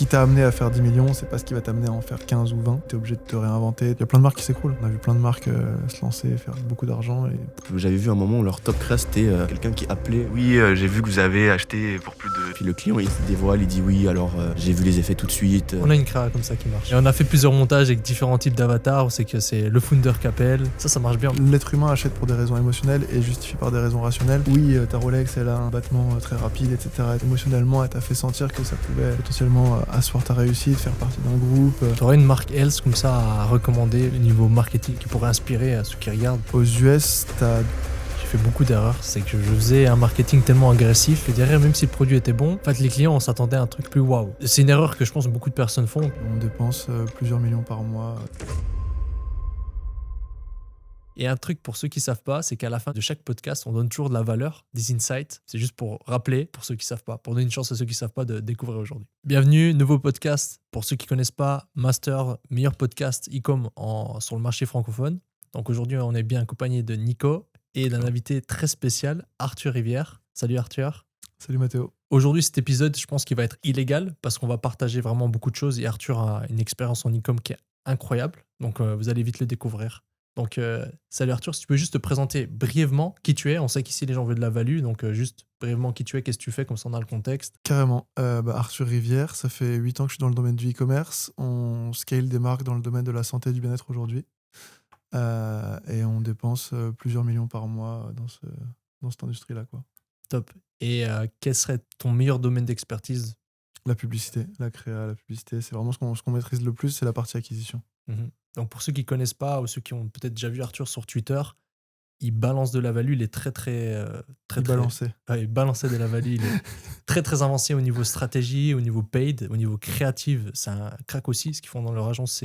t'a amené à faire 10 millions, c'est pas ce qui va t'amener à en faire 15 ou 20. T'es obligé de te réinventer. Il y a plein de marques qui s'écroulent. On a vu plein de marques se lancer, faire beaucoup d'argent. Et... J'avais vu un moment où leur top crash, c'était quelqu'un qui appelait. Oui, j'ai vu que vous avez acheté pour plus de... Puis le client, il se dévoile, il dit oui, alors j'ai vu les effets tout de suite. On a une créa comme ça qui marche. Et on a fait plusieurs montages avec différents types d'avatars. C'est que c'est le founder qui appelle. Ça marche bien. L'être humain achète pour des raisons émotionnelles et justifie par des raisons rationnelles. Oui, ta Rolex, elle a un battement très rapide, etc. Émotionnellement, elle t'a fait sentir que ça pouvait potentiellement asseoir ta réussite, faire partie d'un groupe. Tu aurais une marque Else comme ça à recommander au niveau marketing qui pourrait inspirer à ceux qui regardent. Aux US, t'as... J'ai fait beaucoup d'erreurs. C'est que je faisais un marketing tellement agressif et derrière, même si le produit était bon, en fait, les clients, on s'attendait à un truc plus waouh. C'est une erreur que je pense que beaucoup de personnes font. On dépense plusieurs millions par mois. Et un truc pour ceux qui savent pas, c'est qu'à la fin de chaque podcast, on donne toujours de la valeur, des insights. C'est juste pour rappeler, pour ceux qui savent pas, pour donner une chance à ceux qui savent pas de découvrir aujourd'hui. Bienvenue, nouveau podcast. Pour ceux qui connaissent pas, Master, meilleur podcast e-com sur le marché francophone. Donc aujourd'hui, on est bien accompagné de Nico et d'un invité très spécial, Arthur Rivière. Salut Arthur. Salut Mathéo. Aujourd'hui, cet épisode, je pense qu'il va être illégal parce qu'on va partager vraiment beaucoup de choses et Arthur a une expérience en e-com qui est incroyable. Donc vous allez vite le découvrir. Donc, salut Arthur, si tu peux juste te présenter brièvement qui tu es. On sait qu'ici, les gens veulent de la value, donc juste brièvement qui tu es, qu'est-ce que tu fais, comme ça on a le contexte. Carrément. Arthur Rivière, ça fait 8 ans que je suis dans le domaine du e-commerce. On scale des marques dans le domaine de la santé et du bien-être aujourd'hui. Et on dépense plusieurs millions par mois dans cette industrie-là, quoi. Top. Et quel serait ton meilleur domaine d'expertise? La publicité, la créa, la publicité. C'est vraiment ce qu'on maîtrise le plus, c'est la partie acquisition. Donc pour ceux qui connaissent pas ou ceux qui ont peut-être déjà vu Arthur sur Twitter, il balance de la value, il est très balancé. Il balançait de la value, il est très avancé au niveau stratégie, au niveau paid, au niveau créative. C'est un crack aussi, ce qu'ils font dans leur agence,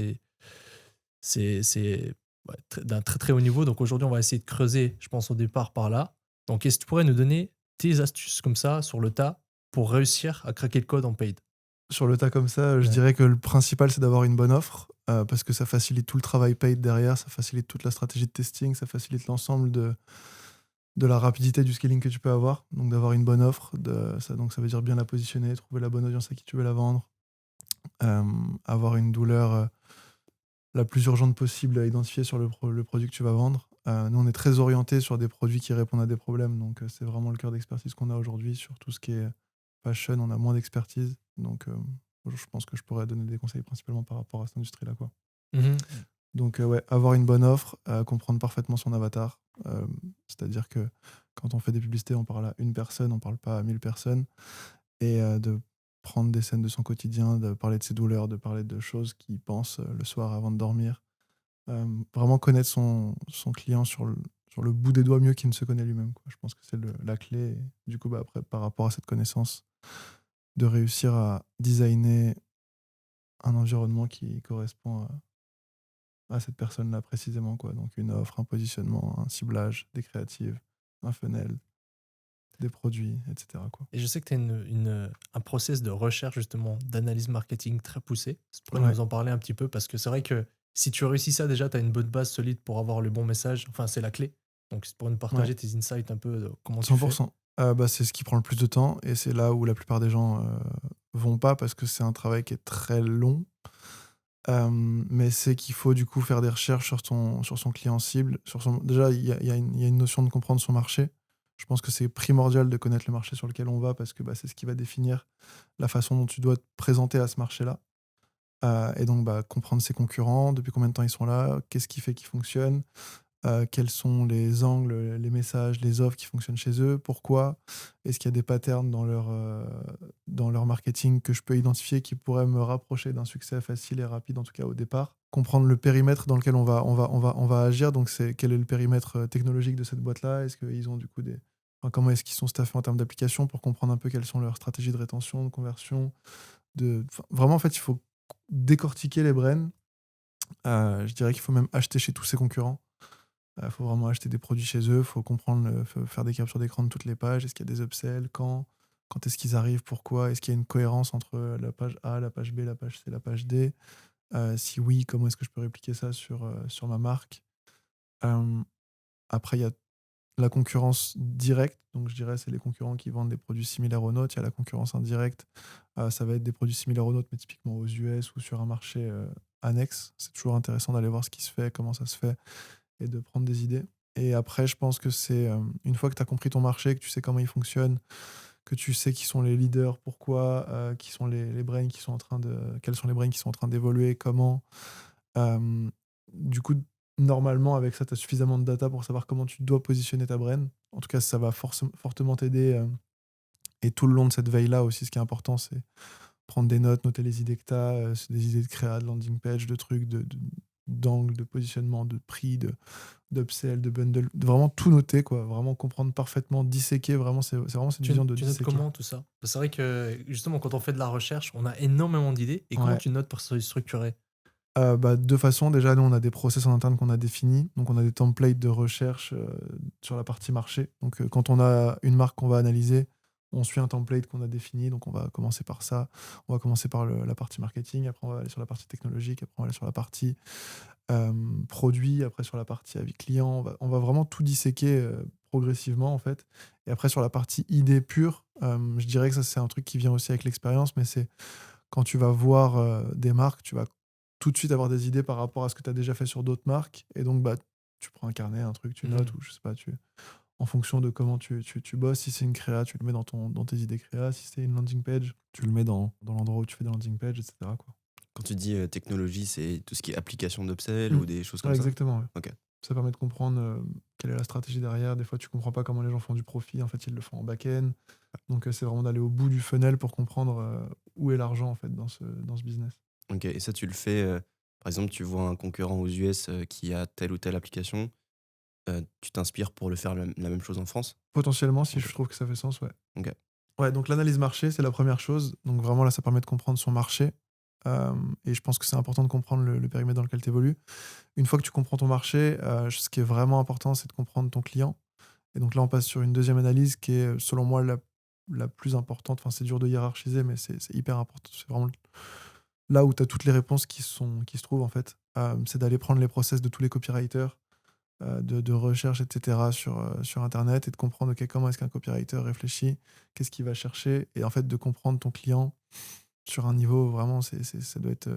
c'est d'un très haut niveau. Donc aujourd'hui, on va essayer de creuser, je pense au départ par là. Donc est-ce que tu pourrais nous donner tes astuces comme ça sur le tas pour réussir à craquer le code en paid? Sur le tas comme ça, je dirais que le principal, c'est d'avoir une bonne offre, parce que ça facilite tout le travail paid derrière, ça facilite toute la stratégie de testing, ça facilite l'ensemble de la rapidité du scaling que tu peux avoir. Donc d'avoir une bonne offre, donc ça veut dire bien la positionner, trouver la bonne audience à qui tu veux la vendre, avoir une douleur la plus urgente possible à identifier sur le produit que tu vas vendre. Nous, on est très orienté sur des produits qui répondent à des problèmes, donc c'est vraiment le cœur d'expertise qu'on a aujourd'hui. Sur tout ce qui est fashion, on a moins d'expertise, donc je pense que je pourrais donner des conseils principalement par rapport à cette industrie-là, quoi. Donc avoir une bonne offre, comprendre parfaitement son avatar, c'est-à-dire que quand on fait des publicités, on parle à une personne, on parle pas à 1000 personnes, et de prendre des scènes de son quotidien, de parler de ses douleurs, de parler de choses qu'il pense le soir avant de dormir. Vraiment connaître son client sur le bout des doigts mieux qu'il ne se connaît lui-même, quoi. Je pense que c'est la clé. Et du coup, après, par rapport à cette connaissance, de réussir à designer un environnement qui correspond à cette personne-là précisément, quoi. Donc une offre, un positionnement, un ciblage, des créatives, un funnel, des produits, etc., quoi. Et je sais que tu as un process de recherche, justement, d'analyse marketing très poussé. Tu pourrais nous en parler un petit peu, parce que c'est vrai que si tu réussis ça, déjà, tu as une bonne base solide pour avoir le bon message. Enfin, c'est la clé. Donc, c'est pour nous partager tes insights un peu de comment 100%. tu fais. C'est ce qui prend le plus de temps, et c'est là où la plupart des gens vont pas, parce que c'est un travail qui est très long. Mais c'est qu'il faut du coup faire des recherches sur son client cible. Déjà, il y a une notion de comprendre son marché. Je pense que c'est primordial de connaître le marché sur lequel on va, parce que c'est ce qui va définir la façon dont tu dois te présenter à ce marché-là. Et donc, comprendre ses concurrents, depuis combien de temps ils sont là, qu'est-ce qui fait qu'ils fonctionnent, quels sont les angles, les messages, les offres qui fonctionnent chez eux, pourquoi, est-ce qu'il y a des patterns dans leur marketing que je peux identifier qui pourraient me rapprocher d'un succès facile et rapide, en tout cas au départ. Comprendre le périmètre dans lequel on va agir, donc c'est quel est le périmètre technologique de cette boîte-là, est-ce qu'ils ont du coup comment est-ce qu'ils sont staffés en termes d'application, pour comprendre un peu quelles sont leurs stratégies de rétention, de conversion. Vraiment, en fait, il faut décortiquer les brands. Je dirais qu'il faut même acheter chez tous ses concurrents. Il faut vraiment acheter des produits chez eux, il faut comprendre, faire des captures d'écran de toutes les pages, est-ce qu'il y a des upsells, quand est-ce qu'ils arrivent, pourquoi, est-ce qu'il y a une cohérence entre la page A, la page B, la page C, la page D, si oui, comment est-ce que je peux répliquer ça sur ma marque. Après, il y a la concurrence directe, donc je dirais c'est les concurrents qui vendent des produits similaires aux nôtres. Il y a la concurrence indirecte, ça va être des produits similaires aux nôtres, mais typiquement aux US ou sur un marché annexe. C'est toujours intéressant d'aller voir ce qui se fait, comment ça se fait, et de prendre des idées. Et après, je pense que c'est une fois que tu as compris ton marché, que tu sais comment il fonctionne, que tu sais qui sont les leaders, pourquoi, qui sont les brains qui sont en train de, quels sont les brains qui sont en train d'évoluer, comment. Euh, du coup, normalement, avec ça, tu as suffisamment de data pour savoir comment tu dois positionner ta brain. En tout cas, ça va fortement t'aider. Et tout le long de cette veille-là aussi, ce qui est important, c'est prendre des notes, noter les idées que tu as, c'est des idées de créa, de landing page, de trucs, d'angle, de positionnement, de prix, d'upsell, de bundle, de vraiment tout noter, quoi. Vraiment comprendre parfaitement, disséquer, vraiment, c'est vraiment cette vision de Tu notes disséquer. comment tout ça? C'est vrai que justement, quand on fait de la recherche, on a énormément d'idées. Et comment Ouais. tu notes pour se structurer? Deux façons. Déjà, nous, on a des process en interne qu'on a définis. Donc, on a des templates de recherche sur la partie marché. Donc, quand on a une marque qu'on va analyser, on suit un template qu'on a défini. Donc, on va commencer par ça. On va commencer par la partie marketing. Après, on va aller sur la partie technologique. Après, on va aller sur la partie produit. Après, sur la partie avis client. On va vraiment tout disséquer progressivement, en fait. Et après, sur la partie idée pure, je dirais que ça, c'est un truc qui vient aussi avec l'expérience. Mais c'est quand tu vas voir des marques, tu vas tout de suite avoir des idées par rapport à ce que tu as déjà fait sur d'autres marques. Et donc, bah, tu prends un carnet, un truc, tu notes, ou je sais pas, en fonction de comment tu bosses. Si c'est une créa, tu le mets dans tes idées créa. Si c'est une landing page, tu le mets dans l'endroit où tu fais des landing pages, etc., quoi. Quand tu dis technologie, c'est tout ce qui est application d'upsell Mm. ou des choses comme Ouais, ça? exactement. Ouais. Ok. Ça permet de comprendre quelle est la stratégie derrière. Des fois, tu comprends pas comment les gens font du profit. En fait, ils le font en back-end. Donc, c'est vraiment d'aller au bout du funnel pour comprendre où est l'argent, en fait, dans ce business. Ok, et ça, tu le fais, par exemple, tu vois un concurrent aux US qui a telle ou telle application, tu t'inspires pour le faire la même chose en France? Potentiellement, si Ok. je trouve que ça fait sens, ouais. Ok. Ouais, donc l'analyse marché, c'est la première chose. Donc vraiment, là, ça permet de comprendre son marché. Et je pense que c'est important de comprendre le périmètre dans lequel tu évolues. Une fois que tu comprends ton marché, ce qui est vraiment important, c'est de comprendre ton client. Et donc là, on passe sur une deuxième analyse qui est, selon moi, la plus importante. Enfin, c'est dur de hiérarchiser, mais c'est hyper important. C'est vraiment là où tu as toutes les réponses qui se trouvent, en fait. C'est d'aller prendre les process de tous les copywriters, de recherche, etc., sur Internet, et de comprendre ok, comment est-ce qu'un copywriter réfléchit, qu'est-ce qu'il va chercher, et en fait de comprendre ton client sur un niveau vraiment, ça doit être,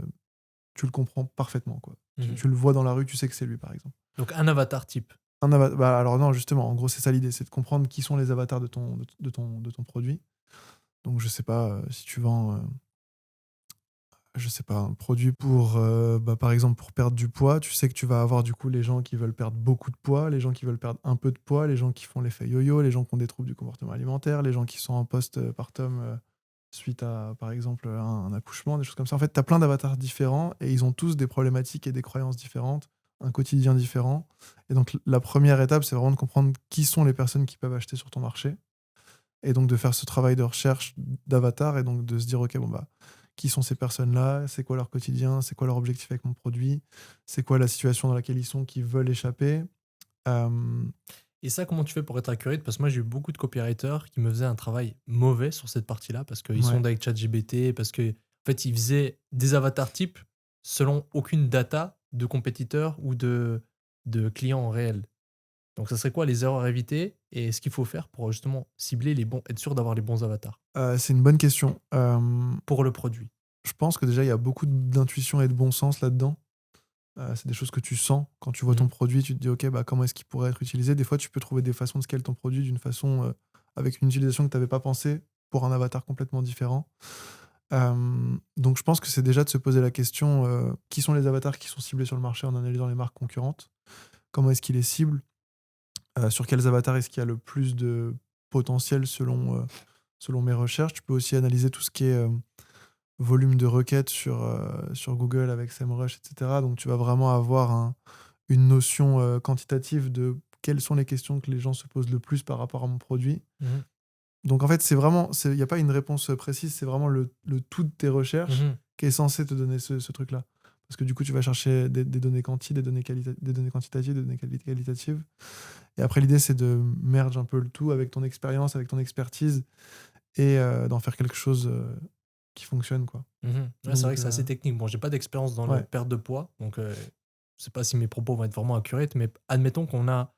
tu le comprends parfaitement, quoi. Tu le vois dans la rue, tu sais que c'est lui, par exemple. Donc, un avatar type. Bah, alors non, justement, en gros, c'est ça l'idée, c'est de comprendre qui sont les avatars de ton produit. Donc, je sais pas, si tu vends, je sais pas, un produit pour, par exemple, pour perdre du poids, tu sais que tu vas avoir du coup les gens qui veulent perdre beaucoup de poids, les gens qui veulent perdre un peu de poids, les gens qui font l'effet yo-yo, les gens qui ont des troubles du comportement alimentaire, les gens qui sont en postpartum suite à, par exemple, un accouchement, des choses comme ça. En fait, tu as plein d'avatars différents et ils ont tous des problématiques et des croyances différentes, un quotidien différent. Et donc, la première étape, c'est vraiment de comprendre qui sont les personnes qui peuvent acheter sur ton marché. Et donc, de faire ce travail de recherche d'avatar et donc de se dire, OK, bon, bah, qui sont ces personnes-là, c'est quoi leur quotidien, c'est quoi leur objectif avec mon produit, c'est quoi la situation dans laquelle ils sont, qui veulent échapper. Et ça, comment tu fais pour être accurate? Parce que moi, j'ai eu beaucoup de copywriters qui me faisaient un travail mauvais sur cette partie-là parce qu'ils sont Ouais. avec ChatGPT, parce que en fait, ils faisaient des avatars types selon aucune data de compétiteurs ou de clients réels. Donc, ça serait quoi les erreurs à éviter et ce qu'il faut faire pour justement cibler les bons, être sûr d'avoir les bons avatars C'est une bonne question. pour le produit? Je pense que déjà, il y a beaucoup d'intuition et de bon sens là-dedans. C'est des choses que tu sens quand tu vois ton produit, tu te dis, OK, bah, comment est-ce qu'il pourrait être utilisé. Des fois, tu peux trouver des façons de scaler ton produit d'une façon, avec une utilisation que tu n'avais pas pensé pour un avatar complètement différent. Donc, je pense que c'est déjà de se poser la question, qui sont les avatars qui sont ciblés sur le marché en analysant les marques concurrentes. Comment est-ce qu'il les cible, sur quels avatars est-ce qu'il y a le plus de potentiel selon mes recherches. Tu peux aussi analyser tout ce qui est volume de requêtes sur Google avec SEMrush, etc. Donc, tu vas vraiment avoir une notion quantitative de quelles sont les questions que les gens se posent le plus par rapport à mon produit. Donc, en fait, c'est vraiment, il n'y a pas une réponse précise, c'est vraiment le tout de tes recherches qui est censé te donner ce truc-là. Parce que du coup, tu vas chercher des données quanti, des données quantitatives, des données qualitatives. Et après, l'idée, c'est de merge un peu le tout avec ton expérience, avec ton expertise, et d'en faire quelque chose qui fonctionne, quoi. Ouais, c'est vrai que c'est assez technique. Bon, j'ai pas d'expérience dans la perte de poids, donc je sais pas si mes propos vont être vraiment accurate, mais admettons qu'on a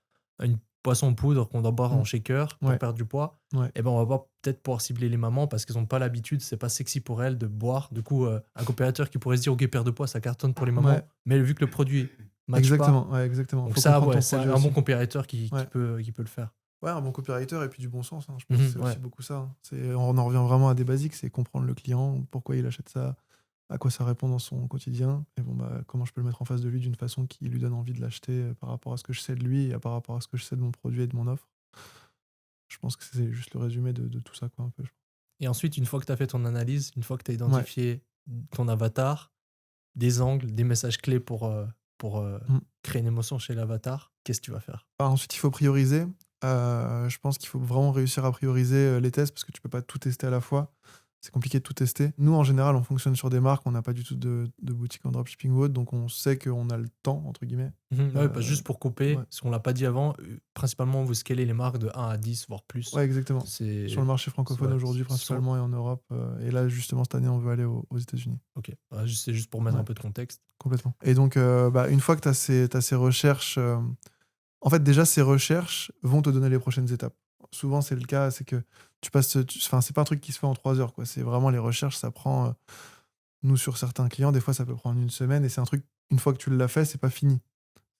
boisson poudre qu'on doit boire en Mm. shaker pour Ouais. perdre du poids, Ouais. et ben on va pas peut-être pouvoir cibler les mamans parce qu'elles n'ont pas l'habitude, c'est pas sexy pour elles de boire. Du coup, un coopérateur qui pourrait se dire ok, perte de poids, ça cartonne pour les mamans, Ouais. mais vu que le produit matche Exactement. pas, Ouais, exactement. donc Faut ça, comprendre ouais, ton c'est produit un bon aussi. coopérateur qui Ouais. peut le faire. Ouais, un bon copywriter et puis du bon sens, hein. Je pense que c'est Ouais. aussi beaucoup ça, hein. On en revient vraiment à des basiques, c'est comprendre le client, pourquoi il achète ça, à quoi ça répond dans son quotidien, et bon, bah, comment je peux le mettre en face de lui d'une façon qui lui donne envie de l'acheter par rapport à ce que je sais de lui et par rapport à ce que je sais de mon produit et de mon offre. Je pense que c'est juste le résumé de tout ça, quoi, un peu. Et ensuite, une fois que tu as fait ton analyse, une fois que tu as Ouais. identifié ton avatar, des angles, des messages clés pour Mm. créer une émotion chez l'avatar, qu'est-ce que tu vas faire? Ensuite, il faut prioriser. Je pense qu'il faut vraiment réussir à prioriser les tests parce que tu peux pas tout tester à la fois. C'est compliqué de tout tester. Nous, en général, on fonctionne sur des marques, on n'a pas du tout de boutique en dropshipping ou autre, donc on sait qu'on a le temps, entre guillemets. Ouais, pas juste pour couper, ouais. parce qu'on l'a pas dit avant, principalement vous scalez les marques de 1 à 10, voire plus. Ouais, exactement. C'est Sur le marché francophone ouais, aujourd'hui, principalement, et en Europe. Et là, justement, cette année, on veut aller aux États-Unis. ok. C'est juste pour mettre Ouais. un peu de contexte. Complètement. Et donc, une fois que tu as ces recherches, en fait, déjà, ces recherches vont te donner les prochaines étapes. Souvent, c'est le cas, c'est que tu passes. Enfin, c'est pas un truc qui se fait en 3 heures, quoi. C'est vraiment les recherches, ça prend. Nous, sur certains clients, des fois, ça peut prendre une semaine, et c'est un truc, une fois que tu l'as fait, c'est pas fini.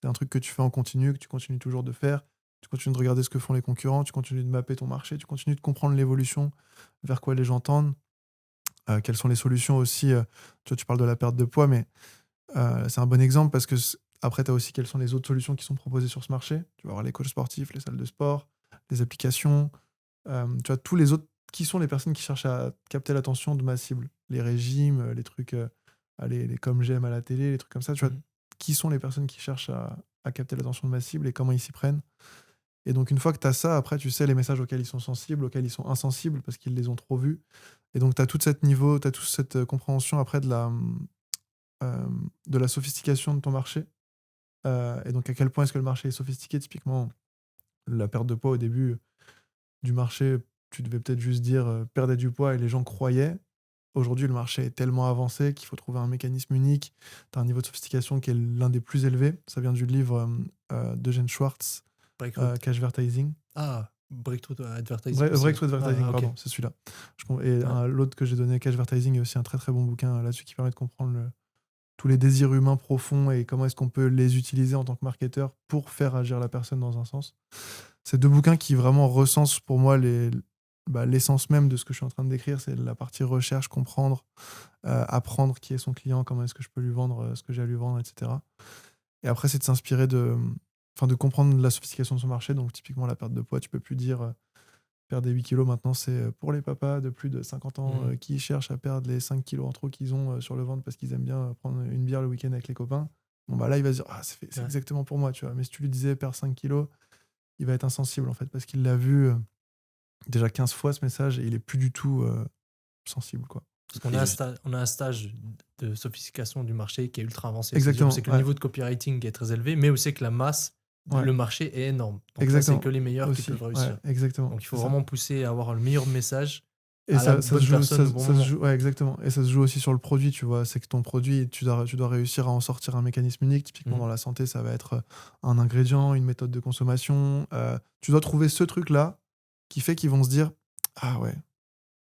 C'est un truc que tu fais en continu, que tu continues toujours de faire. Tu continues de regarder ce que font les concurrents, tu continues de mapper ton marché, tu continues de comprendre l'évolution, vers quoi les gens tendent, quelles sont les solutions aussi. Tu vois, tu parles de la perte de poids, mais c'est un bon exemple parce que après, tu as aussi quelles sont les autres solutions qui sont proposées sur ce marché. Tu vas avoir les coachs sportifs, les salles de sport, les applications. Tu vois, tous les autres, qui sont les personnes qui cherchent à capter l'attention de ma cible. Les régimes, les trucs, les comme j'aime à la télé, les trucs comme ça. Tu vois, qui sont les personnes qui cherchent à capter l'attention de ma cible et comment ils s'y prennent. Et donc, une fois que tu as ça, après, tu sais les messages auxquels ils sont sensibles, auxquels ils sont insensibles parce qu'ils les ont trop vus. Et donc, tu as toute cette compréhension après de la sophistication de ton marché. Et donc, à quel point est-ce que le marché est sophistiqué? Typiquement, la perte de poids au début du marché, tu devais peut-être juste dire perdez du poids et les gens croyaient. Aujourd'hui, le marché est tellement avancé qu'il faut trouver un mécanisme unique. Tu as un niveau de sophistication qui est l'un des plus élevés. Ça vient du livre d'Eugene Schwartz, Cashvertising. Ah, Breakthrough Advertising. Breakthrough Advertising, ok. pardon, c'est celui-là. Et l'autre que j'ai donné, Cashvertising, est aussi un très très bon bouquin là-dessus qui permet de comprendre tous les désirs humains profonds et comment est-ce qu'on peut les utiliser en tant que marketeur pour faire agir la personne dans un sens. C'est 2 bouquins qui vraiment recensent pour moi l'essence même de ce que je suis en train de décrire. C'est la partie recherche, comprendre, apprendre qui est son client, comment est-ce que je peux lui vendre ce que j'ai à lui vendre, etc. Et après, c'est de s'inspirer de comprendre la sophistication de son marché. Donc, typiquement, la perte de poids, tu peux plus dire perdre des 8 kilos. Maintenant, c'est pour les papas de plus de 50 ans qui cherchent à perdre les 5 kilos en trop qu'ils ont sur le ventre parce qu'ils aiment bien prendre une bière le week-end avec les copains. Bon, bah là, il va se dire, c'est exactement pour moi, tu vois. Mais si tu lui disais perdre 5 kilos, il va être insensible, en fait, parce qu'il l'a vu déjà 15 fois, ce message, et il est plus du tout sensible, quoi. Parce qu'on on a un stage de sophistication du marché qui est ultra avancé. Exactement. C'est que le niveau de copywriting est très élevé, mais aussi que la masse, le marché est énorme. Donc là, c'est que les meilleurs qui peuvent réussir. Ouais, exactement. Donc il faut vraiment pousser à avoir le meilleur message. Et ça se joue, ouais, exactement. Et ça se joue aussi sur le produit, tu vois. C'est que ton produit, tu dois réussir à en sortir un mécanisme unique. Typiquement, dans la santé, ça va être un ingrédient, une méthode de consommation. Tu dois trouver ce truc-là qui fait qu'ils vont se dire, ah ouais,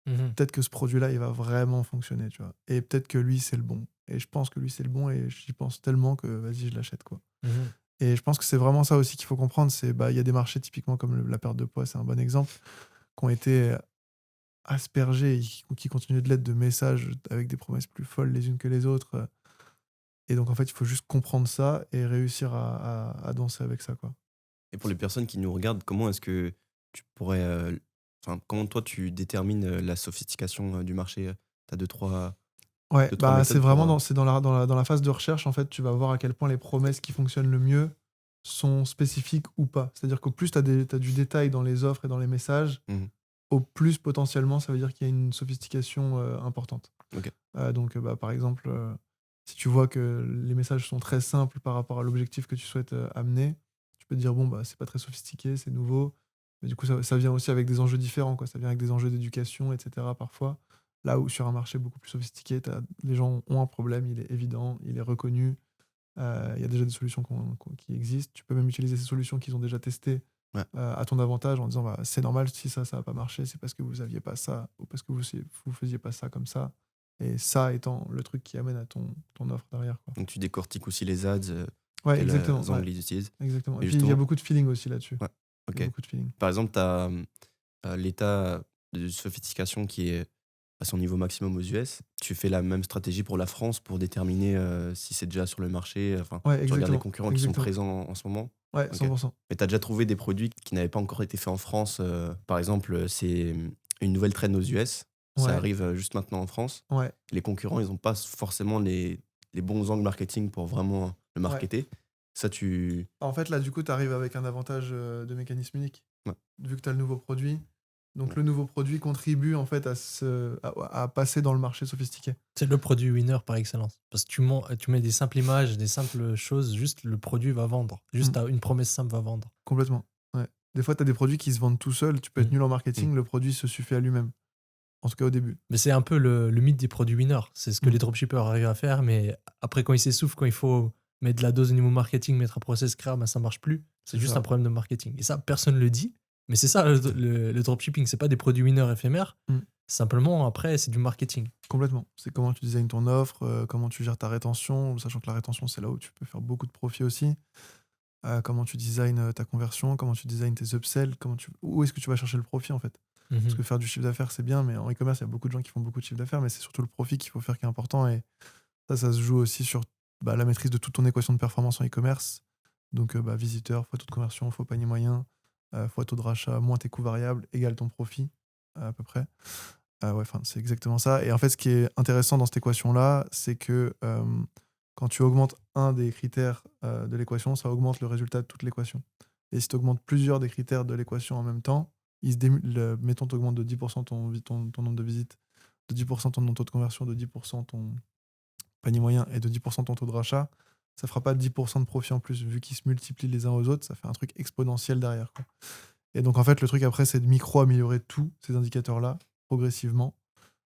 peut-être que ce produit-là, il va vraiment fonctionner, tu vois. Et peut-être que lui, c'est le bon. Et je pense que lui, c'est le bon, et j'y pense tellement que, vas-y, je l'achète, quoi. Et je pense que c'est vraiment ça aussi qu'il faut comprendre. C'est, il y a des marchés, typiquement, comme la perte de poids, c'est un bon exemple, qui ont été aspergés et qui continuent de l'être de messages avec des promesses plus folles les unes que les autres. Et donc, en fait, il faut juste comprendre ça et réussir à danser avec ça, quoi. Et pour les personnes qui nous regardent, comment est-ce que tu pourrais... comment toi, tu détermines la sophistication du marché? Tu as 2-3... Ouais, c'est vraiment dans la phase de recherche, en fait, tu vas voir à quel point les promesses qui fonctionnent le mieux sont spécifiques ou pas. C'est-à-dire qu'au plus tu as du détail dans les offres et dans les messages, au plus potentiellement, ça veut dire qu'il y a une sophistication importante. Okay. Donc, par exemple, si tu vois que les messages sont très simples par rapport à l'objectif que tu souhaites amener, tu peux te dire, bon, c'est pas très sophistiqué, c'est nouveau. Mais du coup, ça vient aussi avec des enjeux différents, quoi. Ça vient avec des enjeux d'éducation, etc. parfois. Là où sur un marché beaucoup plus sophistiqué, les gens ont un problème, il est évident, il est reconnu. Il y a déjà des solutions qui existent. Tu peux même utiliser ces solutions qu'ils ont déjà testées Ouais. à ton avantage en disant c'est normal si ça n'a pas marché, c'est parce que vous aviez pas ça ou parce que vous faisiez pas ça comme ça. Et ça étant le truc qui amène à ton offre derrière, quoi. Donc tu décortiques aussi les ads, Ouais, quels exactement. angles ils utilisent. Exactement. Et Et puis il y a justement, beaucoup de feeling aussi là-dessus. ouais, Il y a ok. beaucoup de feeling. Par exemple, tu as l'état de sophistication qui est à son niveau maximum aux US. Tu fais la même stratégie pour la France pour déterminer si c'est déjà sur le marché. Enfin, Ouais, tu regardes les exactement. concurrents qui sont présents en ce moment. Ouais, Ok. 100%. Mais tu as déjà trouvé des produits qui n'avaient pas encore été faits en France. Par exemple, c'est une nouvelle trend aux US. Ça Ouais, arrive juste maintenant en France. ouais, Les concurrents, ils n'ont pas forcément les bons angles marketing pour vraiment le ouais. marketer. Ça, tu... En fait, là, du coup, tu arrives avec un avantage de mécanisme unique. Ouais. Vu que tu as le nouveau produit. Donc, Ouais. le nouveau produit contribue en fait à passer dans le marché sophistiqué. C'est le produit winner par excellence. Parce que tu mets des simples images, des simples choses, juste le produit va vendre. Juste une promesse simple va vendre. Complètement. Ouais. Des fois, tu as des produits qui se vendent tout seuls. Tu peux être nul en marketing, le produit se suffit à lui-même. En tout cas, au début. Mais c'est un peu le mythe des produits winners. C'est ce que Mm. les dropshippers arrivent à faire, mais après, quand ils s'essoufflent, quand il faut mettre de la dose au niveau marketing, mettre un process créa, ben, ça marche plus. C'est juste ça. un problème de marketing. Et ça, personne ne le dit. Mais c'est ça, le dropshipping. C'est pas des produits winners éphémères. Mm. Simplement, après, c'est du marketing. Complètement. C'est comment tu designes ton offre, comment tu gères ta rétention, sachant que la rétention, c'est là où tu peux faire beaucoup de profit aussi. Comment tu designes ta conversion, comment tu designes tes upsells, où est-ce que tu vas chercher le profit en fait. Parce que faire du chiffre d'affaires, c'est bien, mais en e-commerce, il y a beaucoup de gens qui font beaucoup de chiffre d'affaires, mais c'est surtout le profit qu'il faut faire qui est important. Et ça se joue aussi sur la maîtrise de toute ton équation de performance en e-commerce. Donc, visiteur, fois taux de conversion, fois panier moyen, fois taux de rachat, moins tes coûts variables, égale ton profit, à peu près. Ouais, c'est exactement ça. Et en fait, ce qui est intéressant dans cette équation-là, c'est que quand tu augmentes un des critères de l'équation, ça augmente le résultat de toute l'équation. Et si tu augmentes plusieurs des critères de l'équation en même temps, mettons, tu augmentes de 10% ton nombre de visites, de 10% ton taux de conversion, de 10% ton panier moyen et de 10% ton taux de rachat, ça fera pas 10% de profit en plus. Vu qu'ils se multiplient les uns aux autres, ça fait un truc exponentiel derrière, quoi. Et donc, en fait, le truc après, c'est de micro-améliorer tous ces indicateurs-là progressivement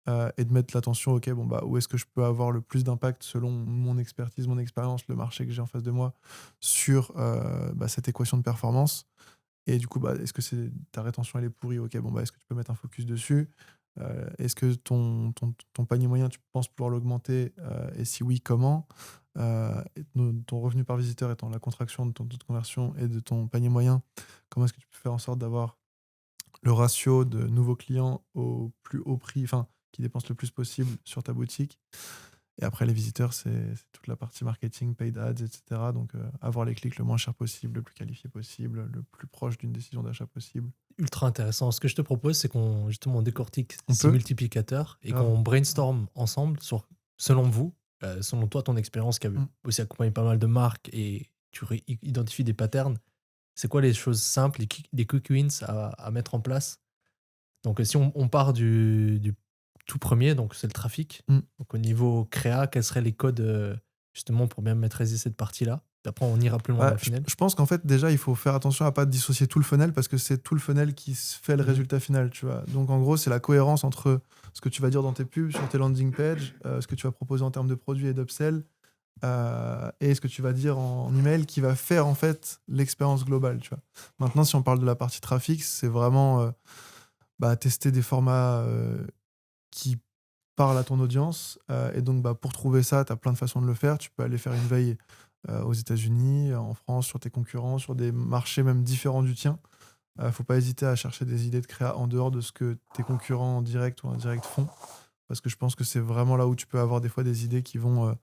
et de mettre l'attention, ok, où est-ce que je peux avoir le plus d'impact selon mon expertise, mon expérience, le marché que j'ai en face de moi sur cette équation de performance. Et du coup, est-ce que ta rétention elle est pourrie? Ok, est-ce que tu peux mettre un focus dessus? Est-ce que ton panier moyen, tu penses pouvoir l'augmenter? Et si oui, comment? Ton revenu par visiteur étant la contraction de ton taux de conversion et de ton panier moyen, comment est-ce que tu peux faire en sorte d'avoir le ratio de nouveaux clients au plus haut prix, enfin, qui dépensent le plus possible sur ta boutique? Et après, les visiteurs, c'est toute la partie marketing, paid ads, etc. Donc, avoir les clics le moins cher possible, le plus qualifié possible, le plus proche d'une décision d'achat possible. Ultra intéressant. Ce que je te propose, c'est qu'on justement on décortique On ces peut. multiplicateurs et Grave. qu'on brainstorm ensemble sur, selon vous, selon toi, ton expérience qui a aussi accompagné pas mal de marques et tu identifies des patterns. C'est quoi les choses simples, les quick wins à mettre en place? Donc, si on part du tout premier, donc c'est le trafic. Donc, au niveau créa, quels seraient les codes justement pour bien maîtriser cette partie-là? Après, on ira plus loin dans le funnel. Je pense qu'en fait, déjà, il faut faire attention à pas dissocier tout le funnel parce que c'est tout le funnel qui fait le résultat final, tu vois. Donc, en gros, c'est la cohérence entre ce que tu vas dire dans tes pubs, sur tes landing pages, ce que tu vas proposer en termes de produits et d'upsell, et ce que tu vas dire en email qui va faire, en fait, l'expérience globale, tu vois. Maintenant, si on parle de la partie trafic, c'est vraiment tester des formats qui parlent à ton audience. Et donc, pour trouver ça, tu as plein de façons de le faire. Tu peux aller faire une veille aux États-Unis, en France, sur tes concurrents, sur des marchés même différents du tien. Faut pas hésiter à chercher des idées de créa en dehors de ce que tes concurrents en direct ou indirect font. Parce que je pense que c'est vraiment là où tu peux avoir des fois des idées qui vont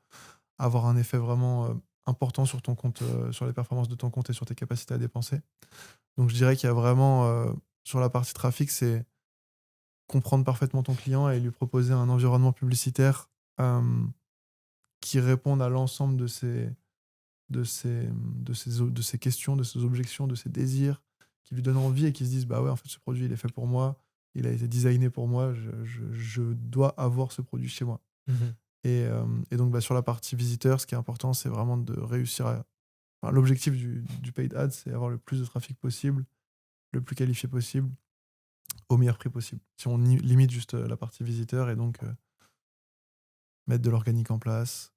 avoir un effet vraiment important sur ton compte, sur les performances de ton compte et sur tes capacités à dépenser. Donc, je dirais qu'il y a vraiment, sur la partie trafic, c'est comprendre parfaitement ton client et lui proposer un environnement publicitaire qui réponde à l'ensemble de ses questions, de ses objections, de ses désirs, qui lui donnent envie et qui se disent bah ouais, en fait, ce produit, il est fait pour moi, il a été designé pour moi, je dois avoir ce produit chez moi. Et donc, sur la partie visiteur, ce qui est important, c'est vraiment de réussir à. Enfin, l'objectif du paid ad, c'est avoir le plus de trafic possible, le plus qualifié possible, au meilleur prix possible. Si on limite juste la partie visiteur et donc mettre de l'organique en place,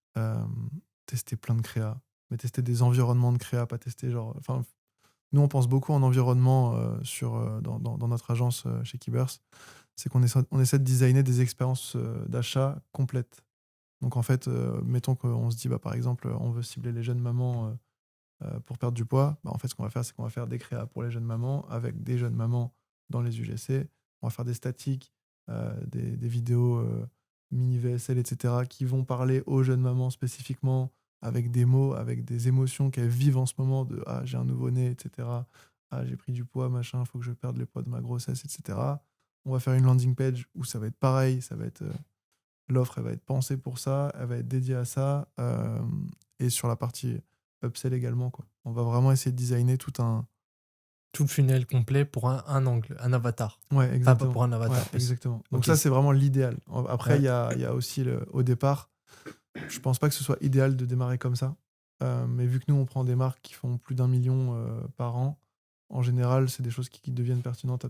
tester plein de créa, mais tester des environnements de créa, pas tester genre. Enfin, Nous, on pense beaucoup en environnement dans notre agence chez Keyburst. C'est qu'on essaie de designer des expériences d'achat complètes. Donc, en fait, mettons qu'on se dit, par exemple, on veut cibler les jeunes mamans pour perdre du poids. En fait, ce qu'on va faire, c'est qu'on va faire des créas pour les jeunes mamans avec des jeunes mamans dans les UGC. On va faire des statiques, des vidéos mini VSL, etc., qui vont parler aux jeunes mamans spécifiquement avec des mots, avec des émotions qu'elles vivent en ce moment de « Ah, j'ai un nouveau-né, etc. Ah, j'ai pris du poids, machin, il faut que je perde le poids de ma grossesse, etc. » On va faire une landing page où ça va être pareil, ça va être... l'offre, elle va être pensée pour ça, elle va être dédiée à ça. Et sur la partie upsell également, quoi. On va vraiment essayer de designer tout Tout le funnel complet pour un angle, un avatar. Ouais, Enfin, exactement. pas pour un avatar. Ouais, exactement. Donc Ok. ça, c'est vraiment l'idéal. Après, Ouais. il y a aussi, au départ, je pense pas que ce soit idéal de démarrer comme ça. Mais vu que nous, on prend des marques qui font plus d'1 million par an, en général, c'est des choses qui deviennent pertinentes.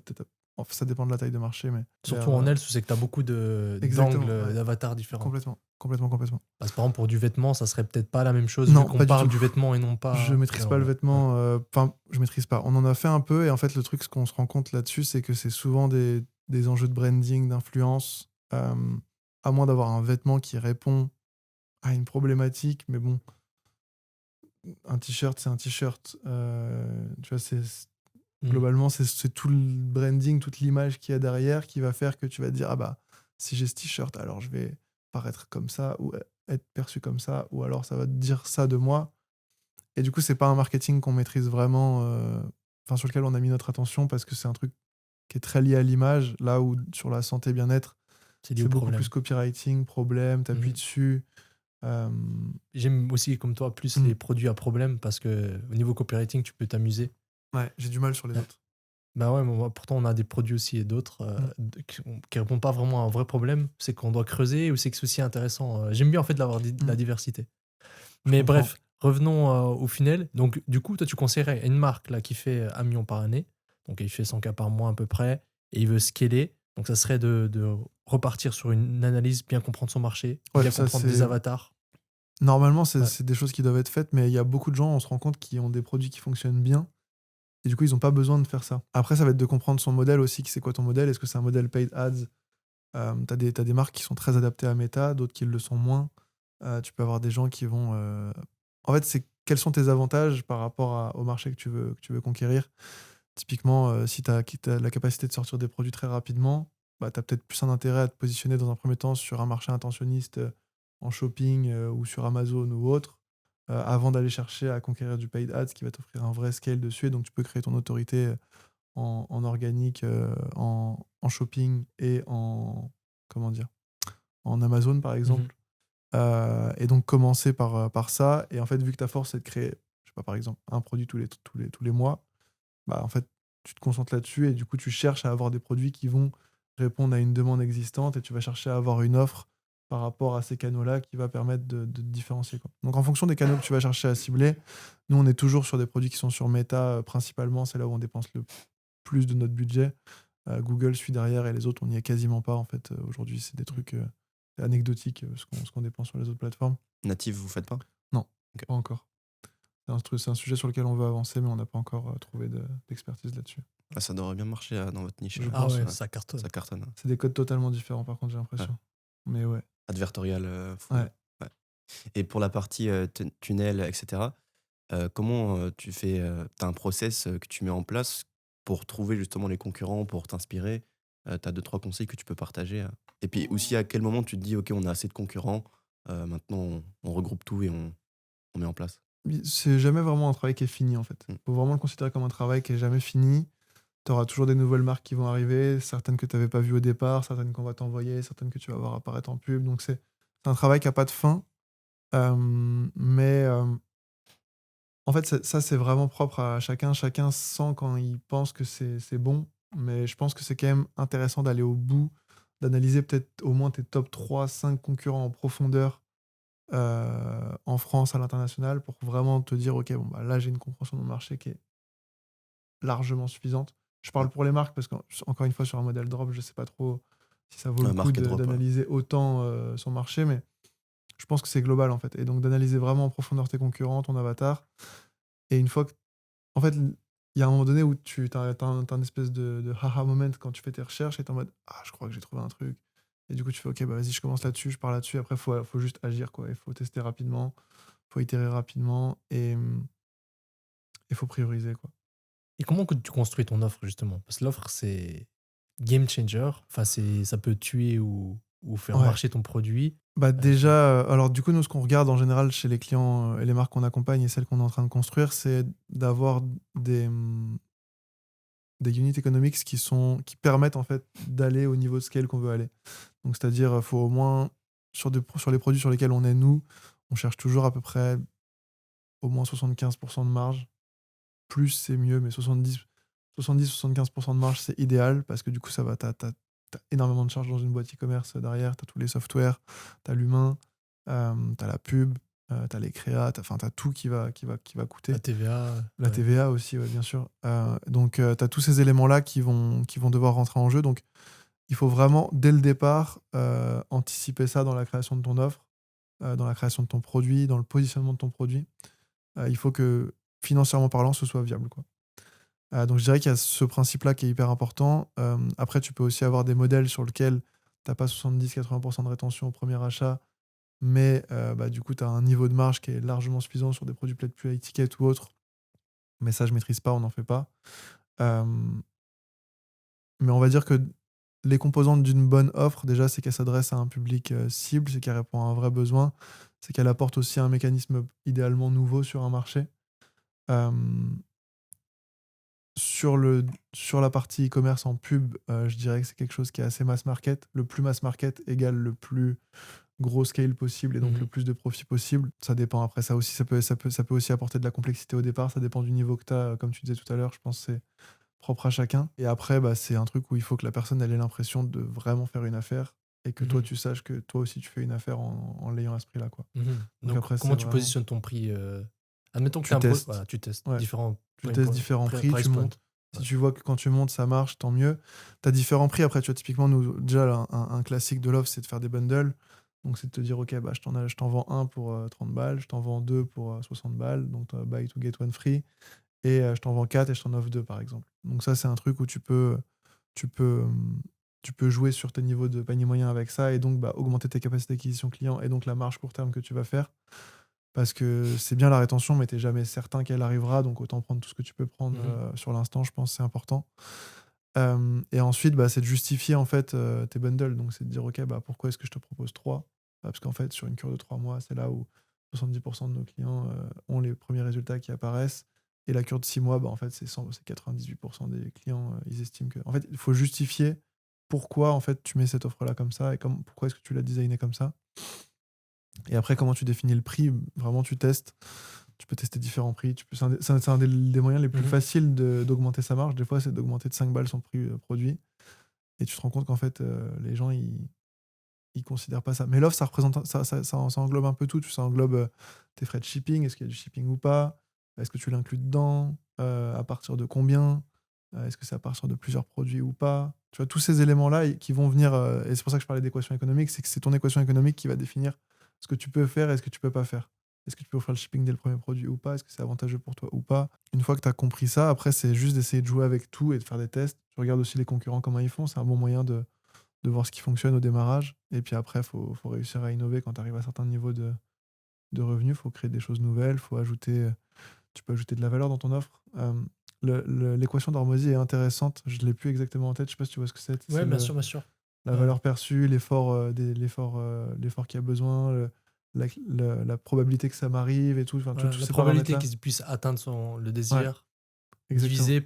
Enfin, ça dépend de la taille de marché, mais Surtout en Else, c'est que tu as beaucoup Exactement, d'angles, ouais. d'avatars différents. complètement. Parce que par exemple, pour du vêtement, ça serait peut-être pas la même chose Non, vu qu'on pas du parle tout. du vêtement et non pas. Je maîtrise pas le vêtement. Enfin, je maîtrise pas. On en a fait un peu et en fait, le truc, ce qu'on se rend compte là-dessus, c'est que c'est souvent des enjeux de branding, d'influence, à moins d'avoir un vêtement qui répond à une problématique. Mais bon, un t-shirt, c'est un t-shirt. Tu vois, globalement, c'est tout le branding, toute l'image qu'il y a derrière qui va faire que tu vas te dire, ah bah, si j'ai ce t-shirt, alors je vais paraître comme ça ou être perçu comme ça, ou alors ça va dire ça de moi. Et du coup, c'est pas un marketing qu'on maîtrise vraiment, sur lequel on a mis notre attention parce que c'est un truc qui est très lié à l'image, là où sur la santé bien-être, C'est lié c'est au beaucoup problème. plus copywriting, problème, t'appuies dessus. J'aime aussi, comme toi, plus les produits à problème parce que au niveau copywriting, tu peux t'amuser. Ouais, j'ai du mal sur les autres. Bah ouais, mais pourtant on a des produits aussi et d'autres qui répondent pas vraiment à un vrai problème. C'est qu'on doit creuser ou c'est que c'est aussi intéressant. J'aime bien en fait d'avoir la diversité. Mais bref, revenons au funnel. Donc du coup, toi tu conseillerais une marque là qui fait 1 million par année, donc il fait 100K par mois à peu près, et il veut scaler. Donc ça serait de repartir sur une analyse, bien comprendre son marché, bien comprendre des avatars. Normalement, c'est des choses qui doivent être faites, mais il y a beaucoup de gens, on se rend compte, qui ont des produits qui fonctionnent bien. Et du coup, ils n'ont pas besoin de faire ça. Après, ça va être de comprendre son modèle aussi. C'est quoi ton modèle? Est-ce que c'est un modèle paid ads? T'as des marques qui sont très adaptées à Meta, d'autres qui le sont moins. Tu peux avoir des gens qui vont... En fait, c'est quels sont tes avantages par rapport au marché que tu veux conquérir. Typiquement, si tu as la capacité de sortir des produits très rapidement, tu as peut-être plus un intérêt à te positionner dans un premier temps sur un marché intentionniste en shopping ou sur Amazon ou autre, avant d'aller chercher à conquérir du paid ads qui va t'offrir un vrai scale dessus. Et donc, tu peux créer ton autorité en organique, en shopping et comment dire, en Amazon, par exemple. Et donc, commencer par ça. Et en fait, vu que ta force, c'est de créer, je sais pas, par exemple, un produit tous les mois, en fait, tu te concentres là-dessus et du coup, tu cherches à avoir des produits qui vont répondre à une demande existante et tu vas chercher à avoir une offre par rapport à ces canaux-là qui va permettre de te différencier, quoi. Donc, en fonction des canaux que tu vas chercher à cibler, nous, on est toujours sur des produits qui sont sur Meta principalement. C'est là où on dépense le plus de notre budget. Google suit derrière et les autres, on n'y est quasiment pas, en fait. Aujourd'hui, c'est des trucs anecdotiques, ce qu'on dépense sur les autres plateformes. Native, vous faites pas? Non, Ok. pas encore. C'est un sujet sur lequel on veut avancer, mais on n'a pas encore trouvé d'expertise là-dessus. Ah, ça devrait bien marcher dans votre niche. Je pense, ouais. Ça cartonne. Ça cartonne. C'est des codes totalement différents, par contre, j'ai l'impression. Mais ouais. Advertorial. Full. Ouais. Ouais. Et pour la partie tunnel, etc., comment tu fais t'as un process que tu mets en place pour trouver justement les concurrents, pour t'inspirer? Tu as 2-3 conseils que tu peux partager? Et puis aussi, à quel moment tu te dis, OK, on a assez de concurrents, maintenant on regroupe tout et on met en place? C'est jamais vraiment un travail qui est fini, en fait. Faut vraiment le considérer comme un travail qui est jamais fini. Tu auras toujours des nouvelles marques qui vont arriver, certaines que tu n'avais pas vues au départ, certaines qu'on va t'envoyer, certaines que tu vas voir apparaître en pub. Donc, c'est un travail qui n'a pas de fin. Mais en fait, ça, c'est vraiment propre à chacun. Chacun sent quand il pense que c'est bon. Mais je pense que c'est quand même intéressant d'aller au bout, d'analyser peut-être au moins tes top 3, 5 concurrents en profondeur en France, à l'international, pour vraiment te dire, OK, bon, là, j'ai une compréhension de mon marché qui est largement suffisante. Je parle pour les marques parce qu'encore une fois, sur un modèle drop, je sais pas trop si ça vaut le coup d'analyser autant son marché, mais je pense que c'est global, en fait. Et donc, d'analyser vraiment en profondeur tes concurrents, ton avatar. Et une fois que... En fait, il y a un moment donné où tu as un espèce de haha moment quand tu fais tes recherches et tu es en mode ah, je crois que j'ai trouvé un truc. Et du coup, tu fais ok, bah vas-y, je commence là-dessus, je pars là-dessus. Après, faut juste agir, quoi. Il faut tester rapidement, faut itérer rapidement et il faut prioriser, quoi. Et comment que tu construis ton offre, justement? Parce que l'offre, c'est game changer. Enfin, ça peut tuer ou faire Ouais. marcher ton produit. Bah Euh, déjà, alors du coup, nous, ce qu'on regarde en général chez les clients et les marques qu'on accompagne et celles qu'on est en train de construire, c'est d'avoir des unit economics qui permettent en fait d'aller au niveau de scale qu'on veut aller. Donc c'est-à-dire, faut au moins sur les produits sur lesquels on est nous, on cherche toujours à peu près au moins 75% de marge. Plus c'est mieux, mais 70-75% de marge c'est idéal parce que du coup ça va, t'as énormément de charges dans une boîte e-commerce derrière, t'as tous les softwares, t'as l'humain, t'as la pub, t'as les créas, t'as tout qui va coûter. la TVA. La Ouais. TVA aussi, ouais, bien sûr. Donc, tu as tous ces éléments-là qui vont devoir rentrer en jeu. Donc, il faut vraiment, dès le départ, anticiper ça dans la création de ton offre, dans la création de ton produit, dans le positionnement de ton produit. Il faut que, financièrement parlant, ce soit viable, quoi. Donc, je dirais qu'il y a ce principe-là qui est hyper important. Après, tu peux aussi avoir des modèles sur lesquels tu n'as pas 70-80% de rétention au premier achat, mais bah, du coup, tu as un niveau de marge qui est largement suffisant sur des produits peut-être plus à étiquette ou autres. Mais ça, je maîtrise pas, on n'en fait pas. Euh, mais on va dire que les composantes d'une bonne offre, déjà, c'est qu'elle s'adresse à un public cible, c'est qu'elle répond à un vrai besoin, c'est qu'elle apporte aussi un mécanisme idéalement nouveau sur un marché. Euh, sur la partie e-commerce en pub, je dirais que c'est quelque chose qui est assez mass market. Le plus mass market égale le plus gros scale possible et donc le plus de profit possible. Ça dépend. Après, ça aussi, ça peut aussi apporter de la complexité au départ. Ça dépend du niveau que tu as, comme tu disais tout à l'heure. Je pense que c'est propre à chacun. Et après, bah, c'est un truc où il faut que la personne elle ait l'impression de vraiment faire une affaire et que toi, tu saches que toi aussi, tu fais une affaire en l'ayant à ce prix-là, quoi. Donc Donc, après, c'est comment tu vraiment... positionnes ton prix admettons que tu Tu as un produit. testes. Voilà, tu testes Ouais. différents Tu testes différents prix, tu price points. montes. Si Ouais. tu vois que quand tu montes, ça marche, tant mieux. Tu as différents prix. Après, tu vois, typiquement, nous, déjà, là, un classique de l'offre, c'est de faire des bundles. Donc, c'est de te dire, OK, bah, je t'en vends un pour 30 balles, je t'en vends deux pour 60 balles. Donc, tu as buy to get one free. Et je t'en vends 4 et je t'en offre 2 par exemple. Donc, ça, c'est un truc où tu peux, tu peux jouer sur tes niveaux de panier moyen avec ça et donc bah, augmenter tes capacités d'acquisition client et donc la marge court terme que tu vas faire. Parce que c'est bien la rétention, mais tu n'es jamais certain qu'elle arrivera. Donc, autant prendre tout ce que tu peux prendre sur l'instant, je pense que c'est important. Et ensuite, bah, c'est de justifier en fait tes bundles. Donc, c'est de dire, OK, bah, pourquoi est-ce que je te propose 3? Parce qu'en fait, sur une cure de 3 mois, c'est là où 70% de nos clients ont les premiers résultats qui apparaissent. Et la cure de 6 mois, bah, en fait, c'est 98% des clients, ils estiment que. En fait, il faut justifier pourquoi en fait, tu mets cette offre-là comme ça et pourquoi est-ce que tu l'as designé comme ça. Et après, comment tu définis le prix? Vraiment, tu testes. Tu peux tester différents prix. C'est un des moyens les plus faciles d'augmenter sa marge. Des fois, c'est d'augmenter de 5 balles son prix produit. Et tu te rends compte qu'en fait, les gens, ils considèrent pas ça. Mais l'offre, ça représente, ça englobe un peu tout. Ça englobe tes frais de shipping. Est-ce qu'il y a du shipping ou pas? Est-ce que tu l'inclus dedans? À partir de combien? Est-ce que c'est à partir de plusieurs produits ou pas? Tu vois, tous ces éléments-là qui vont venir, et c'est pour ça que je parlais d'équation économique, c'est que c'est ton équation économique qui va définir ce que tu peux faire et ce que tu peux pas faire. Est-ce que tu peux offrir le shipping dès le premier produit ou pas? Est-ce que c'est avantageux pour toi ou pas? Une fois que tu as compris ça, après, c'est juste d'essayer de jouer avec tout et de faire des tests. Tu regardes aussi les concurrents, comment ils font. C'est un bon moyen de voir ce qui fonctionne au démarrage. Et puis après, faut réussir à innover quand tu arrives à un certain niveau de revenus. Il faut créer des choses nouvelles. Tu peux ajouter de la valeur dans ton offre. L'équation d'Hormozy est intéressante. Je ne l'ai plus exactement en tête. Je ne sais pas si tu vois ce que c'est. Ouais, C'est bien sûr, bien sûr. la valeur perçue, l'effort qu'il y a besoin, la probabilité que ça m'arrive et tout. Enfin, Voilà, tous la ces probabilité paramètres-là. qu'il puisse atteindre le Ouais, désir exactement. divisé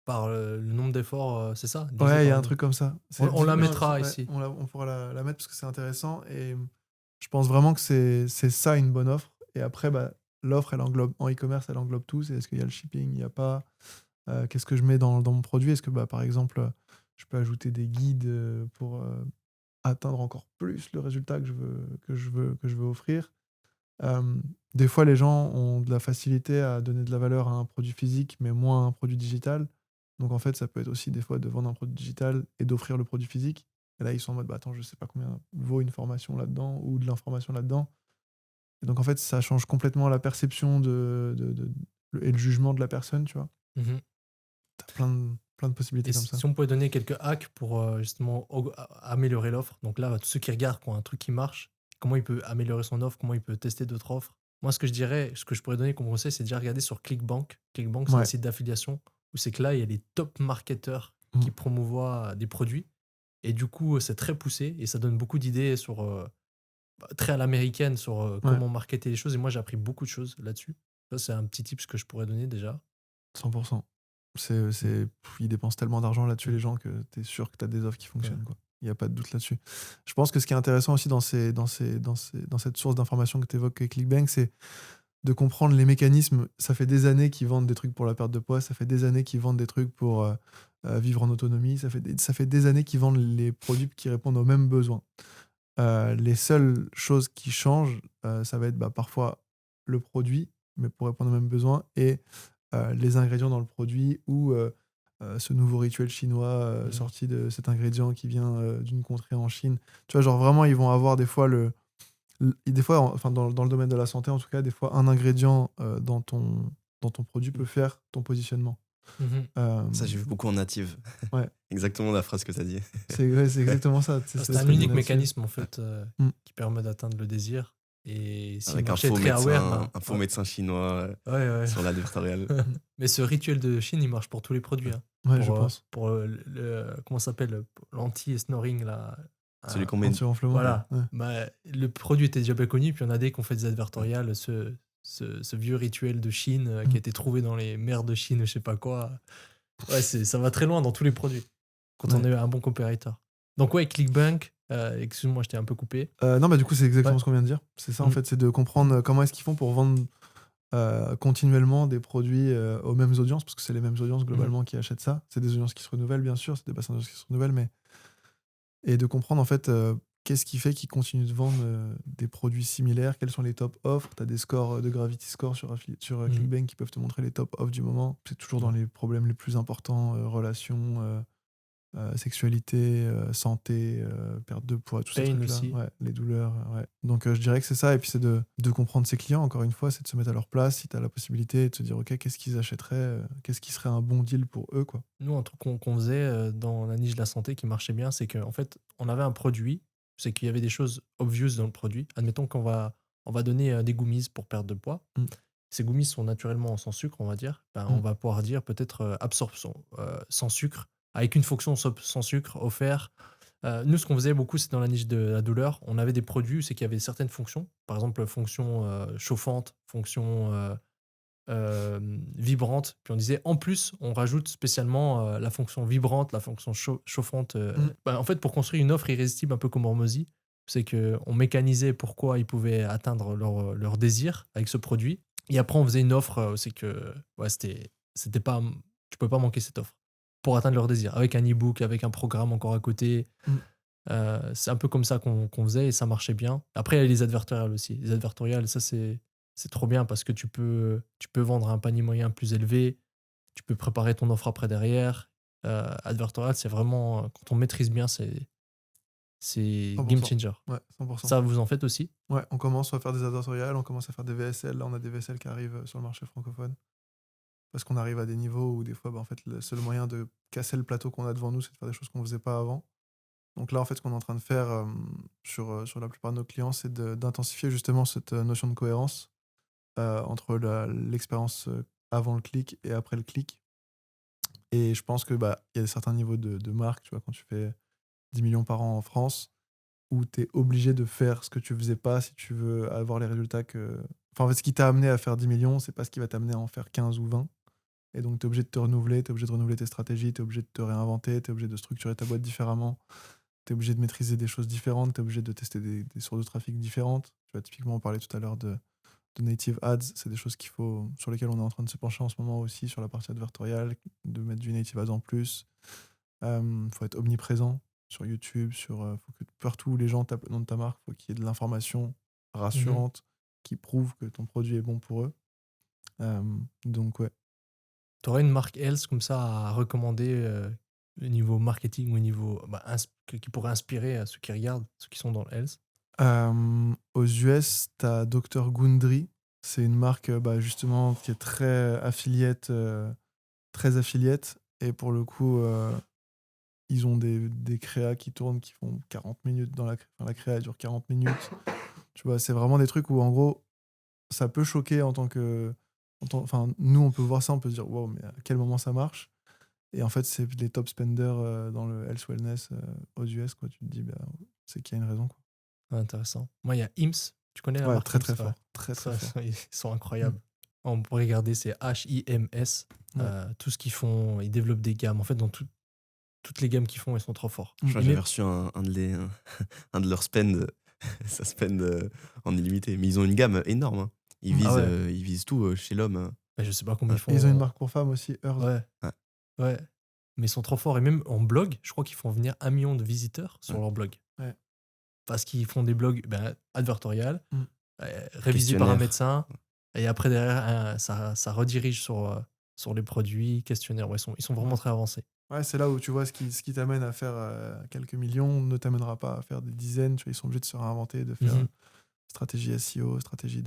par le nombre d'efforts, c'est ça? Divisé Ouais, il y par a le un nombre. truc comme ça. On la Non, mettra ouais, ici. on pourra la mettre parce que c'est intéressant. Et je pense vraiment que c'est ça une bonne offre. Et après, bah, l'offre, elle englobe, en e-commerce, elle englobe tout. C'est est-ce qu'il y a le shipping, il n'y a pas. Qu'est-ce que je mets dans mon produit? Est-ce que, bah, par exemple, je peux ajouter des guides pour atteindre encore plus le résultat que je veux offrir? Euh, des fois, les gens ont de la facilité à donner de la valeur à un produit physique, mais moins à un produit digital. Donc, en fait, ça peut être aussi des fois de vendre un produit digital et d'offrir le produit physique. Et là, ils sont en mode, bah, attends, je sais pas combien vaut une formation là-dedans ou de l'information là-dedans. Et donc, en fait, ça change complètement la perception et le jugement de la personne, tu vois. Mhm. T'as plein de possibilités Et comme ça. si on pouvait donner quelques hacks pour justement améliorer l'offre, donc là, tous ceux qui regardent, qui ont un truc qui marche, comment il peut améliorer son offre, comment il peut tester d'autres offres. Moi, ce que je dirais, ce que je pourrais donner comme conseil, c'est déjà regarder sur ClickBank. ClickBank, c'est un Ouais. site d'affiliation où c'est que là, il y a les top marketeurs Mm. qui promouvoient des produits. Et du coup, c'est très poussé et ça donne beaucoup d'idées sur très à l'américaine sur comment marketer les choses. Et moi, j'ai appris beaucoup de choses là-dessus. Ça, c'est un petit tips que je pourrais donner déjà. 100%. Ils dépensent tellement d'argent là-dessus, les gens, que tu es sûr que tu as des offres qui fonctionnent. Ouais. Quoi. Il n'y a pas de doute là-dessus. Je pense que ce qui est intéressant aussi dans cette source d'information que tu évoques avec ClickBank, c'est de comprendre les mécanismes. Ça fait des années qu'ils vendent des trucs pour la perte de poids, ça fait des années qu'ils vendent des trucs pour vivre en autonomie, ça fait des années qu'ils vendent les produits qui répondent aux mêmes besoins. Les seules choses qui changent, ça va être parfois le produit, mais pour répondre aux mêmes besoins, et les ingrédients dans le produit ou ce nouveau rituel chinois sorti de cet ingrédient qui vient d'une contrée en Chine. Tu vois, genre vraiment, ils vont avoir des fois des fois, enfin dans le domaine de la santé en tout cas, des fois un ingrédient dans ton produit peut faire ton positionnement. Ça, j'ai vu beaucoup en native. Ouais. Exactement la phrase que tu as dit. C'est exactement ça. C'est un unique mécanisme en fait Mm. qui permet d'atteindre le désir. Et si le Avec un marché est faux, très aware, médecin, un faux médecin chinois ouais. sur l'advertorial. Mais ce rituel de Chine, il marche pour tous les produits. Hein. Ouais, pour, je pense. Pour comment ça s'appelle, l'anti-snoring là. Celui qu'on met. Anti-enflement. Voilà. Ouais. Bah, le produit était déjà bien connu, puis on a des qu'on fait des advertorials, ce vieux rituel de Chine qui a été trouvé dans les mers de Chine, je sais pas quoi. Ouais, ça va très loin dans tous les produits. Quand on a un bon comparateur. Donc ouais, ClickBank, excuse-moi, je t'ai un peu coupé. Non, du coup, c'est exactement ce qu'on vient de dire. C'est ça, en fait, c'est de comprendre comment est-ce qu'ils font pour vendre continuellement des produits aux mêmes audiences, parce que c'est les mêmes audiences globalement qui achètent ça. C'est des audiences qui se renouvellent, bien sûr, c'est des bassins d'audience qui se renouvellent, mais... Et de comprendre, en fait, qu'est-ce qui fait qu'ils continuent de vendre des produits similaires, quels sont les top offres. Tu as des scores de Gravity Score sur ClickBank qui peuvent te montrer les top offres du moment. C'est toujours dans les problèmes les plus importants, relations... sexualité, santé, perte de poids, tout ces Pain trucs-là. aussi. Ouais, les douleurs. Ouais. Donc je dirais que c'est ça. Et puis c'est de comprendre ses clients, encore une fois, c'est de se mettre à leur place. Si tu as la possibilité de se dire, OK, qu'est-ce qu'ils achèteraient, qu'est-ce qui serait un bon deal pour eux, quoi. Nous, un truc qu'on faisait dans la niche de la santé qui marchait bien, c'est qu'en fait, on avait un produit, c'est qu'il y avait des choses obvious dans le produit. Admettons qu'on va donner des gummies pour perdre de poids. Ces gummies sont naturellement sans sucre, on va dire. On va pouvoir dire peut-être absorption sans sucre, avec une fonction sans sucre offert. Nous, ce qu'on faisait beaucoup, c'est dans la niche de la douleur. On avait des produits, c'est qu'il y avait certaines fonctions. Par exemple, fonction chauffante, fonction vibrante. Puis on disait, en plus, on rajoute spécialement la fonction vibrante, la fonction chauffante. En fait, pour construire une offre irrésistible, un peu comme Hormozy, c'est qu'on mécanisait pourquoi ils pouvaient atteindre leur désir avec ce produit. Et après, on faisait une offre, c'est que c'était pas, tu pouvais pas manquer cette offre pour atteindre leur désir, avec un e-book, avec un programme encore à côté. C'est un peu comme ça qu'on faisait et ça marchait bien. Après, il y a les advertorials aussi. Les advertorials, ça, c'est trop bien parce que tu peux vendre un panier moyen plus élevé, tu peux préparer ton offre après derrière. Advertorial, c'est vraiment, quand on maîtrise bien, c'est 100%. game changer. Ouais, 100%. Ça, vous en faites aussi? Ouais, on commence à faire des advertorials, on commence à faire des VSL. Là, on a des VSL qui arrivent sur le marché francophone. Parce qu'on arrive à des niveaux où des fois, en fait, le seul moyen de casser le plateau qu'on a devant nous, c'est de faire des choses qu'on ne faisait pas avant. Donc là, en fait, ce qu'on est en train de faire sur la plupart de nos clients, c'est d'intensifier justement cette notion de cohérence entre l'expérience avant le clic et après le clic. Et je pense que y a certains niveaux de marque, tu vois, quand tu fais 10 millions par an en France, où tu es obligé de faire ce que tu faisais pas si tu veux avoir les résultats que... Enfin, en fait, ce qui t'a amené à faire 10 millions, c'est pas ce qui va t'amener à en faire 15 ou 20. Et donc, tu es obligé de te renouveler, tu es obligé de renouveler tes stratégies, tu es obligé de te réinventer, tu es obligé de structurer ta boîte différemment, tu es obligé de maîtriser des choses différentes, tu es obligé de tester des sources de trafic différentes. Tu vois, typiquement, on parlait tout à l'heure de native ads, c'est des choses sur lesquelles on est en train de se pencher en ce moment aussi, sur la partie advertoriale, de mettre du native ads en plus. Faut être omniprésent sur YouTube, faut que partout où les gens tapent le nom de ta marque, faut qu'il y ait de l'information rassurante qui prouve que ton produit est bon pour eux. Donc ouais. Tu aurais une marque Else comme ça à recommander au niveau marketing, au niveau qui pourrait inspirer à ceux qui regardent, ceux qui sont dans le Else? Aux US, t'as Dr Gundry C'est une marque justement qui est très affiliate, et pour le coup, ils ont des créas qui tournent, qui font 40 minutes la créa elle dure 40 minutes. Tu vois, c'est vraiment des trucs où en gros, ça peut choquer enfin, nous on peut voir ça, on peut se dire wow, mais à quel moment ça marche? Et en fait, c'est les top spenders dans le health wellness aux US, quoi. Tu te dis, c'est qu'il y a une raison, quoi. Ouais, intéressant. Moi, il y a Hims. Tu connais la Ouais, marque très Hims? très Ouais. fort. Très très fort. Ils sont Mm. incroyables. On peut regarder, c'est HIMS. Ouais. Tout ce qu'ils font, ils développent des gammes. En fait, dans toutes les gammes qu'ils font, ils sont trop forts. Je crois Et que j'avais même- reçu un de leurs spends, ça spend en illimité. Mais ils ont une gamme énorme, hein. Ah ouais. Ils visent tout chez l'homme, hein. Mais je sais pas combien ils Et ils ont une font. marque pour femmes aussi, Earth. Ouais. Ouais. Ouais. Mais ils sont trop forts. Et même en blog, je crois qu'ils font venir 1 million de visiteurs sur Ouais. leur blog. Ouais. Parce qu'ils font des blogs advertorial, Mm. révisés par un Questionnaire. médecin. Et après, derrière, ça redirige sur les produits, questionnaires. Ouais, ils sont vraiment très avancés. Ouais, c'est là où tu vois ce qui t'amène à faire quelques millions ne t'amènera pas à faire des dizaines. Tu vois, ils sont obligés de se réinventer, de faire Mhm. stratégie SEO, stratégie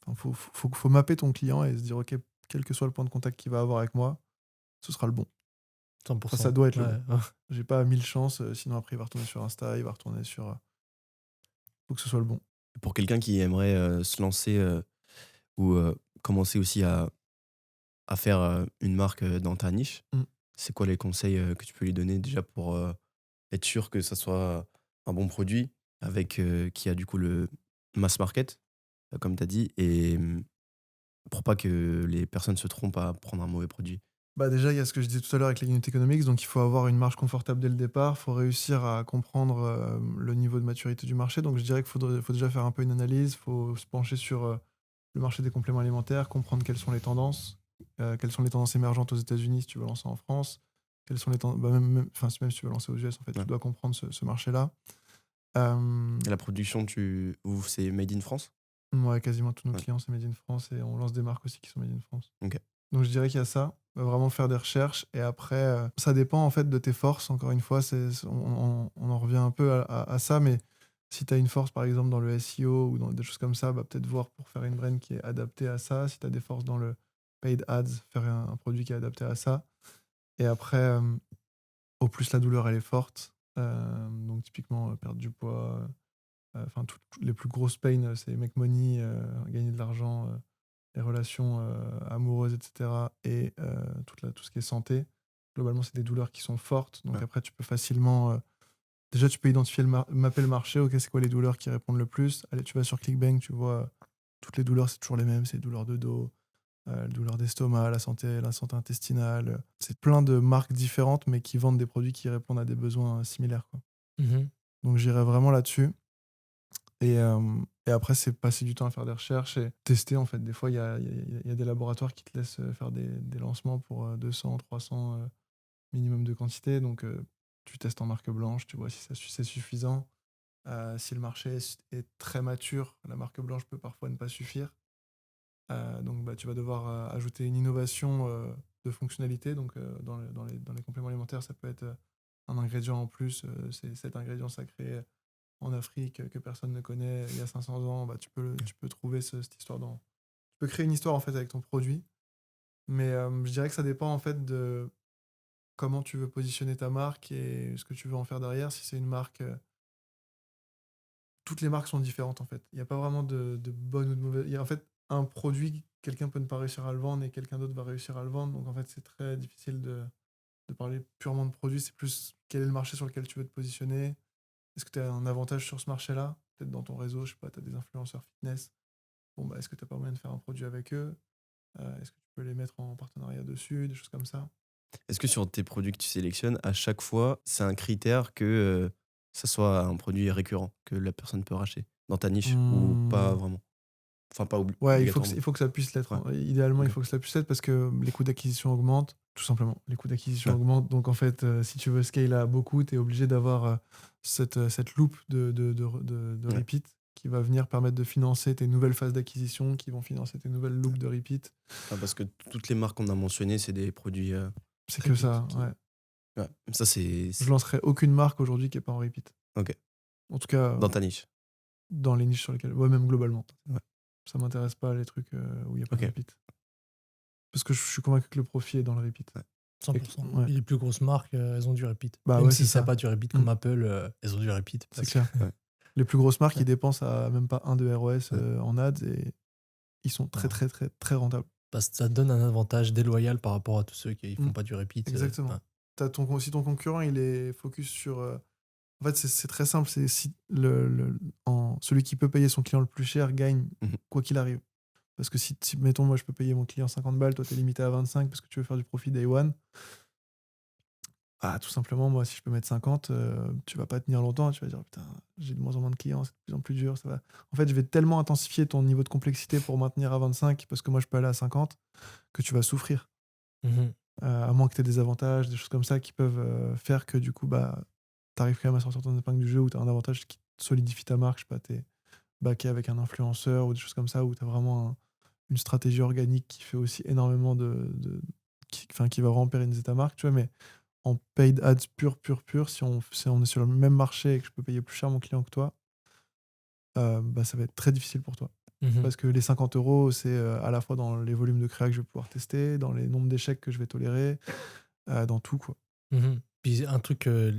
Enfin, faut mapper ton client et se dire, OK, quel que soit le point de contact qu'il va avoir avec moi, ce sera le bon. 100%. Enfin, ça doit être le Ouais. bon. J'ai pas 1000 chances, sinon après il va retourner sur Insta, il va retourner sur... faut que ce soit le bon. Pour quelqu'un qui aimerait se lancer ou commencer aussi à faire une marque dans ta niche, Mm. c'est quoi les conseils que tu peux lui donner déjà pour être sûr que ça soit un bon produit avec qui a du coup le mass market, comme tu as dit, et pour pas que les personnes se trompent à prendre un mauvais produit. Déjà, il y a ce que je disais tout à l'heure avec les unit economics, donc il faut avoir une marge confortable dès le départ, il faut réussir à comprendre le niveau de maturité du marché, donc je dirais faut déjà faire un peu une analyse, il faut se pencher sur le marché des compléments alimentaires, comprendre quelles sont les tendances émergentes aux États-Unis si tu veux lancer en France, quelles sont les tendances, même si tu veux lancer aux US, en fait, Ouais. tu dois comprendre ce marché-là. Euh, Et la production, c'est made in France? ouais, quasiment tous nos Ouais. clients, c'est Made in France, et on lance des marques aussi qui sont Made in France. Ok. Donc je dirais qu'il y a ça, vraiment faire des recherches, et après, ça dépend en fait de tes forces, encore une fois, on en revient un peu à ça, mais si tu as une force par exemple dans le SEO ou dans des choses comme ça, peut-être voir pour faire une brand qui est adaptée à ça. Si tu as des forces dans le paid ads, faire un produit qui est adapté à ça. Et après, au plus la douleur elle est forte, donc typiquement perdre du poids, enfin les plus grosses pains, c'est make money, gagner de l'argent, les relations amoureuses, etc. Et tout ce qui est santé. Globalement, c'est des douleurs qui sont fortes. Donc Ouais. après, tu peux facilement... déjà, tu peux identifier, mapper le marché. OK, c'est quoi les douleurs qui répondent le plus? Allez, tu vas sur ClickBank, tu vois, toutes les douleurs, c'est toujours les mêmes. C'est les douleurs de dos, les douleurs d'estomac, la santé intestinale. C'est plein de marques différentes, mais qui vendent des produits qui répondent à des besoins similaires, quoi. Mhm. Donc j'irai vraiment là-dessus. Et après, c'est passer du temps à faire des recherches et tester, en fait. Des fois, il y a des laboratoires qui te laissent faire des lancements pour 200, 300 minimum de quantité. Donc, tu testes en marque blanche, tu vois si c'est suffisant. Si le marché est très mature, la marque blanche peut parfois ne pas suffire. Donc, tu vas devoir ajouter une innovation de fonctionnalité. Donc, dans les compléments alimentaires, ça peut être un ingrédient en plus. C'est cet ingrédient sacré en Afrique que personne ne connaît il y a 500 ans. Tu peux trouver cette histoire dans... Tu peux créer une histoire en fait avec ton produit. Mais je dirais que ça dépend en fait de comment tu veux positionner ta marque et ce que tu veux en faire derrière. Si c'est une marque... toutes les marques sont différentes en fait. Il n'y a pas vraiment de bonne ou de mauvaise... Il y a en fait un produit, quelqu'un peut ne pas réussir à le vendre et quelqu'un d'autre va réussir à le vendre. Donc en fait, c'est très difficile de parler purement de produit. C'est plus quel est le marché sur lequel tu veux te positionner. Est-ce que tu as un avantage sur ce marché-là? Peut-être dans ton réseau, je sais pas, tu as des influenceurs fitness. Bon, est-ce que tu n'as pas moyen de faire un produit avec eux? Est-ce que tu peux les mettre en partenariat dessus? Des choses comme ça. Est-ce que sur tes produits que tu sélectionnes, à chaque fois, c'est un critère que ça soit un produit récurrent, que la personne peut racheter dans ta niche ou pas Hmm. vraiment? Enfin, pas Ouais, obligatoirement. il faut que ça puisse l'être. Ouais. Idéalement, il Ok. faut que ça puisse l'être parce que les coûts d'acquisition augmentent, tout simplement. Les coûts d'acquisition Ouais. augmentent. Donc, en fait, si tu veux scale à beaucoup, tu es obligé d'avoir cette loupe de Ouais. repeat qui va venir permettre de financer tes nouvelles phases d'acquisition, qui vont financer tes nouvelles loupes de repeat. Enfin, parce que toutes les marques qu'on a mentionnées, c'est des produits C'est que ça, ouais. Ouais. Ça, c'est. Je lancerai aucune marque aujourd'hui qui est pas en repeat. Ok. En tout cas, Dans ta niche. dans les niches sur lesquelles... Ouais, même globalement. Ouais. Ça m'intéresse pas les trucs où il n'y a pas Ok. de repeat. Parce que je suis convaincu que le profit est dans le repeat. 100%. Ouais. Et les plus grosses marques, elles ont du repeat. Bah Même ouais, si c'est ça n'a ça. pas du repeat comme Apple, elles ont du repeat. C'est parce clair. Ouais. Les plus grosses marques, Ouais. ils dépensent à même pas 1 de ROS Ouais. en ads et ils sont très, Ouais. très, très, très rentables. Parce que ça donne un avantage déloyal par rapport à tous ceux qui font Mm. pas du repeat. Exactement. Ouais. Si ton concurrent il est focus sur. En fait, c'est très simple. C'est si celui qui peut payer son client le plus cher gagne Mhm. quoi qu'il arrive. Parce que si, mettons, moi je peux payer mon client 50 balles, toi t'es limité à 25 parce que tu veux faire du profit day one. Ah, tout simplement, moi, si je peux mettre 50, tu vas pas tenir longtemps. Tu vas dire, putain, j'ai de moins en moins de clients, c'est de plus en plus dur. Ça va. En fait, je vais tellement intensifier ton niveau de complexité pour maintenir à 25 parce que moi je peux aller à 50 que tu vas souffrir. Mhm. À moins que tu aies des avantages, des choses comme ça qui peuvent faire que du coup, bah, tu arrives quand même à sortir ton épingle du jeu où tu as un avantage qui solidifie ta marque. Je sais pas, tu es backé avec un influenceur ou des choses comme ça où tu as vraiment une stratégie organique qui fait aussi énormément qui va vraiment pérenniser ta marque, tu vois. Mais en paid ads pur, si on est sur le même marché et que je peux payer plus cher mon client que toi, bah, ça va être très difficile pour toi. Mhm. Parce que les 50 euros, c'est à la fois dans les volumes de créa que je vais pouvoir tester, dans les nombres d'échecs que je vais tolérer, dans tout, quoi. Mhm. Puis un truc que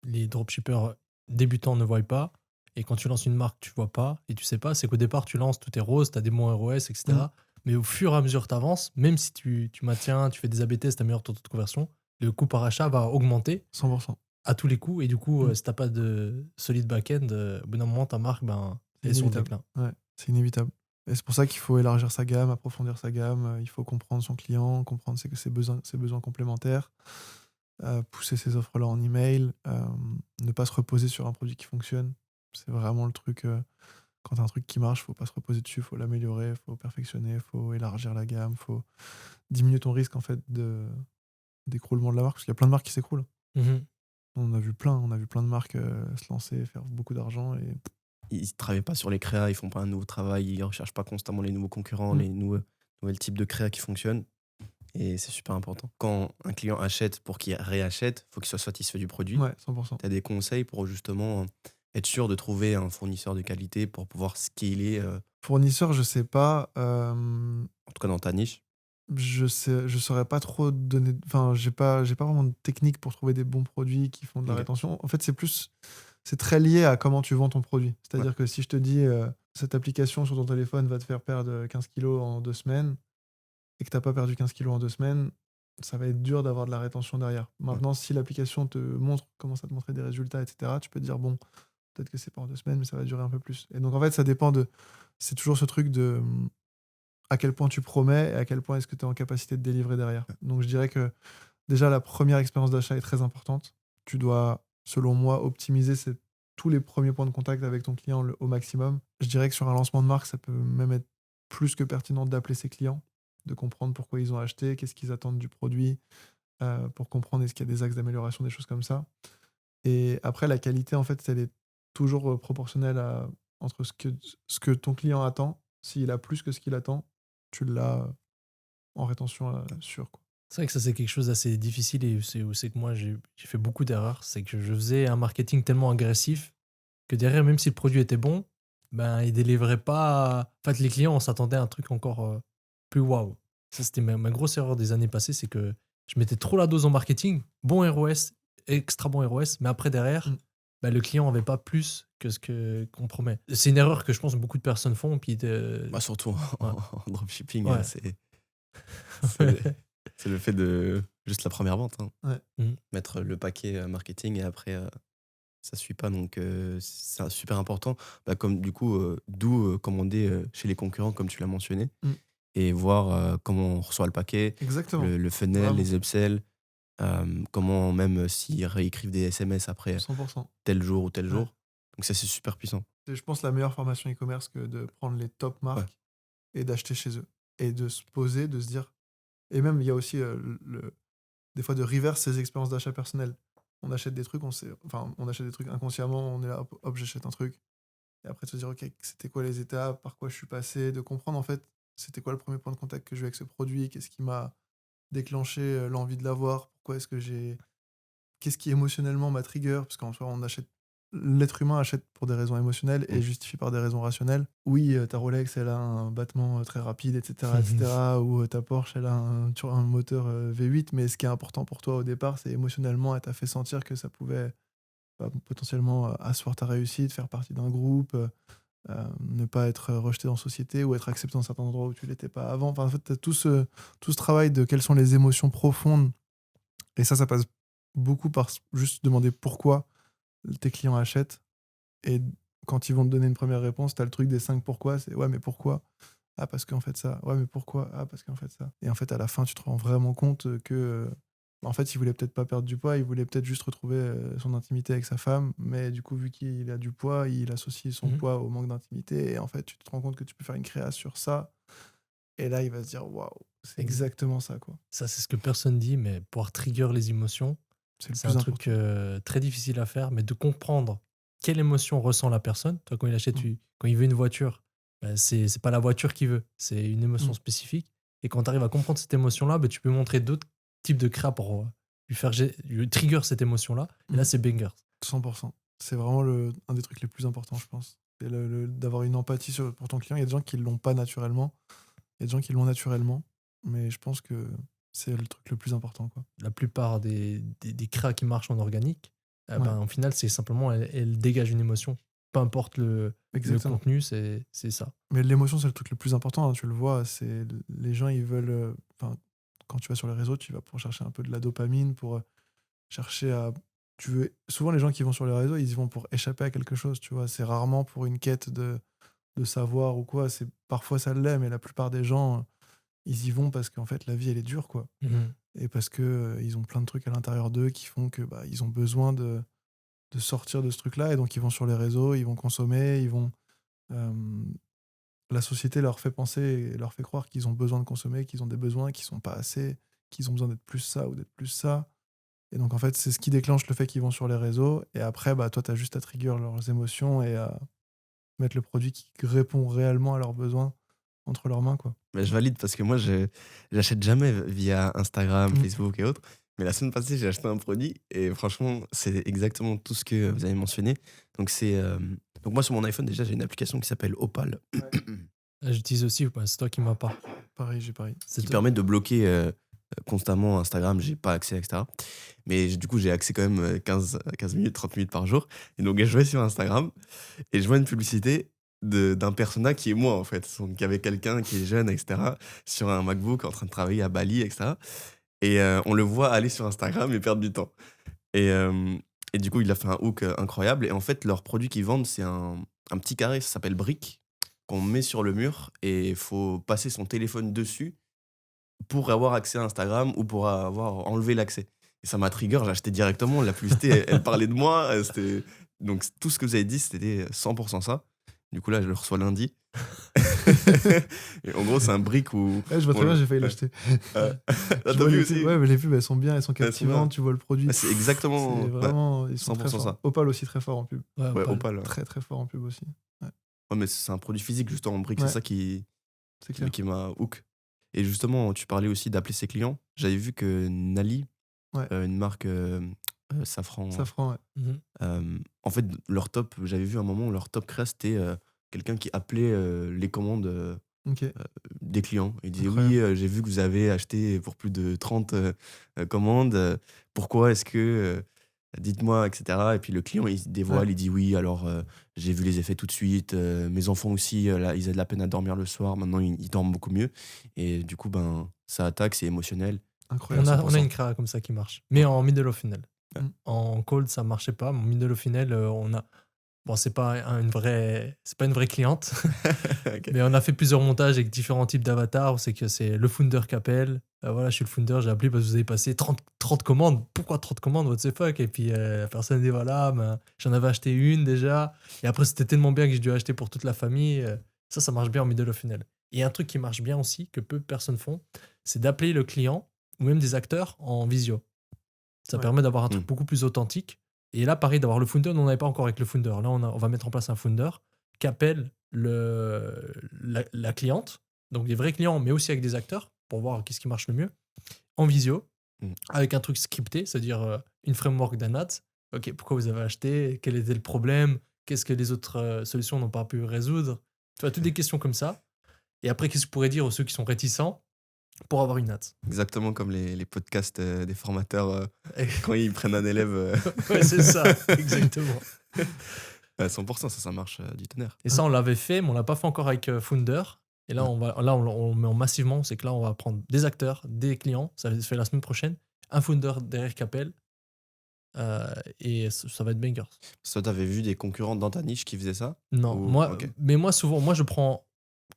les dropshippers débutants ne voient pas, et quand tu lances une marque, tu vois pas, et tu sais pas, c'est qu'au départ, tu lances, tout est rose, tu as des bons ROS, etc. Mm. Mais au fur et à mesure que tu avances, même si tu maintiens, tu fais des AB tests, tu améliores ton taux de conversion, le coût par achat va augmenter 100%. à tous les coups. Et du coup, Mm. si t'as pas de solide back-end, au bout d'un moment, ta marque, ben, C'est elle est sur le inévitable. déclin. Ouais, c'est inévitable. Et c'est pour ça qu'il faut élargir sa gamme, approfondir sa gamme. Il faut comprendre son client, comprendre ses besoins complémentaires, pousser ses offres-là en email, ne pas se reposer sur un produit qui fonctionne. C'est vraiment le truc. Quand t'as un truc qui marche, faut pas se reposer dessus, faut l'améliorer, faut perfectionner, faut élargir la gamme, faut diminuer ton risque en fait d'écroulement de la marque, parce qu'il y a plein de marques qui s'écroulent. Mhm. On a vu plein de marques se lancer, faire beaucoup d'argent et Ils travaillent pas sur les créas, ils font pas un nouveau travail, ils recherchent pas constamment les nouveaux concurrents, Mm. les nouvelles types de créas qui fonctionnent. Et c'est super important. Quand un client achète pour qu'il réachète, il faut qu'il soit satisfait du produit. ouais, 100%. Tu as des conseils pour justement être sûr de trouver un fournisseur de qualité pour pouvoir scaler, Fournisseur, je sais pas. en tout cas dans ta niche. Je saurais pas trop donner. Enfin, j'ai pas vraiment de technique pour trouver des bons produits qui font de la Ok. rétention. En fait, c'est très lié à comment tu vends ton produit. C'est-à-dire Ouais. que si je te dis cette application sur ton téléphone va te faire perdre 15 kilos en 2 semaines et que t'as pas perdu 15 kilos en 2 semaines, ça va être dur d'avoir de la rétention derrière. Maintenant, si l'application te montre, commence à te montrer des résultats, etc., tu peux te dire bon, peut-être que c'est pas en 2 semaines, mais ça va durer un peu plus. Et donc en fait, ça dépend de. C'est toujours ce truc de à quel point tu promets et à quel point est-ce que tu es en capacité de délivrer derrière. Donc je dirais que déjà la première expérience d'achat est très importante. Tu dois, selon moi, optimiser tous les premiers points de contact avec ton client au maximum. Je dirais que sur un lancement de marque, ça peut même être plus que pertinent d'appeler ses clients, de comprendre pourquoi ils ont acheté, qu'est-ce qu'ils attendent du produit, pour comprendre est-ce qu'il y a des axes d'amélioration, des choses comme ça. Et après, la qualité, en fait, elle est toujours proportionnelle entre ce que ton client attend. S'il a plus que ce qu'il attend, tu l'as en rétention sûre, quoi. C'est vrai que ça, c'est quelque chose d'assez difficile et c'est où c'est que moi, j'ai fait beaucoup d'erreurs. C'est que je faisais un marketing tellement agressif que derrière, même si le produit était bon, ben, il délivrait pas. En fait, les clients, on s'attendait à un truc encore plus waouh. Ça, c'était ma grosse erreur des années passées, c'est que je mettais trop la dose en marketing, bon ROS, extra bon ROS, mais après, derrière, Mm. ben, le client avait pas plus que qu'on promet. C'est une erreur que je pense que beaucoup de personnes font. Puis Bah, surtout en, Ouais. en dropshipping, Ouais. c'est le fait de juste la première vente, hein. Ouais. Mm. Mettre le paquet marketing et après ça suit pas, donc c'est super important. Bah, comme du coup, d'où commander chez les concurrents comme tu l'as mentionné Mm. et voir comment on reçoit le paquet, Exactement. le funnel, Vraiment. les upsells, comment même s'ils réécrivent des SMS après 100%. tel jour ou tel Ouais. jour. Donc ça c'est super puissant. C'est, je pense, la meilleure formation e-commerce que de prendre les top marques et d'acheter chez eux. Et de se poser, de se dire. Et même, il y a aussi des fois de reverse ses expériences d'achat personnelles. On achète des trucs, on achète des trucs inconsciemment, on est là, hop, j'achète un truc. Et après, de se dire, ok, c'était quoi les étapes, par quoi je suis passé, de comprendre en fait, c'était quoi le premier point de contact que j'ai eu avec ce produit, qu'est-ce qui m'a déclenché l'envie de l'avoir, pourquoi est-ce que j'ai. Qu'est-ce qui émotionnellement m'a trigger, parce qu'en soi, on achète l'être humain achète pour des raisons émotionnelles et Mm. justifie par des raisons rationnelles. Oui, ta Rolex, elle a un battement très rapide, etc. Ou ta Porsche, elle a un moteur V8, mais ce qui est important pour toi au départ, c'est émotionnellement, elle t'a fait sentir que ça pouvait potentiellement asseoir ta réussite, faire partie d'un groupe, ne pas être rejeté en société ou être accepté dans certains endroits où tu l'étais pas avant. Enfin, en fait, t'as tout ce travail de quelles sont les émotions profondes. Et ça passe beaucoup par juste demander pourquoi tes clients achètent. Et quand ils vont te donner une première réponse, tu as le truc des 5 pourquoi. C'est ouais, mais pourquoi? Ah, parce qu'en fait ça. Ouais, mais pourquoi? Ah, parce qu'en fait ça. Et en fait, à la fin, tu te rends vraiment compte que. En fait, il voulait peut-être pas perdre du poids, il voulait peut-être juste retrouver son intimité avec sa femme, mais du coup, vu qu'il a du poids, il associe son Mhm. poids au manque d'intimité, et en fait, tu te rends compte que tu peux faire une créa sur ça, et là, il va se dire, waouh, c'est exactement ça, quoi. Ça, c'est ce que personne dit, mais pouvoir trigger les émotions, C'est le c'est plus un important. truc très difficile à faire, mais de comprendre quelle émotion ressent la personne. Toi, quand il achète, quand il veut une voiture, ben, c'est pas la voiture qu'il veut, c'est une émotion spécifique. Et quand tu arrives à comprendre cette émotion-là, ben, tu peux montrer d'autres types de créa pour lui trigger cette émotion-là. Et là, c'est banger. 100%. C'est vraiment un des trucs les plus importants, je pense. C'est d'avoir une empathie pour ton client. Il y a des gens qui ne l'ont pas naturellement. Il y a des gens qui l'ont naturellement. Mais je pense que c'est le truc le plus important, quoi. La plupart des créas qui marchent en organique, Ouais. ben, au final, c'est simplement, elles dégagent une émotion. Peu importe le Exactement. contenu, c'est ça. Mais l'émotion, c'est le truc le plus important, hein, tu le vois. C'est les gens, ils veulent. Quand tu vas sur les réseaux, tu vas pour chercher un peu de la dopamine, pour chercher à. Souvent, les gens qui vont sur les réseaux, ils y vont pour échapper à quelque chose, tu vois. C'est rarement pour une quête de savoir ou quoi. Parfois, ça l'est, mais la plupart des gens, ils y vont parce qu'en fait, la vie, elle est dure, quoi. Mhm. Et parce que ils ont plein de trucs à l'intérieur d'eux qui font que ils ont besoin de sortir de ce truc-là. Et donc, ils vont sur les réseaux, ils vont consommer, ils vont. euh, la société leur fait penser et leur fait croire qu'ils ont besoin de consommer, qu'ils ont des besoins qui sont pas assez, qu'ils ont besoin d'être plus ça ou d'être plus ça. Et donc, en fait, c'est ce qui déclenche le fait qu'ils vont sur les réseaux. Et après, toi, tu as juste à trigger leurs émotions et à mettre le produit qui répond réellement à leurs besoins entre leurs mains, quoi. Mais je valide parce que moi, j'achète jamais via Instagram, Facebook et autres. Mais la semaine passée, j'ai acheté un produit et franchement, c'est exactement tout ce que vous avez mentionné. Donc, donc moi, sur mon iPhone, déjà, j'ai une application qui s'appelle Opal J'utilise aussi, c'est toi qui m'as pas. Pareil, j'ai pareil. qui permet de bloquer constamment Instagram. J'ai pas accès, etc. Mais du coup, j'ai accès quand même 15 minutes, 30 minutes par jour. Et donc, je vais sur Instagram et je vois une publicité d'un persona qui est moi, en fait. Donc, il y avait quelqu'un qui est jeune, etc., sur un MacBook en train de travailler à Bali, etc. Et on le voit aller sur Instagram et perdre du temps. Et du coup, il a fait un hook incroyable. Et en fait, leur produit qu'ils vendent, c'est un petit carré, ça s'appelle Brick, qu'on met sur le mur et il faut passer son téléphone dessus pour avoir accès à Instagram ou pour avoir enlevé l'accès. Et ça m'a trigger, j'ai acheté directement. La publicité, elle parlait de moi. Donc, tout ce que vous avez dit, c'était 100% ça. Du coup, là, je le reçois lundi. Et en gros, c'est un brick où. Ouais, je vois très bien, j'ai failli l'acheter. T'as Je vois vu les aussi pubs, ouais, mais les pubs, elles sont bien, elles sont Elles sont bien. captivantes, tu vois le produit. C'est exactement. C'est vraiment. Ils sont 100% très forts. ça. Opal aussi très fort en pub. Ouais, Opal. Opal. Ouais. Très très fort en pub aussi. Ouais, mais c'est un produit physique, justement, en brick. Ouais. C'est ça qui C'est clair. m'a hook. Et justement, tu parlais aussi d'appeler ses clients. J'avais vu que Nali, Ouais. une marque Safran. Safran, ouais. En fait, leur top, j'avais vu un moment, leur top créa, c'était quelqu'un qui appelait les commandes Ok. des clients. Il disait Incroyable. oui, j'ai vu que vous avez acheté pour plus de 30 commandes. Pourquoi est-ce que dites-moi, etc. Et puis le client, il se dévoile, il dit oui, alors j'ai vu les effets tout de suite. Mes enfants aussi, là, ils avaient de la peine à dormir le soir. Maintenant, ils dorment beaucoup mieux. Et du coup, ça attaque, c'est émotionnel. Incroyable. On a une créa comme ça qui marche, mais en middle of funnel. Ouais. En cold, ça marchait pas. En middle of funnel, on a. Bon, c'est pas une vraie cliente, Ok. mais on a fait plusieurs montages avec différents types d'avatars. C'est que c'est le founder qui appelle. Voilà, je suis le founder, j'ai appelé parce que vous avez passé 30 commandes. Pourquoi 30 commandes? What the fuck? Et puis la personne dit voilà, j'en avais acheté une déjà. Et après, c'était tellement bien que j'ai dû acheter pour toute la famille. Ça marche bien en middle of funnel. Et un truc qui marche bien aussi, que peu de personnes font, c'est d'appeler le client ou même des acteurs en visio. Ça permet d'avoir un truc beaucoup plus authentique. Et là, pareil, d'avoir le founder, nous, on n'avait pas encore avec le founder. Là, on va mettre en place un founder qui appelle la cliente, donc des vrais clients, mais aussi avec des acteurs, pour voir qu'est-ce qui marche le mieux, en visio, avec un truc scripté, c'est-à-dire une framework d'un ads, Ok, pourquoi vous avez acheté? Quel était le problème? Qu'est-ce que les autres solutions n'ont pas pu résoudre? Tu vois, toutes des questions comme ça. Et après, qu'est-ce que je pourrais dire aux ceux qui sont réticents pour avoir une note? Exactement comme les podcasts des formateurs quand ils prennent un élève. Ouais, c'est ça, exactement. À 100%, ça marche du tonnerre. Et ça, on l'avait fait, mais on l'a pas fait encore avec Founder. Et là, Ouais. on le met en massivement. C'est que là, on va prendre des acteurs, des clients. Ça va se faire la semaine prochaine. Un Founder derrière qui appelle. Et ça va être bangers. Toi, t'avais vu des concurrents dans ta niche qui faisaient ça? Non, Ou... moi, Ok. mais moi, souvent, moi, je prends,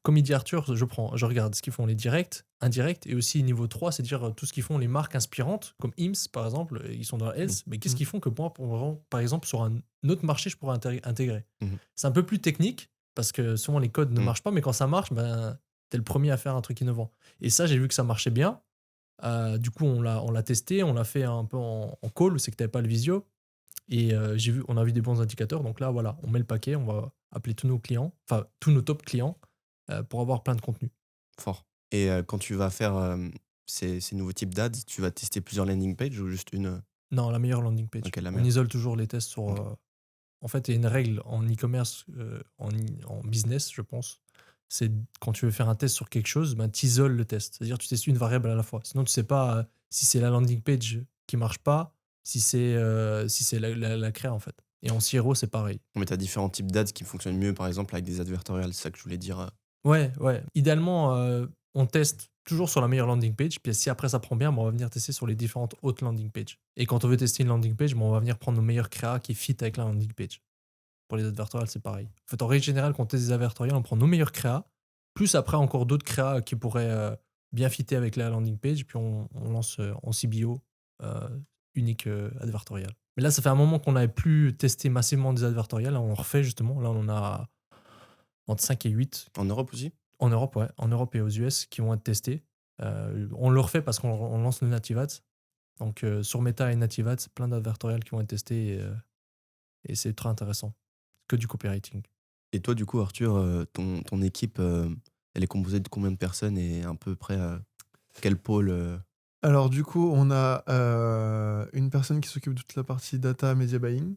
comme il dit Arthur, je regarde ce qu'ils font les directs, indirects, et aussi niveau 3, c'est-à-dire tout ce qu'ils font les marques inspirantes, comme IMS, par exemple, ils sont dans la health, mais qu'est-ce qu'ils font que moi, par exemple, sur un autre marché, je pourrais intégrer. Mhm. C'est un peu plus technique, parce que souvent les codes ne Mhm. marchent pas, mais quand ça marche, ben, t'es le premier à faire un truc innovant. Et ça, j'ai vu que ça marchait bien. Du coup, on l'a testé, on l'a fait un peu en call, c'est que t'avais pas le visio. Et on a vu des bons indicateurs. Donc là, voilà, on met le paquet, on va appeler tous nos clients, enfin tous nos top clients pour avoir plein de contenu. Fort. Et quand tu vas faire ces nouveaux types d'ads, tu vas tester plusieurs landing pages ou juste une? Non, la meilleure landing page. Ok, la On meilleure. isole toujours les tests sur. Ok. En fait, il y a une règle en e-commerce, en business, je pense. C'est quand tu veux faire un test sur quelque chose, ben, tu isoles le test. C'est-à-dire tu testes une variable à la fois. Sinon, tu sais pas si c'est la landing page qui marche pas, si c'est la créa, en fait. Et en CRO, c'est pareil. Mais tu as différents types d'ads qui fonctionnent mieux, par exemple, avec des advertorials. C'est ça que je voulais dire. Ouais, ouais. Idéalement, on teste toujours sur la meilleure landing page. Puis si après ça prend bien, ben, on va venir tester sur les différentes autres landing pages. Et quand on veut tester une landing page, ben, on va venir prendre nos meilleurs créas qui fit avec la landing page. Pour les advertorials, c'est pareil. En fait, en règle générale, quand on teste des advertorials, on prend nos meilleurs créas, plus après encore d'autres créas qui pourraient bien fitter avec la landing page, puis on lance en CBO unique advertorial. Mais là, ça fait un moment qu'on n'avait plus testé massivement des advertorials. Là, on en refait justement. Là, on en a entre 5 et 8 En Europe aussi? en Europe, ouais. En Europe et aux US qui vont être testés. On le refait parce qu'on lance le Native Ads. Donc, sur Meta et Native Ads, plein d'advertorials qui vont être testés et c'est très intéressant. Que du copywriting. Et toi, du coup, Arthur, ton équipe, elle est composée de combien de personnes et à peu près quel pôle Alors du coup, on a une personne qui s'occupe de toute la partie data media buying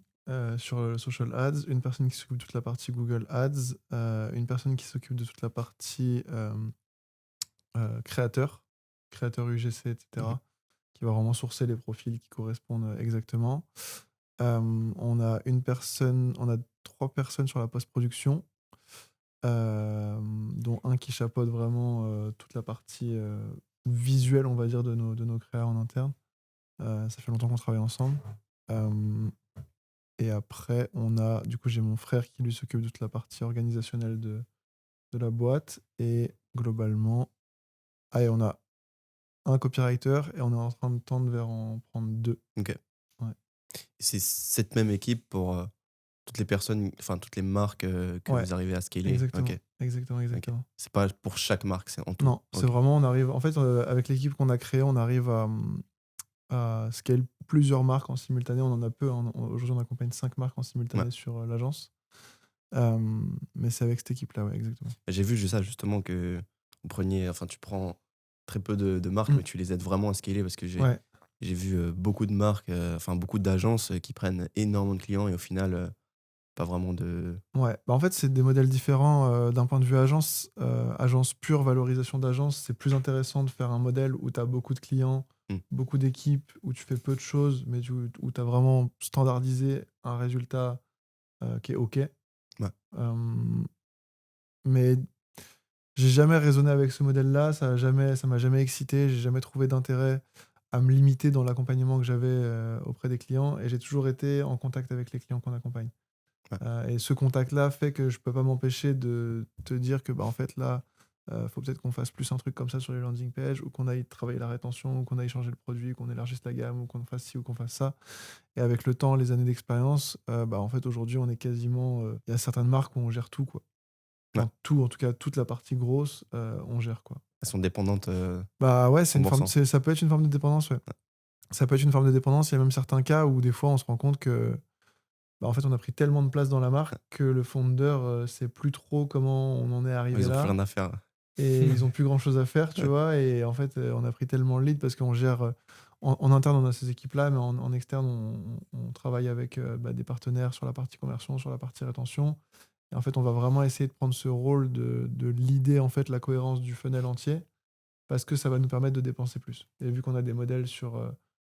sur le social ads, une personne qui s'occupe de toute la partie Google Ads, une personne qui s'occupe de toute la partie créateur UGC, etc., qui va vraiment sourcer les profils qui correspondent exactement. On a trois personnes sur la post-production, dont un qui chapeaute vraiment toute la partie visuelle, on va dire, de nos créas en interne. Ça fait longtemps qu'on travaille ensemble. Et après, j'ai mon frère qui lui s'occupe de toute la partie organisationnelle de la boîte. Et globalement, et on a un copywriter et on est en train de tendre vers en prendre 2. Ok. Ouais. C'est cette même équipe pour toutes les personnes, enfin toutes les marques que Ouais, vous arrivez à scaler. Exactement. Ok. Exactement. C'est pas pour chaque marque, c'est en tout. Non, c'est Ok. vraiment, on arrive. En fait, avec l'équipe qu'on a créée, on arrive à scale plusieurs marques en simultané. On en a peu. Aujourd'hui, on accompagne 5 marques en simultané sur l'agence. Mais c'est avec cette équipe-là, ouais, exactement. J'ai vu ça justement que tu prends très peu de marques, mais tu les aides vraiment à scaler parce que Ouais. j'ai vu beaucoup de marques, beaucoup d'agences qui prennent énormément de clients et au final, pas vraiment de. Ouais, bah en fait, c'est des modèles différents d'un point de vue agence. Agence pure, valorisation d'agence, c'est plus intéressant de faire un modèle où tu as beaucoup de clients, beaucoup d'équipes, où tu fais peu de choses, mais où tu as vraiment standardisé un résultat qui est OK. Ouais. Mais j'ai jamais raisonné avec ce modèle-là, ça m'a jamais excité, j'ai jamais trouvé d'intérêt à me limiter dans l'accompagnement que j'avais auprès des clients, et j'ai toujours été en contact avec les clients qu'on accompagne. Ouais. Et ce contact-là fait que je peux pas m'empêcher de te dire que en fait là, faut peut-être qu'on fasse plus un truc comme ça sur les landing pages, ou qu'on aille travailler la rétention, ou qu'on aille changer le produit, qu'on élargisse la gamme, ou qu'on fasse ci ou qu'on fasse ça. Et avec le temps, les années d'expérience, en fait aujourd'hui on est quasiment, il y a certaines marques où on gère tout, quoi. Ouais. Tout, en tout cas toute la partie grosse, on gère, quoi. Elles sont dépendantes. Ouais, c'est une 100%. forme, ça peut être une forme de dépendance, ouais. Ça peut être une forme de dépendance. Il y a même certains cas où des fois on se rend compte que en fait, on a pris tellement de place dans la marque que le founder sait plus trop comment on en est arrivé Ils ont plus là. rien à faire. et ils ont plus grand chose à faire, tu vois. Et en fait, on a pris tellement le lead parce qu'on gère. En interne, on a ces équipes-là, mais en externe, on travaille avec des partenaires sur la partie conversion, sur la partie rétention. Et en fait, on va vraiment essayer de prendre ce rôle de leader en fait la cohérence du funnel entier parce que ça va nous permettre de dépenser plus. Et vu qu'on a des modèles sur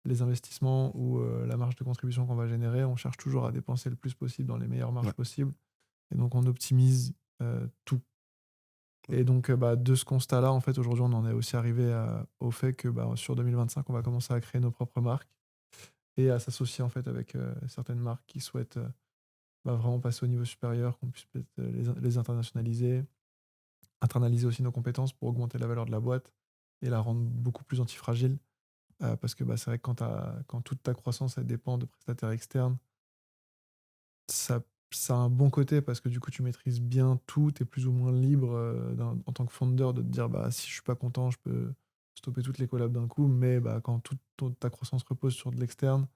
les investissements ou la marge de contribution qu'on va générer, on cherche toujours à dépenser le plus possible dans les meilleures marges Ouais. possibles. Et donc, on optimise tout. Et donc, de ce constat-là, en fait, aujourd'hui, on en est aussi arrivé au fait que sur 2025, on va commencer à créer nos propres marques et à s'associer en fait avec certaines marques qui souhaitent vraiment passer au niveau supérieur, qu'on puisse peut-être les internationaliser, internaliser aussi nos compétences pour augmenter la valeur de la boîte et la rendre beaucoup plus antifragile. Parce que c'est vrai que quand toute ta croissance elle dépend de prestataires externes, ça, ça a un bon côté parce que du coup tu maîtrises bien tout, tu es plus ou moins libre en tant que founder de te dire si je suis pas content, je peux stopper toutes les collabs d'un coup, mais quand toute ta croissance repose sur de l'externe,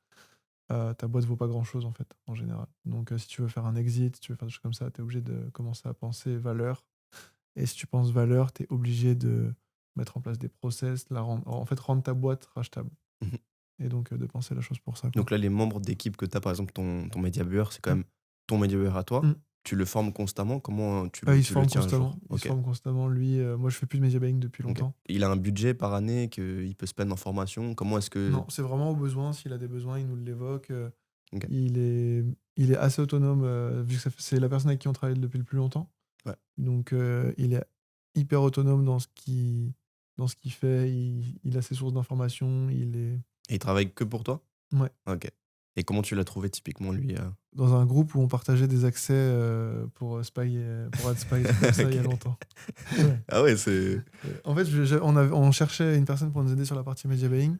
ta boîte vaut pas grand chose en fait, en général. Donc si tu veux faire un exit, si tu veux faire des choses comme ça, tu es obligé de commencer à penser valeur. Et si tu penses valeur, tu es obligé de mettre en place des process, rendre ta boîte rachetable. Mhm. Et donc de penser la chose pour ça, quoi. Donc là, les membres d'équipe que tu as, par exemple, ton media buyer, c'est quand Mm. même ton media buyer à toi. Mm. Tu le formes constamment. Comment Il se tu le forme tiens à jour? constamment. Il se Ok. forme constamment. Lui, moi, je fais plus de media buying depuis Ok. longtemps. Il a un budget par année qu'il peut spend en formation. Comment est-ce que. Non, c'est vraiment au besoin. S'il a des besoins, il nous l'évoque. Ok. Il est assez autonome, vu que c'est la personne avec qui on travaille depuis le plus longtemps. Ouais. Donc, il est hyper autonome dans ce qu'il fait. Il a ses sources d'informations. Il est Et il travaille que pour toi? ouais, Ok. Et comment tu l'as trouvé typiquement, lui dans un groupe où on partageait des accès pour Spy, pour AdSpy, des trucs comme ça, il y a Ok. longtemps. Ouais. Ah ouais, c'est. En fait, on cherchait une personne pour nous aider sur la partie media buying.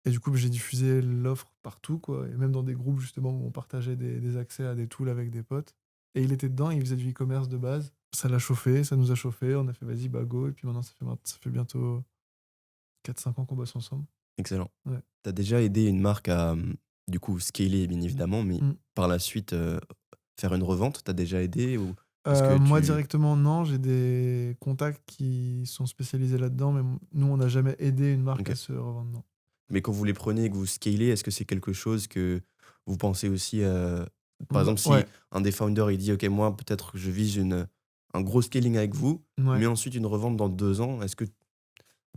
Et du coup, j'ai diffusé l'offre partout, quoi. Et même dans des groupes, justement, où on partageait des accès à des tools avec des potes. Et il était dedans, il faisait du e-commerce de base. Ça l'a chauffé, ça nous a chauffé. On a fait, vas-y, go. Et puis maintenant, ça fait bientôt 4-5 ans qu'on bosse ensemble. Excellent. Ouais. Tu as déjà aidé une marque à, du coup, scaler, bien évidemment, mais Mm. par la suite, faire une revente, tu as déjà aidé ou est-ce que Moi, tu. directement, non. J'ai des contacts qui sont spécialisés là-dedans. Mais nous, on n'a jamais aidé une marque Ok. à se revendre, non. Mais quand vous les prenez et que vous scalez, est-ce que c'est quelque chose que vous pensez aussi par exemple, si Ouais. un des founders il dit ok, moi peut-être que je vise un gros scaling avec vous, Ouais. mais ensuite une revente dans 2 ans, est-ce que.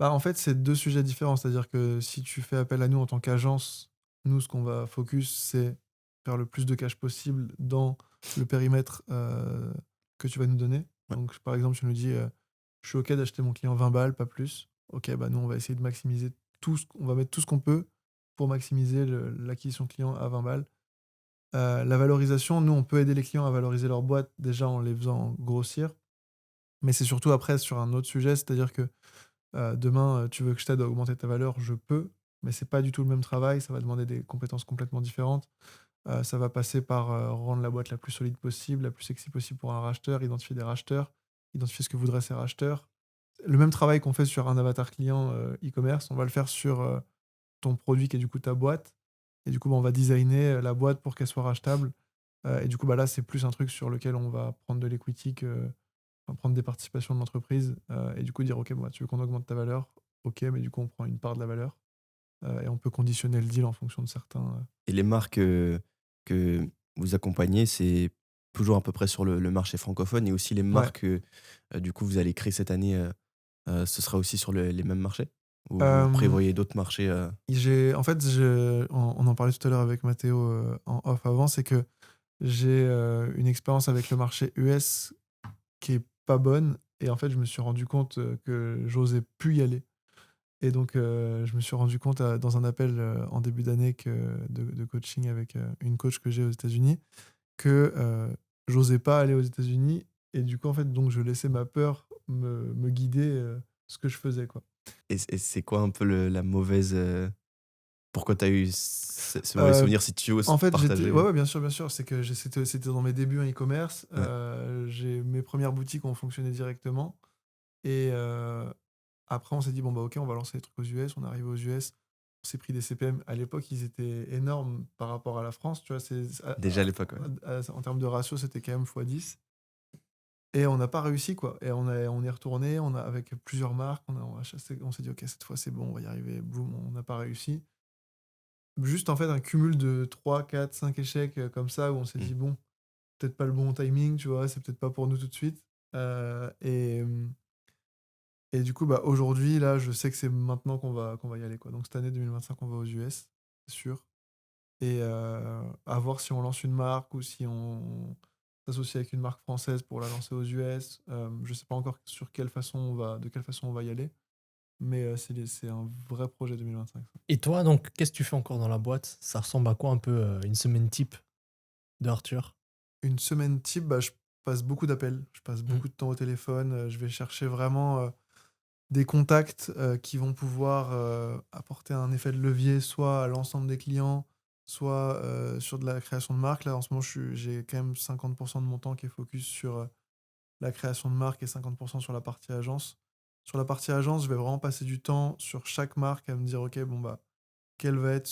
En fait, c'est deux sujets différents. C'est-à-dire que si tu fais appel à nous en tant qu'agence, nous, ce qu'on va focus, c'est faire le plus de cash possible dans le périmètre que tu vas nous donner. Ouais. Donc, par exemple, tu nous dis, je suis OK d'acheter mon client 20 balles, pas plus. OK, nous, on va essayer de maximiser on va mettre tout ce qu'on peut pour maximiser l'acquisition client à 20 balles. La valorisation, nous, on peut aider les clients à valoriser leur boîte déjà en les faisant grossir. Mais c'est surtout après sur un autre sujet, c'est-à-dire que demain, tu veux que je t'aide à augmenter ta valeur, je peux, mais c'est pas du tout le même travail, ça va demander des compétences complètement différentes. Ça va passer par rendre la boîte la plus solide possible, la plus sexy possible pour un racheteur, identifier des racheteurs, identifier ce que voudraient ces racheteurs. Le même travail qu'on fait sur un avatar client e-commerce, on va le faire sur ton produit qui est du coup ta boîte. Et du coup, on va designer la boîte pour qu'elle soit rachetable. Et du coup, là, c'est plus un truc sur lequel on va prendre de l'equity prendre des participations de l'entreprise et du coup dire ok, tu veux qu'on augmente ta valeur, ok, mais du coup on prend une part de la valeur et on peut conditionner le deal en fonction de certains. Et les marques que vous accompagnez, c'est toujours à peu près sur le marché francophone et aussi les Ouais. marques que du coup vous allez créer cette année, ce sera aussi sur les mêmes marchés? Ou vous Euh, prévoyez d'autres marchés en fait, on en parlait tout à l'heure avec Mathéo en off avant, c'est que j'ai une expérience avec le marché US qui est pas bonne et en fait je me suis rendu compte que j'osais plus y aller. Et donc, je me suis rendu compte dans un appel en début d'année de coaching avec une coach que j'ai aux États-Unis que j'osais pas aller aux États-Unis. Et du coup, en fait, donc, je laissais ma peur me guider ce que je faisais, quoi. et c'est quoi un peu la mauvaise. Pourquoi tu as eu ce mauvais Euh, souvenir si tu oses En fait, partager? ouais, bien sûr, bien sûr. C'est que c'était dans mes débuts en e-commerce. Ouais. Mes premières boutiques ont fonctionné directement. Et après, on s'est dit, bon, ok, on va lancer des trucs aux US. On arrive aux US. On s'est pris des CPM. À l'époque, ils étaient énormes par rapport à la France. Tu vois, Déjà à l'époque, ouais. en termes de ratio, c'était quand même x10. Et on n'a pas réussi, quoi. Et on est retourné, avec plusieurs marques, on a chassé, on s'est dit, ok, cette fois c'est bon, on va y arriver. Boum, on n'a pas réussi. Juste en fait un cumul de 3 4 5 échecs comme ça où on s'est Mm. dit, bon, peut-être pas le bon timing, tu vois, c'est peut-être pas pour nous tout de suite. Et du coup, bah, aujourd'hui, là, je sais que c'est maintenant qu'on va y aller, quoi. Donc cette année 2025, on va aux US, c'est sûr. Et à voir si on lance une marque ou si on s'associe avec une marque française pour la lancer aux US. Je sais pas encore de quelle façon on va y aller, mais c'est un vrai projet 2025. Ça. Et toi, donc, qu'est-ce que tu fais encore dans la boîte? Ça ressemble à quoi un peu une semaine type de Arthur? Une semaine type, bah, je passe beaucoup d'appels, je passe Mm. beaucoup de temps au téléphone, je vais chercher vraiment des contacts qui vont pouvoir apporter un effet de levier, soit à l'ensemble des clients, soit sur de la création de marque. Là, en ce moment, j'ai quand même 50% de mon temps qui est focus sur la création de marque et 50% sur la partie agence. Sur la partie agence, je vais vraiment passer du temps sur chaque marque à me dire, ok, bon, bah, quel va être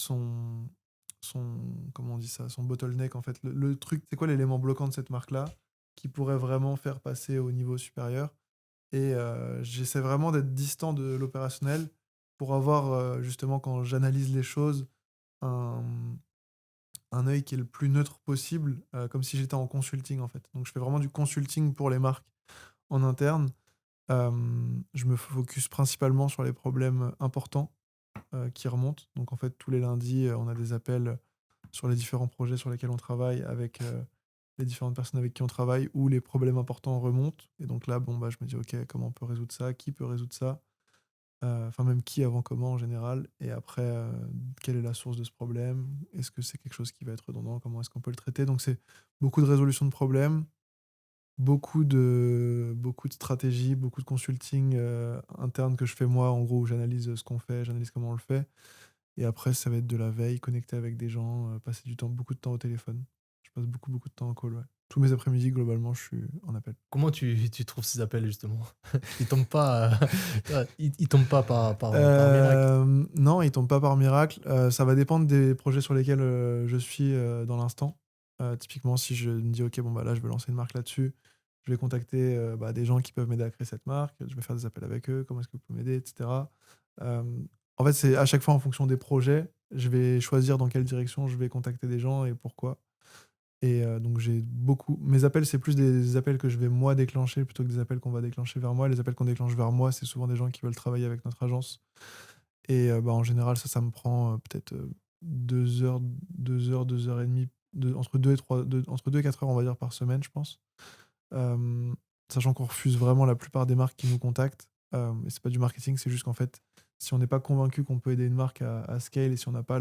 comment on dit ça, son bottleneck, en fait. Le truc, c'est quoi l'élément bloquant de cette marque-là qui pourrait vraiment faire passer au niveau supérieur. Et j'essaie vraiment d'être distant de l'opérationnel pour avoir, justement, quand j'analyse les choses, un, un œil qui est le plus neutre possible, comme si j'étais en consulting, en fait. Donc je fais vraiment du consulting pour les marques en interne. Je me focus principalement sur les problèmes importants qui remontent. Donc en fait, tous les lundis, on a des appels sur les différents projets sur lesquels on travaille avec les différentes personnes avec qui on travaille où les problèmes importants remontent. Et donc là, bon, bah, je me dis, OK, comment on peut résoudre ça? Qui peut résoudre ça? Enfin, même qui avant comment en général. Et après, quelle est la source de ce problème? Est-ce que c'est quelque chose qui va être redondant? Comment est-ce qu'on peut le traiter? Donc c'est beaucoup de résolution de problèmes, beaucoup de stratégies, beaucoup de consulting interne que je fais moi, en gros, où j'analyse ce qu'on fait, j'analyse comment on le fait. Et après, ça va être de la veille, connecter avec des gens, passer beaucoup de temps au téléphone. Je passe beaucoup de temps en call, ouais. Tous mes après-midi, globalement, je suis en appel. Comment tu trouves ces appels, justement? Ils tombent pas, ils tombent pas par miracle. Non, ils tombent pas par miracle. Ça va dépendre des projets sur lesquels je suis dans l'instant. Typiquement, si je me dis, ok, bon, bah là, je veux lancer une marque là-dessus, je vais contacter bah, des gens qui peuvent m'aider à créer cette marque, je vais faire des appels avec eux, comment est-ce que vous pouvez m'aider, etc. Euh, En fait, c'est à chaque fois en fonction des projets, je vais choisir dans quelle direction je vais contacter des gens et pourquoi. Et donc, mes appels, c'est plus des appels que je vais moi déclencher plutôt que des appels qu'on va déclencher vers moi. Les appels qu'on déclenche vers moi, c'est souvent des gens qui veulent travailler avec notre agence. Et bah, en général, ça me prend peut-être 2 heures, 2 heures et demie, entre 2 et 4 heures, on va dire, par semaine, je pense. Euh, Sachant qu'on refuse vraiment la plupart des marques qui nous contactent. Et c'est pas du marketing, c'est juste qu'en fait, si on n'est pas convaincu qu'on peut aider une marque à scale et si on n'a pas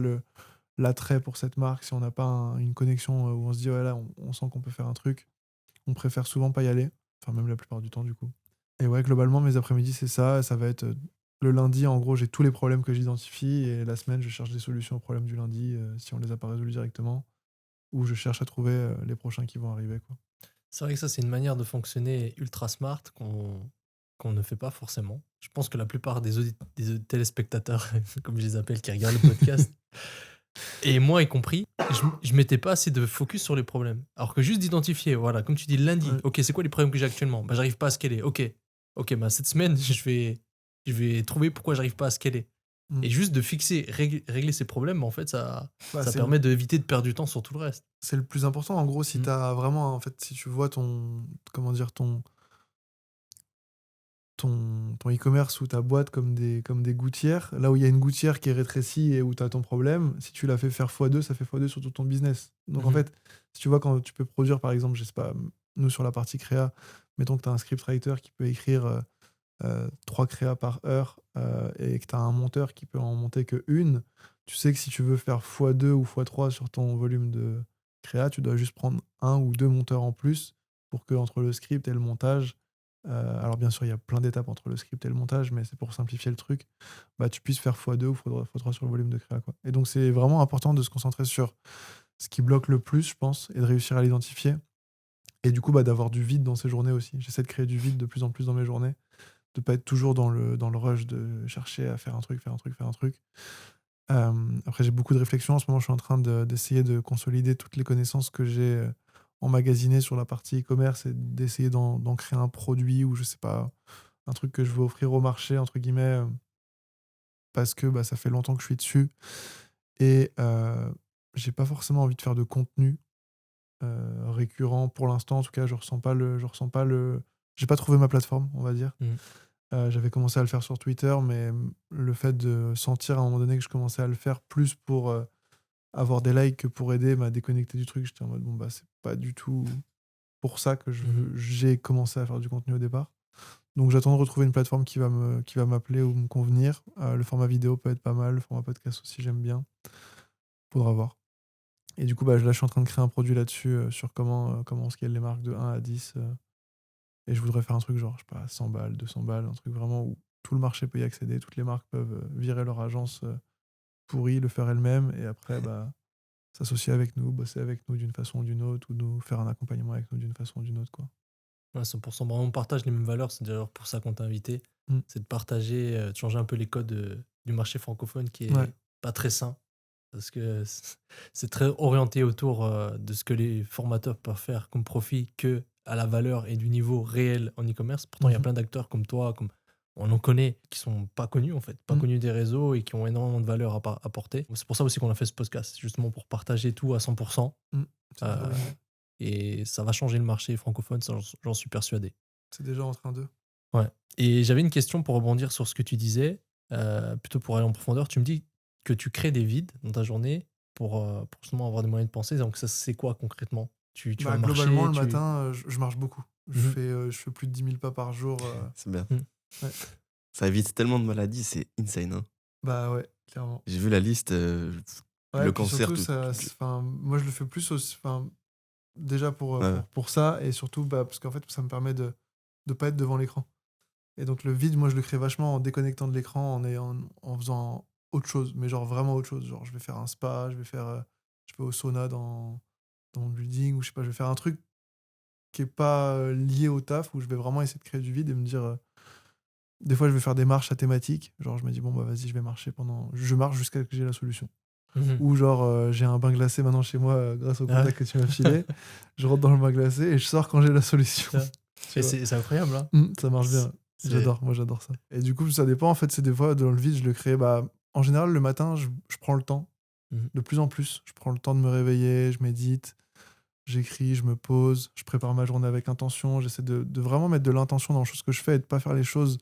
l'attrait pour cette marque, si on n'a pas une connexion où on se dit, ouais, là, on sent qu'on peut faire un truc, on préfère souvent pas y aller. Enfin, même la plupart du temps, du coup. Et ouais, globalement, mes après-midi, c'est ça. Ça va être le lundi, en gros, j'ai tous les problèmes que j'identifie. Et la semaine, je cherche des solutions aux problèmes du lundi si on les a pas résolus directement. Ou je cherche à trouver les prochains qui vont arriver, quoi. C'est vrai que ça, c'est une manière de fonctionner ultra smart qu'on ne fait pas forcément. Je pense que la plupart des téléspectateurs, comme je les appelle, qui regardent le podcast, et moi y compris, je mettais pas assez de focus sur les problèmes. Alors que juste d'identifier, voilà, comme tu dis, lundi, Ouais. ok, c'est quoi les problèmes que j'ai actuellement? Bah, j'arrive pas à scaler. Ok, bah, cette semaine, je vais trouver pourquoi j'arrive pas à scaler. Mm. Et juste de fixer, régler ces problèmes, bah, en fait, Bah, ça permet d'éviter de perdre du temps sur tout le reste. c'est le plus important. En gros, si Mm. t'as vraiment, en fait, si tu vois comment dire, ton e-commerce ou ta boîte comme des gouttières, là où il y a une gouttière qui est rétrécie et où tu as ton problème, si tu la fais faire x2, ça fait x2 sur tout ton business. Donc en Mhm. fait, si tu vois quand tu peux produire, par exemple, je sais pas, nous sur la partie créa, mettons que tu as un scriptwriter qui peut écrire 3 créas par heure et que tu as un monteur qui peut en monter que une, tu sais que si tu veux faire x2 ou x3 sur ton volume de créa, tu dois juste prendre un ou deux monteurs en plus pour que entre le script et le montage, alors bien sûr il y a plein d'étapes entre le script et le montage, mais c'est pour simplifier le truc, bah, tu puisses faire x2 ou x3 sur le volume de créa, quoi. Et donc c'est vraiment important de se concentrer sur ce qui bloque le plus, je pense, et de réussir à l'identifier. Et du coup, bah, d'avoir du vide dans ces journées aussi. J'essaie de créer du vide de plus en plus dans mes journées, de pas être toujours dans le rush de chercher à faire un truc, faire un truc, faire un truc. Après, j'ai beaucoup de réflexions. En ce moment, je suis en train d'essayer de consolider toutes les connaissances que j'ai emmagasiner sur la partie e-commerce et d'essayer d'en créer un produit ou je sais pas, un truc que je veux offrir au marché, entre guillemets, parce que ça fait longtemps que je suis dessus et j'ai pas forcément envie de faire de contenu récurrent pour l'instant. En tout cas, je ressens pas le j'ai pas trouvé ma plateforme, on va dire. Mmh. J'avais commencé à le faire sur Twitter, mais le fait de sentir à un moment donné que je commençais à le faire plus pour avoir des likes que pour aider m'a déconnecté du truc. J'étais en mode, bon, c'est pas du tout pour ça que Mmh. j'ai commencé à faire du contenu au départ. Donc j'attends de retrouver une plateforme qui va m'appeler ou me convenir. Le format vidéo peut être pas mal, le format podcast aussi, j'aime bien. Faudra voir. Et du coup, là, je suis en train de créer un produit là-dessus, sur comment on scale les marques de 1 à 10. Et je voudrais faire un truc genre, je sais pas, 100 balles, 200 balles, un truc vraiment où tout le marché peut y accéder, toutes les marques peuvent virer leur agence pourrie, le faire elles-mêmes, et après, s'associer avec nous, bosser avec nous d'une façon ou d'une autre, ou nous faire un accompagnement avec nous d'une façon ou d'une autre, quoi. Ouais, 100%. Vraiment, on partage les mêmes valeurs. C'est d'ailleurs pour ça qu'on t'a invité. Mm. C'est de partager, de changer un peu les codes du marché francophone qui est Ouais. pas très sain. Parce que c'est très orienté autour de ce que les formateurs peuvent faire comme profit que à la valeur et du niveau réel en e-commerce. Pourtant, il y a Mhm. plein d'acteurs comme toi, comme on en connaît, qui sont pas connus en fait, pas Mm. connus des réseaux et qui ont énormément de valeur à apporter. C'est pour ça aussi qu'on a fait ce podcast, justement pour partager tout à 100%. Mm. C'est une très euh, bonne idée. et ça va changer le marché francophone, ça, j'en suis persuadé. C'est déjà en train de. Ouais. Et j'avais une question pour rebondir sur ce que tu disais, plutôt pour aller en profondeur. Tu me dis que tu crées des vides dans ta journée pour justement avoir des moyens de penser. Donc ça, c'est quoi concrètement? Tu vas Globalement, marcher, le tu... matin, je marche beaucoup. Mhm. Je fais plus de 10 000 pas par jour. C'est bien. Mm. Ouais. Ça évite tellement de maladies, c'est insane, hein. Bah ouais, clairement. J'ai vu la liste, Ouais, le et puis cancer, surtout, tout. moi je le fais plus aussi, déjà Ouais. pour ça, et surtout parce qu'en fait, ça me permet de pas être devant l'écran. Et donc le vide, moi je le crée vachement en déconnectant de l'écran, en faisant autre chose, mais genre vraiment autre chose. Genre je vais faire un spa, je vais au sauna dans mon building, ou je sais pas, je vais faire un truc qui est pas lié au taf, où je vais vraiment essayer de créer du vide et me dire. Des fois, je vais faire des marches à thématique. Genre, je me dis, bon, vas-y, je vais marcher pendant. Je marche jusqu'à ce que j'ai la solution. Mhm. Ou genre, j'ai un bain glacé maintenant chez moi grâce au Ah ouais. contact que tu m'as filé. Je rentre dans le bain glacé et je sors quand j'ai la solution. Tiens. Tu Et vois. c'est incroyable, hein. Ça marche bien. J'adore, moi j'adore ça. Et du coup, ça dépend. En fait, c'est des fois, dans le vide, je le crée. En général, le matin, je prends le temps. Mhm. De plus en plus, je prends le temps de me réveiller, je médite, j'écris, je me pose, je prépare ma journée avec intention. J'essaie de vraiment mettre de l'intention dans les choses que je fais et de pas faire les choses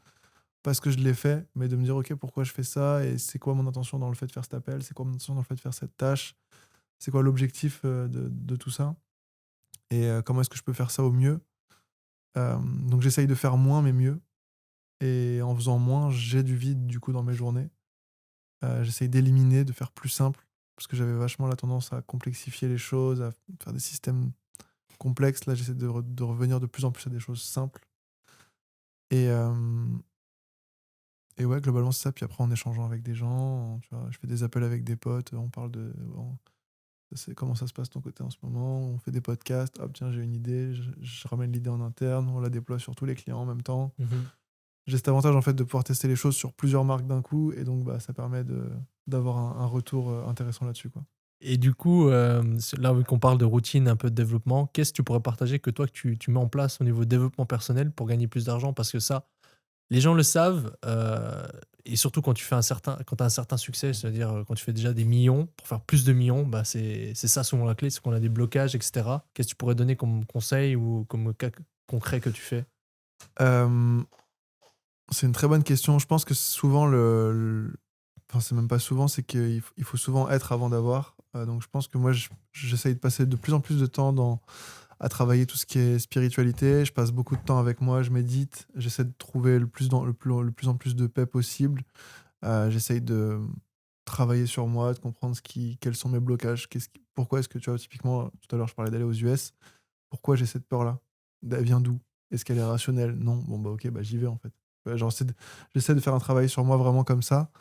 parce que je l'ai fait, mais de me dire, ok, pourquoi je fais ça et c'est quoi mon intention dans le fait de faire cet appel, c'est quoi mon intention dans le fait de faire cette tâche, c'est quoi l'objectif de tout ça et comment est-ce que je peux faire ça au mieux. Donc j'essaye de faire moins mais mieux, et en faisant moins, j'ai du vide du coup dans mes journées. J'essaye d'éliminer, de faire plus simple, parce que j'avais vachement la tendance à complexifier les choses, à faire des systèmes complexes. Là, j'essaie de revenir de plus en plus à des choses simples. Et, Et ouais, globalement, c'est ça. Puis après, en échangeant avec des gens, tu vois, je fais des appels avec des potes, on parle c'est comment ça se passe de ton côté en ce moment, on fait des podcasts, hop, tiens, j'ai une idée, je ramène l'idée en interne, on la déploie sur tous les clients en même temps. Mhm. J'ai cet avantage, en fait, de pouvoir tester les choses sur plusieurs marques d'un coup, et donc, ça permet d'avoir un retour intéressant là-dessus, quoi. Et du coup, là vu qu'on parle de routine, un peu de développement, qu'est-ce que tu pourrais partager que toi, que tu mets en place au niveau développement personnel pour gagner plus d'argent? Parce que ça, les gens le savent, et surtout quand tu fais quand tu as un certain succès, c'est-à-dire quand tu fais déjà des millions, pour faire plus de millions, c'est ça souvent la clé, c'est qu'on a des blocages, etc. Qu'est-ce que tu pourrais donner comme conseil ou comme cas concret que tu fais? Euh, c'est une très bonne question. Je pense que souvent, enfin, c'est même pas souvent, c'est il faut souvent être avant d'avoir. Donc, je pense que moi, j'essaye de passer de plus en plus de temps à travailler tout ce qui est spiritualité. Je passe beaucoup de temps avec moi, je médite, j'essaie de trouver le plus en plus de paix possible. J'essaye de travailler sur moi, de comprendre quels sont mes blocages, pourquoi est-ce que, tu vois, typiquement, tout à l'heure, je parlais d'aller aux US. Pourquoi j'ai cette peur-là? Elle vient d'où? Est-ce qu'elle est rationnelle? Non. Bon, ok, j'y vais en fait. Genre, j'essaie de faire un travail sur moi vraiment comme ça.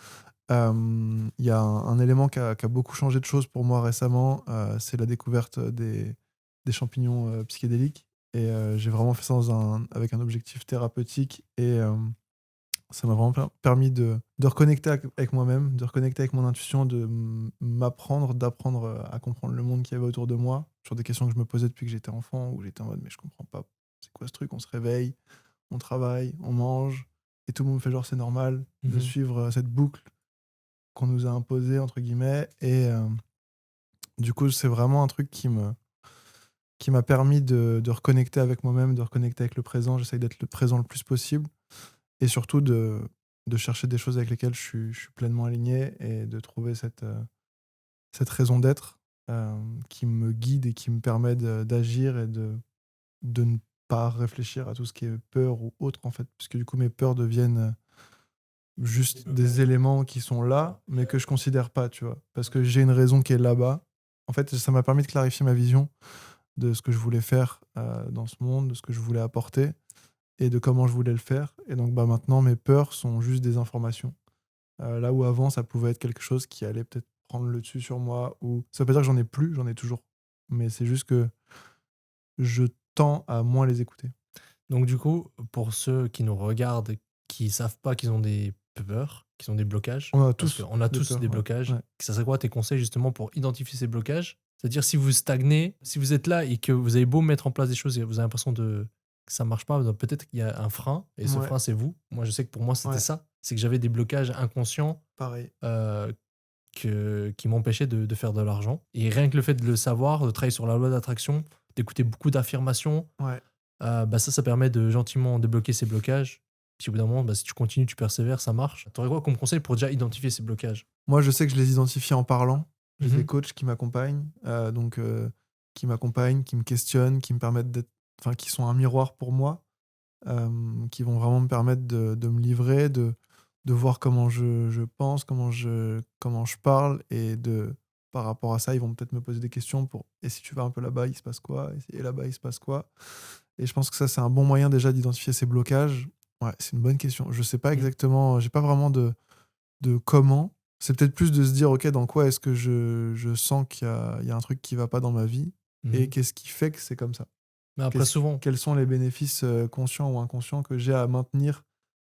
Il y a un élément qui a beaucoup changé de choses pour moi récemment, c'est la découverte des champignons psychédéliques. Et j'ai vraiment fait ça avec un objectif thérapeutique Ça m'a vraiment permis de reconnecter avec moi-même, de reconnecter avec mon intuition, d'apprendre à comprendre le monde qu'il y avait autour de moi, sur des questions que je me posais depuis que j'étais enfant, où j'étais en mode, mais je comprends pas, c'est quoi ce truc? On se réveille, on travaille, on mange, et tout le monde fait genre c'est normal de suivre cette boucle qu'on nous a imposée, entre guillemets. Et du coup, c'est vraiment un truc qui m'a permis de reconnecter avec moi-même, de reconnecter avec le présent. J'essaye d'être le présent le plus possible. Et surtout de chercher des choses avec lesquelles je suis pleinement aligné et de trouver cette raison d'être qui me guide et qui me permet d'agir et de ne pas réfléchir à tout ce qui est peur ou autre, en fait. Puisque du coup, mes peurs deviennent juste des éléments qui sont là, mais que je considère pas, tu vois. Parce que j'ai une raison qui est là-bas. En fait, ça m'a permis de clarifier ma vision de ce que je voulais faire dans ce monde, de ce que je voulais apporter et de comment je voulais le faire. Et donc bah, maintenant, mes peurs sont juste des informations. Là où avant, ça pouvait être quelque chose qui allait peut-être prendre le dessus sur moi. Ou ça veut pas dire que j'en ai plus, j'en ai toujours. Mais c'est juste que je tends à moins les écouter. Donc du coup, pour ceux qui nous regardent, qui savent pas qu'ils ont des peurs, qu'ils ont des blocages, On a parce tous qu'on a des tous peurs, des ouais. blocages, Ouais. ça serait quoi tes conseils justement pour identifier ces blocages? C'est-à-dire si vous stagnez, si vous êtes là et que vous avez beau mettre en place des choses et vous avez l'impression que ça marche pas, donc peut-être qu'il y a un frein, et ce Ouais. frein c'est vous. Moi je sais que pour moi c'était Ouais. ça, c'est que j'avais des blocages inconscients Pareil. qui m'empêchaient de faire de l'argent. Et rien que le fait de le savoir, de travailler sur la loi d'attraction, d'écouter beaucoup d'affirmations, Ouais. bah ça permet de gentiment débloquer ces blocages. Puis au bout d'un moment, bah, si tu continues, tu persévères, ça marche. T'aurais quoi comme conseil pour déjà identifier ces blocages? Moi, je sais que je les identifie en parlant. J'ai des Mhm. coachs qui m'accompagnent, qui m'accompagnent, qui me questionnent, qui me permettent enfin, qui sont un miroir pour moi, qui vont vraiment me permettre de me livrer, de voir comment je pense, comment je parle, et par rapport à ça, ils vont peut-être me poser des questions pour et si tu vas un peu là-bas, il se passe quoi? Et là-bas, il se passe quoi? Et je pense que ça, c'est un bon moyen déjà d'identifier ces blocages. Ouais, c'est une bonne question. Je sais pas exactement, j'ai pas vraiment de comment. C'est peut-être plus de se dire, ok, dans quoi est-ce que je sens qu'il y a un truc qui va pas dans ma vie et Mhm. qu'est-ce qui fait que c'est comme ça. Mais après, souvent, Quels sont les bénéfices conscients ou inconscients que j'ai à maintenir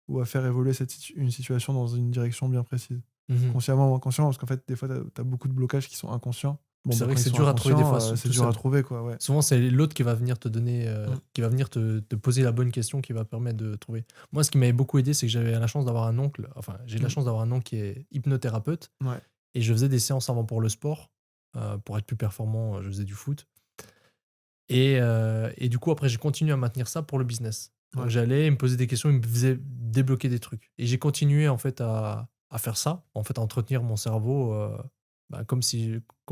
ou à faire évoluer une situation dans une direction bien précise. mhm. Consciemment ou inconsciemment, parce qu'en fait, des fois, tu as beaucoup de blocages qui sont inconscients. Bon, C'est bah, vrai quand que ils c'est sont dur à trouver des fois inconscients, c'est tout dur à seul. trouver, quoi, ouais. Souvent, c'est l'autre qui va venir te donner, Mm. qui va venir te poser la bonne question qui va permettre de trouver. Moi, ce qui m'avait beaucoup aidé, c'est que j'avais la chance d'avoir un oncle, enfin, j'ai la Mm. chance d'avoir un oncle qui est hypnothérapeute, Ouais. et je faisais des séances avant pour le sport, pour être plus performant, je faisais du foot. Et du coup, après, j'ai continué à maintenir ça pour le business. Donc, Ouais. j'allais, il me posait des questions, il me faisait débloquer des trucs. Et j'ai continué, en fait, à faire ça, en fait, à entretenir mon cerveau, bah, comme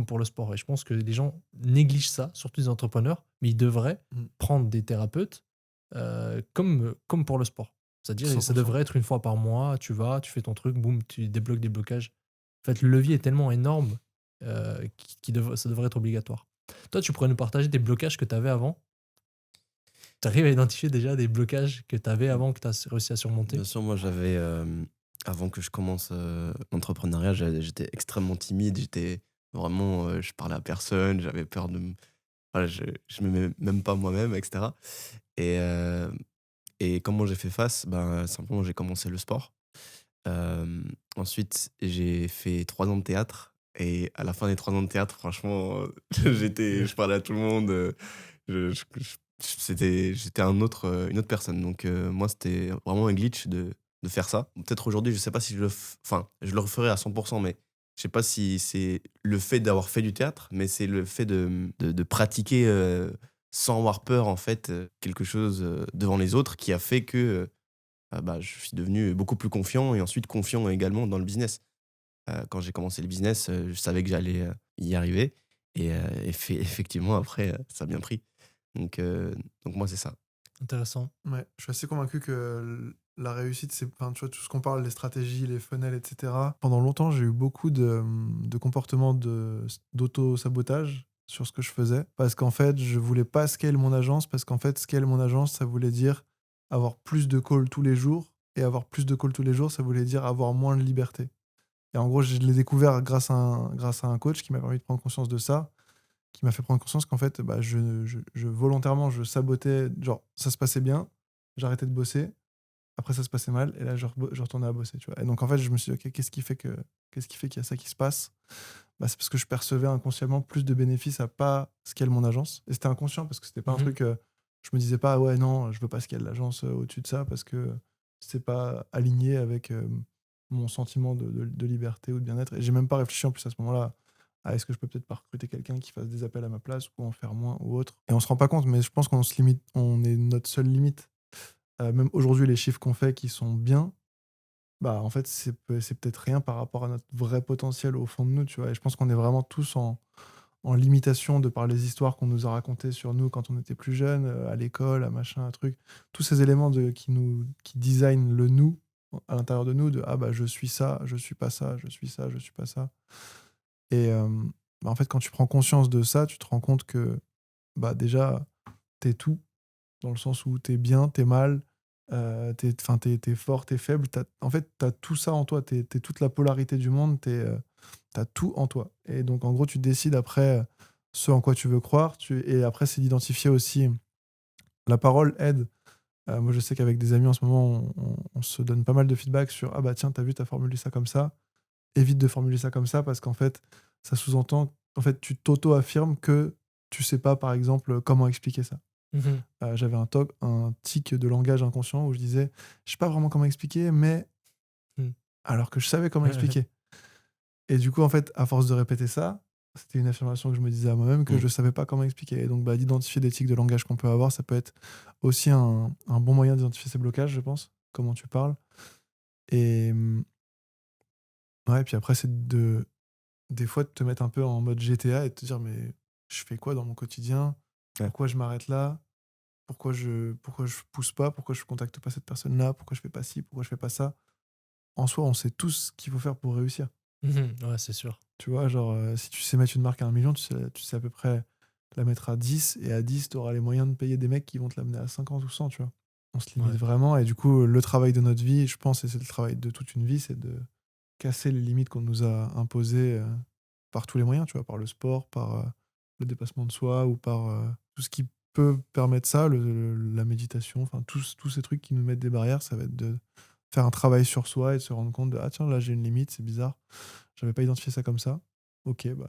pour le sport. Et je pense que les gens négligent ça, surtout les entrepreneurs, mais ils devraient Mm. prendre des thérapeutes comme pour le sport. C'est-à-dire, ça 100%. devrait être une fois par mois, tu vas, tu fais ton truc, boum, tu débloques des blocages. En fait, le levier est tellement énorme ça devrait être obligatoire. Toi, tu pourrais nous partager des blocages que tu avais avant? Tu arrives à identifier déjà des blocages que tu avais avant que tu as réussi à surmonter? Bien sûr, moi j'avais, avant que je commence l'entrepreneuriat, j'étais extrêmement timide. J'étais vraiment, je parlais à personne, j'avais peur voilà, je m'aimais même pas moi-même, etc. Et, euh, et comment j'ai fait face? Ben, simplement, j'ai commencé le sport. Ensuite, j'ai fait 3 ans de théâtre. Et à la fin des 3 ans de théâtre, franchement, je parlais à tout le monde. J'étais une autre personne. Donc, moi, c'était vraiment un glitch de faire ça. Peut-être aujourd'hui, je sais pas si enfin, je le referai à 100%, mais je sais pas si c'est le fait d'avoir fait du théâtre, mais c'est le fait de pratiquer sans avoir peur, en fait, quelque chose devant les autres qui a fait que bah, je suis devenu beaucoup plus confiant et ensuite confiant également dans le business. Quand j'ai commencé le business, je savais que j'allais y arriver effectivement après, ça a bien pris. Donc, euh, donc moi, c'est ça. Intéressant. Ouais, je suis assez convaincu que la réussite, c'est enfin, tu vois, tout ce qu'on parle, les stratégies, les funnels, etc. Pendant longtemps, j'ai eu beaucoup de comportements d'auto-sabotage sur ce que je faisais. Parce qu'en fait, je voulais pas scale mon agence. Parce qu'en fait, scale mon agence, ça voulait dire avoir plus de calls tous les jours. Et avoir plus de calls tous les jours, ça voulait dire avoir moins de liberté. Et en gros, je l'ai découvert grâce à un coach qui m'a permis de prendre conscience de ça, qui m'a fait prendre conscience qu'en fait, bah, volontairement, je sabotais. Genre, ça se passait bien, j'arrêtais de bosser. Après, ça se passait mal. Et là, je retournais à bosser, tu vois. Et donc, en fait, je me suis dit, OK, qu'est-ce qui fait qu'il y a ça qui se passe? Bah, c'est parce que je percevais inconsciemment plus de bénéfices à pas scale mon agence. Et c'était inconscient parce que c'était pas un truc. Je me disais pas, ouais, non, je veux pas scale l'agence au-dessus de ça parce que c'est pas aligné avec mon sentiment de liberté ou de bien-être. Et j'ai même pas réfléchi en plus à ce moment-là à est-ce que je peux peut-être pas recruter quelqu'un qui fasse des appels à ma place ou en faire moins ou autre. Et on se rend pas compte, mais je pense qu'on se limite, on est notre seule limite. Même aujourd'hui, les chiffres qu'on fait qui sont bien, bah en fait, c'est peut-être rien par rapport à notre vrai potentiel au fond de nous, tu vois. Et je pense qu'on est vraiment tous en limitation de par les histoires qu'on nous a racontées sur nous quand on était plus jeunes, à l'école, à machin, à truc. Tous ces éléments qui designent le nous à l'intérieur de nous, de ah bah je suis ça, je suis pas ça, je suis ça, je suis pas ça. Et bah, en fait, quand tu prends conscience de ça, tu te rends compte que bah déjà, t'es tout, dans le sens où t'es bien, t'es mal, t'es fort, t'es faible. En fait, t'as tout ça en toi. T'es toute la polarité du monde. T'as tout en toi. Et donc, en gros, tu décides après ce en quoi tu veux croire. Et après, c'est d'identifier aussi. La parole aide. Moi, je sais qu'avec des amis en ce moment, on se donne pas mal de feedback sur ah bah tiens, t'as vu, t'as formulé ça comme ça. Évite de formuler ça comme ça parce qu'en fait, ça sous-entend. En fait, tu t'auto-affirmes que tu sais pas, par exemple, comment expliquer ça. J'avais un tic de langage inconscient où je disais, je sais pas vraiment comment expliquer, mais Mm. alors que je savais comment expliquer. Et du coup, en fait, à force de répéter ça, c'était une affirmation que je me disais à moi-même que je savais pas comment expliquer. Et donc, bah, d'identifier des tics de langage qu'on peut avoir, ça peut être aussi un bon moyen d'identifier ces blocages, je pense, comment tu parles. Et ouais, puis après, c'est des fois de te mettre un peu en mode GTA et de te dire, mais je fais quoi dans mon quotidien? Ouais. Pourquoi je m'arrête là? Pourquoi je pousse pas? Pourquoi je contacte pas cette personne-là? Pourquoi je fais pas ci? Pourquoi je fais pas ça? En soi, on sait tous ce qu'il faut faire pour réussir. Ouais, c'est sûr. Tu vois, genre, si tu sais mettre une marque à 1 million, tu sais à peu près la mettre à 10, et à 10, tu auras les moyens de payer des mecs qui vont te l'amener à 50 ou 100, tu vois. On se limite Ouais. vraiment, et du coup, le travail de notre vie, je pense, et c'est le travail de toute une vie, c'est de casser les limites qu'on nous a imposées par tous les moyens, tu vois, par le sport, par le dépassement de soi, ou par tout ce qui peut permettre ça, la méditation, enfin, tous ces trucs qui nous mettent des barrières, ça va être de faire un travail sur soi et de se rendre compte de ah tiens, là j'ai une limite, c'est bizarre, j'avais pas identifié ça comme ça. Ok, bah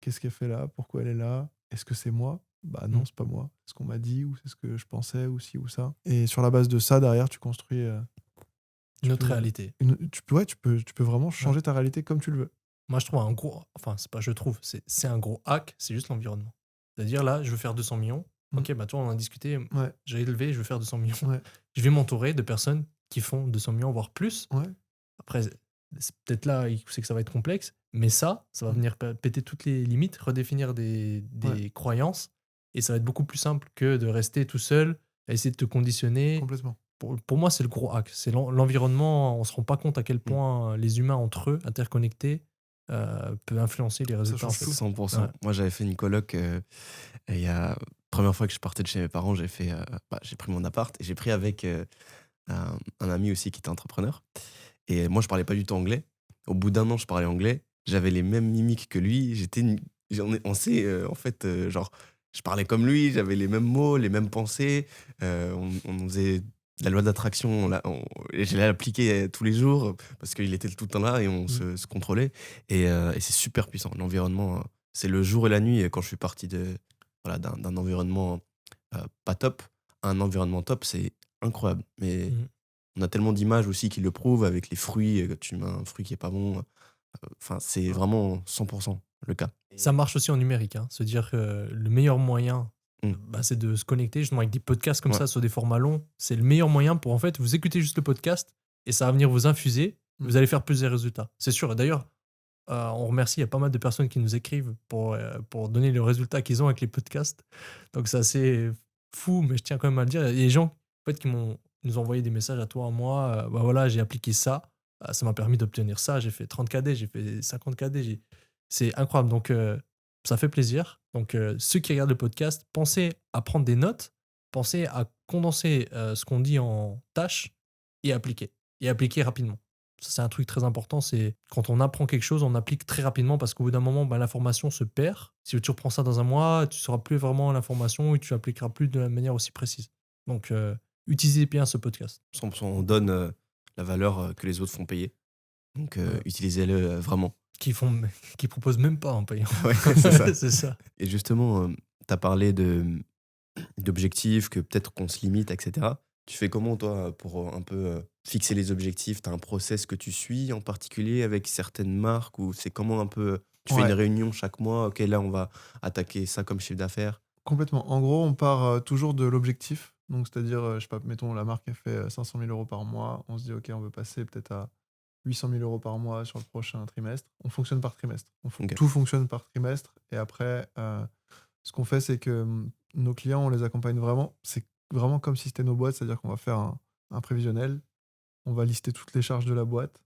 qu'est-ce qu'elle fait là? Pourquoi elle est là? Est-ce que c'est moi? Bah non, c'est pas moi. C'est ce qu'on m'a dit, ou c'est ce que je pensais, ou ci ou ça. Et sur la base de ça, derrière, tu construis Une autre peux- réalité. tu peux vraiment changer ta réalité comme tu le veux. Moi, je trouve un gros. Enfin, c'est pas je trouve, c'est un gros hack, c'est juste l'environnement. C'est-à-dire, là, je veux faire 200 millions. Ok, bah toi, on en a discuté. Ouais, J'ai élevé, je veux faire 200 millions. ouais, Je vais m'entourer de personnes qui font 200 millions, voire plus. ouais. Après, c'est peut-être là, c'est que ça va être complexe, mais ça va venir péter toutes les limites, redéfinir des Ouais. croyances, et ça va être beaucoup plus simple que de rester tout seul, à essayer de te conditionner. Complètement. Pour moi, c'est le gros hack. C'est l'environnement. On se rend pas compte à quel point les humains entre eux, interconnectés, peuvent influencer les résultats. En change fait. tout. 100%. Ouais. Moi, j'avais fait une coloc. Il y a première fois que je partais de chez mes parents, j'ai pris mon appart et j'ai pris avec un ami aussi qui était entrepreneur. Et moi, je parlais pas du tout anglais. Au bout d'un an, je parlais anglais. J'avais les mêmes mimiques que lui. On sait, en fait, genre, je parlais comme lui, j'avais les mêmes mots, les mêmes pensées. On faisait la loi d'attraction, et je l'ai appliquée tous les jours parce qu'il était tout le temps là et on se contrôlait. Et c'est super puissant. L'environnement, c'est le jour et la nuit. Quand je suis parti d'un environnement pas top à un environnement top, c'est incroyable. Mais on a tellement d'images aussi qui le prouvent avec les fruits. Quand tu mets un fruit qui est pas bon, enfin, c'est vraiment 100% le cas. Ça marche aussi en numérique. Se dire que le meilleur moyen, c'est de se connecter justement avec des podcasts comme ça sur des formats longs. C'est le meilleur moyen pour en fait vous écouter juste le podcast et ça va venir vous infuser. Vous allez faire plus de résultats. C'est sûr. Et d'ailleurs, on remercie, il y a pas mal de personnes qui nous écrivent pour donner le résultat qu'ils ont avec les podcasts. Donc c'est assez fou, mais je tiens quand même à le dire. Il y a des gens en fait, qui nous ont envoyé des messages à toi, à moi. Bah voilà, j'ai appliqué ça. Ça m'a permis d'obtenir ça. J'ai fait 30 KD, j'ai fait 50 KD. C'est incroyable. Donc ça fait plaisir. Donc ceux qui regardent le podcast, pensez à prendre des notes. Pensez à condenser ce qu'on dit en tâches et appliquer. Et appliquer rapidement. Ça, c'est un truc très important, c'est quand on apprend quelque chose, on applique très rapidement parce qu'au bout d'un moment, l'information se perd. Si tu reprends ça dans un mois, tu ne sauras plus vraiment l'information et tu appliqueras plus de la manière aussi précise. Donc, utilisez bien ce podcast. 100%, on donne la valeur que les autres font payer. Donc, Ouais. utilisez-le vraiment. Qui proposent même pas en payant. Ouais, c'est ça. C'est ça. Et justement, tu as parlé d'objectifs, que peut-être qu'on se limite, etc. Tu fais comment, toi, pour un peu fixer les objectifs? Tu as un process que tu suis en particulier avec certaines marques ou c'est comment un peu. Tu fais une Ouais, réunion chaque mois, ok, là, on va attaquer ça comme chiffre d'affaires. complètement. En gros, on part toujours de l'objectif. Donc, c'est-à-dire, je sais pas, mettons, la marque, elle fait 500 000 euros par mois. On se dit, OK, on veut passer peut-être à 800 000 euros par mois sur le prochain trimestre. On fonctionne par trimestre. Ok. Tout fonctionne par trimestre. Et après, ce qu'on fait, c'est que nos clients, on les accompagne vraiment. C'est vraiment comme si c'était nos boîtes. C'est-à-dire qu'on va faire un prévisionnel. On va lister toutes les charges de la boîte.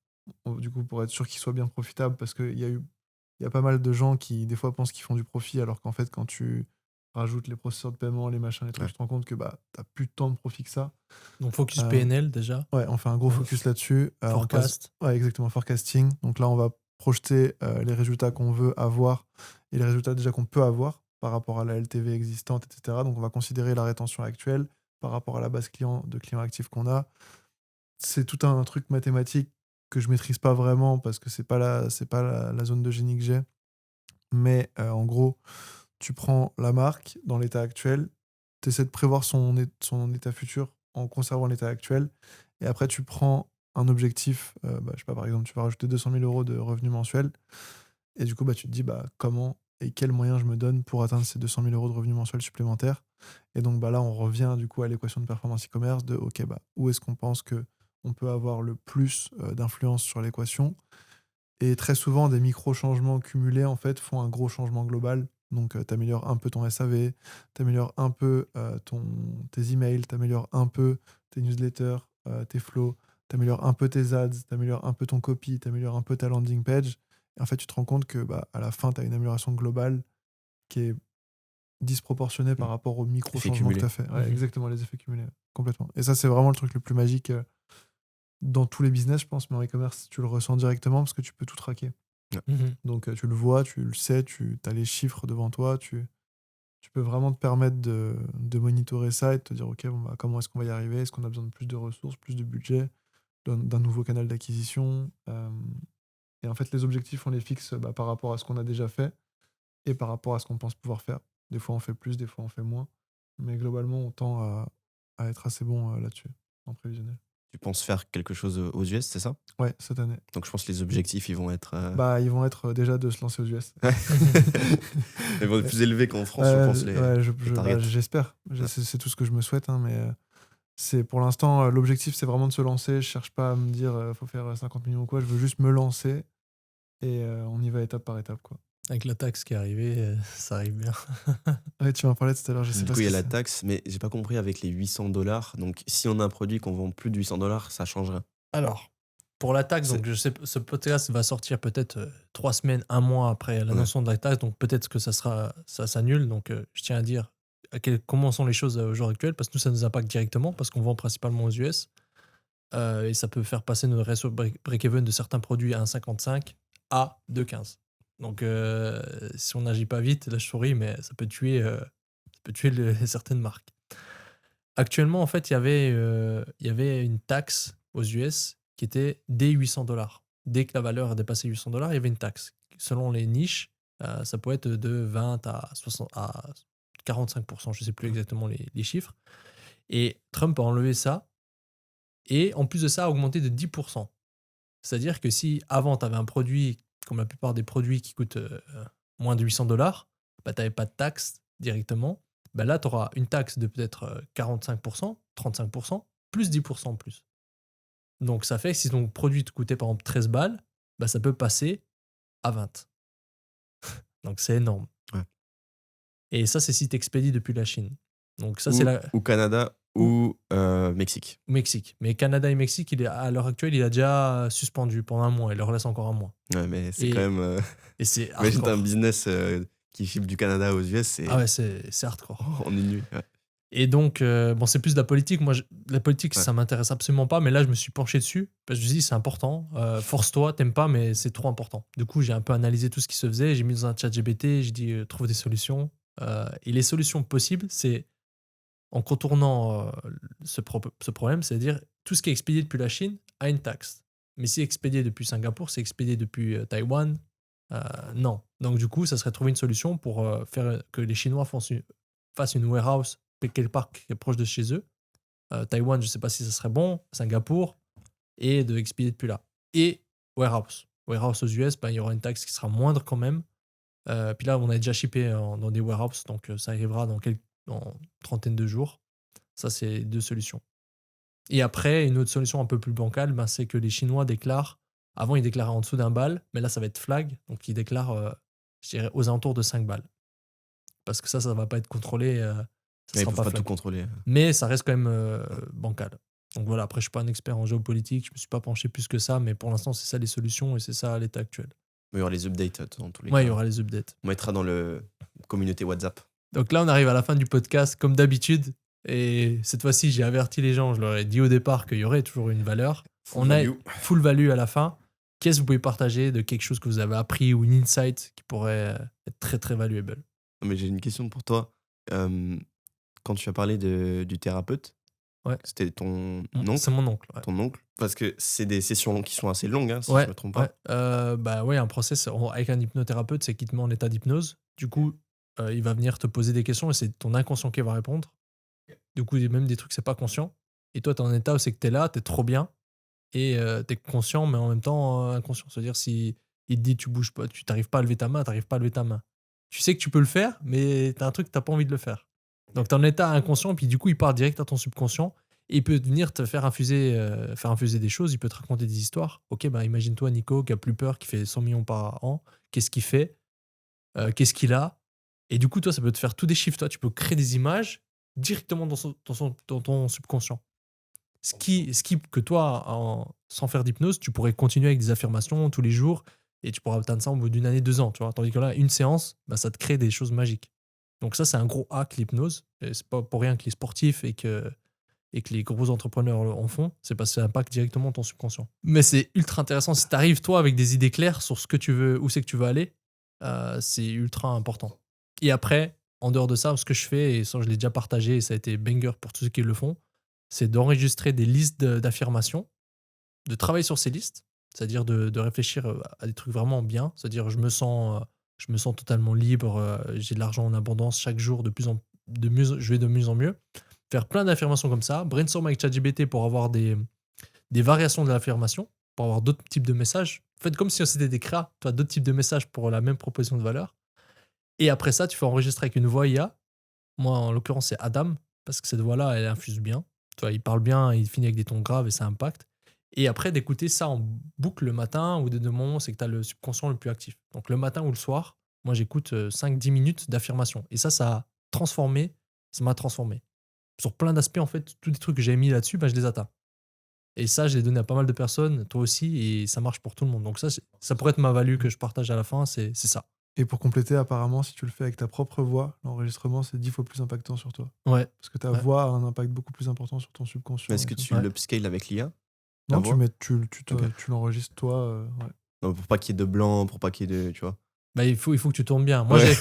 Du coup, pour être sûr qu'ils soient bien profitables, parce il y a pas mal de gens qui, des fois, pensent qu'ils font du profit, alors qu'en fait, quand tu rajoutes les processeurs de paiement, les machins, les trucs, Ouais. tu te rends compte que bah, tu n'as plus tant de profit que ça. Donc, focus Euh, PNL déjà. Ouais, on fait un gros focus là-dessus. On passe, Forecast. ouais, exactement, forecasting. Donc là, on va projeter les résultats qu'on veut avoir et les résultats déjà qu'on peut avoir par rapport à la LTV existante, etc. Donc on va considérer la rétention actuelle par rapport à la base client de clients actifs qu'on a. C'est tout un truc mathématique que je maîtrise pas vraiment parce que c'est pas la zone de génie que j'ai. Mais en gros, tu prends la marque dans l'état actuel, tu essaies de prévoir son état futur en conservant l'état actuel. Et après, tu prends un objectif, je sais pas, par exemple, tu vas rajouter 200 000 euros de revenus mensuels. Et du coup, bah, tu te dis bah, comment et quels moyens je me donne pour atteindre ces 200 000 euros de revenus mensuels supplémentaires. Et donc bah, là, on revient du coup à l'équation de performance e-commerce de OK, bah, où est-ce qu'on pense que on peut avoir le plus d'influence sur l'équation. Et très souvent, des micro-changements cumulés en fait, font un gros changement global. Donc, tu améliores un peu ton SAV, tu améliores un peu tes emails, tu améliores un peu tes newsletters, tes flows, tu améliores un peu tes ads, tu améliores un peu ton copy, tu améliores un peu ta landing page. Et en fait, tu te rends compte que bah, à la fin, tu as une amélioration globale qui est disproportionnée Mm. par rapport aux Effet micro-changements que cumulé. tu as fait. Ouais, Mhm. exactement, les effets cumulés, complètement. Et ça, c'est vraiment le truc le plus magique dans tous les business, je pense, mais en e-commerce, tu le ressens directement parce que tu peux tout traquer. Mhm. Donc tu le vois, tu le sais, tu as les chiffres devant toi, tu peux vraiment te permettre de monitorer ça et de te dire, OK, bon, bah, comment est-ce qu'on va y arriver? Est-ce qu'on a besoin de plus de ressources, plus de budget, d'un nouveau canal d'acquisition? Et en fait, les objectifs, on les fixe bah, par rapport à ce qu'on a déjà fait et par rapport à ce qu'on pense pouvoir faire. Des fois, on fait plus, des fois, on fait moins. Mais globalement, on tend à être assez bon là-dessus, en prévisionnel. Tu penses faire quelque chose aux US, c'est ça? Ouais, cette année. Donc, je pense que les objectifs, ils vont être. Bah, ils vont être déjà de se lancer aux US. Ils vont être plus élevés qu'en France, je pense, les targets. J'espère. Ouais. C'est tout ce que je me souhaite, hein, mais c'est pour l'instant, l'objectif, c'est vraiment de se lancer. Je cherche pas à me dire, faut faire 50 millions ou quoi. Je veux juste me lancer et on y va étape par étape, quoi. Avec la taxe qui est arrivée, ça arrive bien. Ouais, tu m'en parlais tout à l'heure, je sais Du pas coup, ce il y a que la c'est. taxe, mais j'ai pas compris avec les $800. Donc, si on a un produit qu'on vend plus de $800, ça changerait. Alors, pour la taxe, C'est- donc je sais, ce podcast va sortir peut-être 3 semaines, un mois après l'annonce de la taxe, donc peut-être que ça s'annule. Donc, je tiens à dire comment sont les choses au jour actuel, parce que nous, ça nous impacte directement, parce qu'on vend principalement aux US. Et ça peut faire passer notre ratio break-even de certains produits à 1,55 à 2,15. Donc, si on n'agit pas vite, là je souris, mais ça peut tuer certaines marques. Actuellement, en fait, il y avait une taxe aux US qui était dès $800. Dès que la valeur a dépassé $800, il y avait une taxe. Selon les niches, ça peut être de 20 à 60 à 45%, je ne sais plus exactement les chiffres. Et Trump a enlevé ça, et en plus de ça, a augmenté de 10%. C'est-à-dire que si avant, tu avais un produit, comme la plupart des produits qui coûtent moins de $800, bah, tu n'avais pas de taxe directement. Bah, là, tu auras une taxe de peut-être 45%, 35%, plus 10% en plus. Donc, ça fait que si ton produit te coûtait par exemple 13 balles, bah, ça peut passer à 20. Donc, c'est énorme. Ouais. Et ça, c'est si tu expédies depuis la Chine. Donc, ça, c'est Ou Canada ou Mexique. Mexique. Mais Canada et Mexique, à l'heure actuelle, il a déjà suspendu pendant un mois. Il leur laisse encore un mois. Ouais, mais c'est Et- quand même. Et c'est Imagine, t'as un hardcore. business qui ship du Canada aux US, c'est Ah ouais, c'est hardcore. en une nuit. Ouais. Et donc, bon, c'est plus de la politique. Moi, la politique, Ouais. ça m'intéresse absolument pas. Mais là, je me suis penché dessus. Parce que je me suis dit, c'est important. Force-toi, t'aimes pas, mais c'est trop important. Du coup, j'ai un peu analysé tout ce qui se faisait. J'ai mis dans un chat GPT. J'ai dit, trouve des solutions. Et les solutions possibles, c'est en contournant ce problème, c'est-à-dire tout ce qui est expédié depuis la Chine a une taxe. Mais si expédié depuis Singapour, c'est expédié depuis Taïwan, non. Donc du coup, ça serait trouver une solution pour faire que les Chinois fassent une warehouse quelque part qui est proche de chez eux. Taïwan, je ne sais pas si ça serait bon. Singapour, et de expédier depuis là. Et warehouse. Warehouse aux US, il y aura une taxe qui sera moindre quand même. Puis là, on a déjà shippé dans des warehouses, donc ça arrivera dans une trentaine de jours. Ça, c'est 2 solutions. Et après, une autre solution un peu plus bancale, c'est que les Chinois déclarent. Avant, ils déclaraient en dessous d'1 balle, mais là, ça va être flag. Donc, ils déclarent, je dirais, aux alentours de 5 balles. Parce que ça ne va pas être contrôlé. Ça Ils sera peuvent pas flag. tout contrôler. Mais ça reste quand même bancal. Donc voilà, après, je ne suis pas un expert en géopolitique, je ne me suis pas penché plus que ça, mais pour l'instant, c'est ça les solutions et c'est ça à l'état actuel. Il y aura les updates dans tous les Ouais, cas. il y aura les updates. On mettra dans le communauté WhatsApp. Donc là, on arrive à la fin du podcast, comme d'habitude. Et cette fois-ci, j'ai averti les gens, je leur ai dit au départ qu'il y aurait toujours une valeur. On a full value à la fin. Qu'est-ce que vous pouvez partager de quelque chose que vous avez appris ou une insight qui pourrait être très, très valuable? Non, mais j'ai une question pour toi. Quand tu as parlé du thérapeute, ouais. C'était ton oncle? C'est mon oncle. Ouais. Ton oncle? Parce que c'est des sessions qui sont assez longues, hein, si ouais, je ne me trompe pas. Ouais, un process avec un hypnothérapeute, c'est qu'il te met en état d'hypnose. Du coup, il va venir te poser des questions et c'est ton inconscient qui va répondre. Du coup, il y a même des trucs, c'est pas conscient. Et toi, tu es en état où c'est que tu es là, tu es trop bien. Et tu es conscient, mais en même temps inconscient. C'est-à-dire, si il te dit tu bouges pas, tu n'arrives pas à lever ta main, tu n'arrives pas à lever ta main. Tu sais que tu peux le faire, mais tu as un truc que tu n'as pas envie de le faire. Donc, tu es en état inconscient, puis du coup, il part direct à ton subconscient. Et il peut venir te faire infuser des choses, il peut te raconter des histoires. Ok, imagine-toi Nico qui a plus peur, qui fait 100 millions par an. Qu'est-ce qu'il fait? Qu'est-ce qu'il a? Et du coup, toi, ça peut te faire tout des chiffres. Toi, tu peux créer des images directement dans ton subconscient. Ce qui que toi, sans faire d'hypnose, tu pourrais continuer avec des affirmations tous les jours et tu pourras atteindre ça au bout d'une année, 2 ans. Tu vois. Tandis que là, une séance, ça te crée des choses magiques. Donc ça, c'est un gros hack, l'hypnose. Et c'est pas pour rien que les sportifs et que les gros entrepreneurs en font, c'est parce que ça impacte directement ton subconscient. Mais c'est ultra intéressant. Si tu arrives, toi, avec des idées claires sur ce que tu veux, où c'est que tu veux aller, c'est ultra important. Et après, en dehors de ça, ce que je fais, et ça, je l'ai déjà partagé, et ça a été banger pour tous ceux qui le font, c'est d'enregistrer des listes d'affirmations, de travailler sur ces listes, c'est-à-dire de réfléchir à des trucs vraiment bien, c'est-à-dire je me sens totalement libre, j'ai de l'argent en abondance chaque jour, je vais de mieux en mieux. Faire plein d'affirmations comme ça, brainstorm avec ChatGPT pour avoir des variations de l'affirmation, pour avoir d'autres types de messages. Faites comme si c'était des créas, tu as d'autres types de messages pour la même proposition de valeur. Et après ça, tu fais enregistrer avec une voix IA. Moi, en l'occurrence, c'est Adam, parce que cette voix-là, elle infuse bien. Tu vois, il parle bien, il finit avec des tons graves et ça impacte. Et après, d'écouter ça en boucle le matin ou de moments, c'est que tu as le subconscient le plus actif. Donc le matin ou le soir, moi, j'écoute 5-10 minutes d'affirmation. Et ça m'a transformé. Sur plein d'aspects, en fait, tous les trucs que j'ai mis là-dessus, je les atteins. Et ça, je l'ai donné à pas mal de personnes, toi aussi, et ça marche pour tout le monde. Donc ça pourrait être ma value que je partage à la fin, c'est ça. Et pour compléter, apparemment, si tu le fais avec ta propre voix, l'enregistrement, c'est 10 fois plus impactant sur toi. Ouais. Parce que ta voix a un impact beaucoup plus important sur ton subconscient. Mais est-ce que tu l'upscales avec l'IA? Non, tu l'enregistres toi. Ouais. Non, pour pas qu'il y ait de blanc, pour pas qu'il y ait de... Tu vois. Il faut que tu tournes bien. Moi, j'ai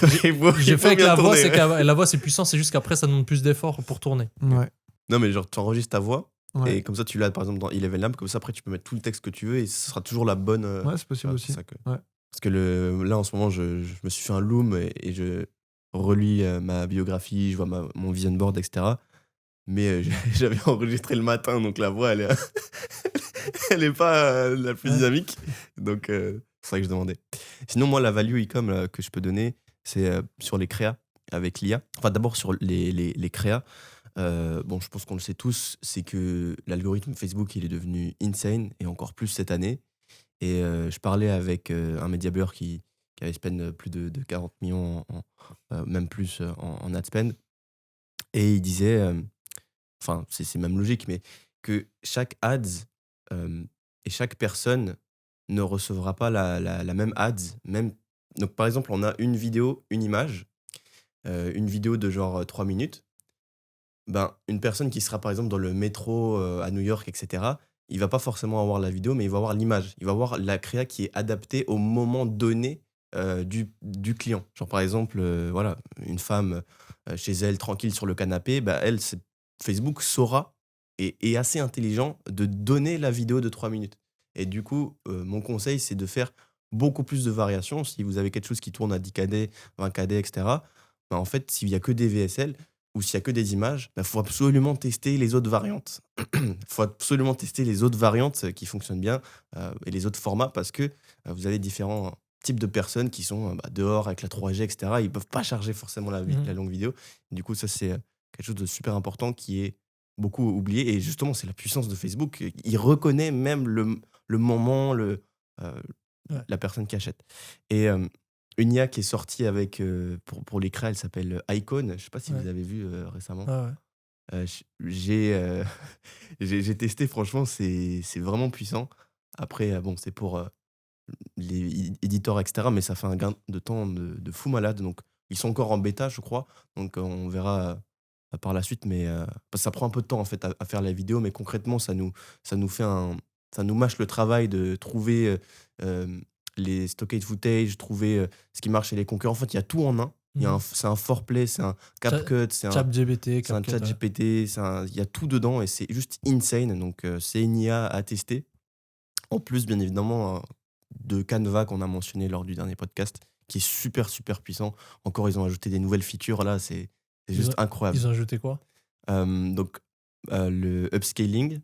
fait avec la voix, c'est que la voix, c'est puissant, c'est juste qu'après, ça demande plus d'efforts pour tourner. Ouais. Non, mais genre, tu enregistres ta voix, et comme ça, tu l'as, par exemple, dans Eleven Lab, comme ça, après, tu peux mettre tout le texte que tu veux, et ce sera toujours la bonne... Ouais, c'est possible aussi. Ça que... ouais. Parce que là, en ce moment, je me suis fait un loom, et je relis ma biographie, je vois mon vision board, etc. Mais j'avais enregistré le matin, donc la voix, elle est pas la plus dynamique. Donc, c'est ça que je demandais. Sinon, moi, la value e-com que je peux donner, c'est sur les créas avec l'IA. Enfin, d'abord, sur les créas. Bon, je pense qu'on le sait tous, c'est que l'algorithme Facebook, il est devenu insane, et encore plus cette année. Et je parlais avec un media buyer qui avait spend plus de 40 millions, même plus en ad spend. Et il disait... Enfin, c'est même logique, mais que chaque ads et chaque personne ne recevra pas la même ads. Donc, par exemple, on a une vidéo, une image, une vidéo de genre 3 minutes. Une personne qui sera, par exemple, dans le métro à New York, etc., il va pas forcément avoir la vidéo, mais il va avoir l'image. Il va avoir la créa qui est adaptée au moment donné du client. Genre, par exemple, voilà, une femme chez elle, tranquille sur le canapé, bah, elle, Facebook saura et est assez intelligent de donner la vidéo de 3 minutes. Et du coup, mon conseil, c'est de faire beaucoup plus de variations. Si vous avez quelque chose qui tourne à 10 KD, 20 KD, etc., bah, en fait, s'il y a que des VSL ou s'il y a que des images, il faut absolument tester les autres variantes. Il faut absolument tester les autres variantes qui fonctionnent bien et les autres formats parce que vous avez différents types de personnes qui sont dehors avec la 3G, etc. Ils peuvent pas charger forcément la longue vidéo. Du coup, ça, c'est quelque chose de super important qui est beaucoup oublié. Et justement, c'est la puissance de Facebook. Il reconnaît même le moment, euh, Ouais. la personne qui achète. Et une IA qui est sortie avec, pour les créas, elle s'appelle Icon. Je sais pas si Ouais. vous avez vu récemment. Ouais, ouais. J'ai j'ai testé, franchement, c'est vraiment puissant. Après, bon, c'est pour les éditeurs, etc., mais ça fait un gain de temps de fou malade. Donc, ils sont encore en bêta, je crois. Donc, on verra par la suite. Mais parce que ça prend un peu de temps, en fait, à faire la vidéo. Mais concrètement, ça nous fait ça nous mâche le travail de trouver les stockade footage, trouver ce qui marche chez les concurrents. En fait, il y a tout en un. C'est un foreplay, c'est un CapCut, ChatGPT, c'est un CapCut, chat ouais. GPT, il y a tout dedans et c'est juste insane. Donc, c'est une IA à tester. En plus, bien évidemment, de Canva qu'on a mentionné lors du dernier podcast, qui est super, super puissant. Encore, ils ont ajouté des nouvelles features. Là, c'est Ils ont, juste incroyable. ils ont ajouté quoi? Donc, le upscaling,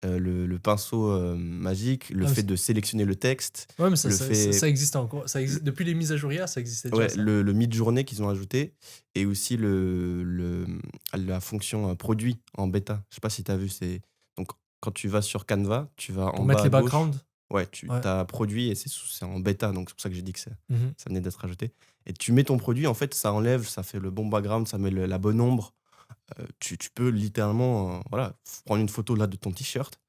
le pinceau magique, le Ah, mais fait de sélectionner le texte, ouais, mais ça, le ça, ça, fait. ça existe encore. Ça existe, depuis les mises à jour IA, ça existait déjà, Ouais, ça. le mid-journée qu'ils ont ajouté et aussi la fonction produit en bêta. Je sais pas si tu as vu. Donc, quand tu vas sur Canva, tu vas Pour en mettre bas les à gauche. backgrounds. Ouais, tu Ouais. as produit et c'est en bêta. Donc, c'est pour ça que j'ai dit que Mhm. ça venait d'être rajouté. Et tu mets ton produit, en fait, ça enlève, ça fait le bon background, ça met la bonne ombre. Tu peux littéralement voilà, prendre une photo là de ton t-shirt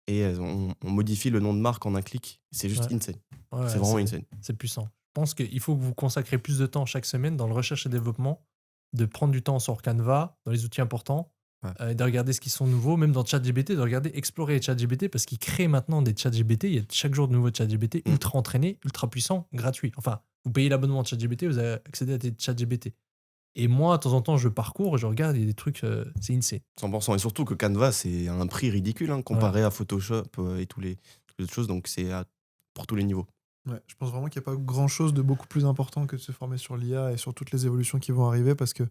et on modifie le nom de marque en un clic. C'est juste Ouais. insane. Ouais, C'est vraiment insane. c'est puissant. Je pense qu'il faut que vous consacrez plus de temps chaque semaine dans le recherche et développement, de prendre du temps sur Canva, dans les outils importants, Ouais. et de regarder ce qui sont nouveaux, même dans ChatGPT, de regarder, explorer ChatGPT, parce qu'ils créent maintenant des ChatGPT. Il y a chaque jour de nouveaux ChatGPT Mm. ultra entraînés, ultra puissants, gratuits. Enfin, vous payez l'abonnement de ChatGPT, vous avez accédé à des ChatGPT. Et moi, de temps en temps, je parcours et je regarde, il y a des trucs, c'est insane. 100%. Et surtout que Canva, c'est un prix ridicule comparé à Photoshop et toutes les autres choses. Donc, c'est pour tous les niveaux. Ouais, je pense vraiment qu'il n'y a pas grand-chose de beaucoup plus important que de se former sur l'IA et sur toutes les évolutions qui vont arriver parce que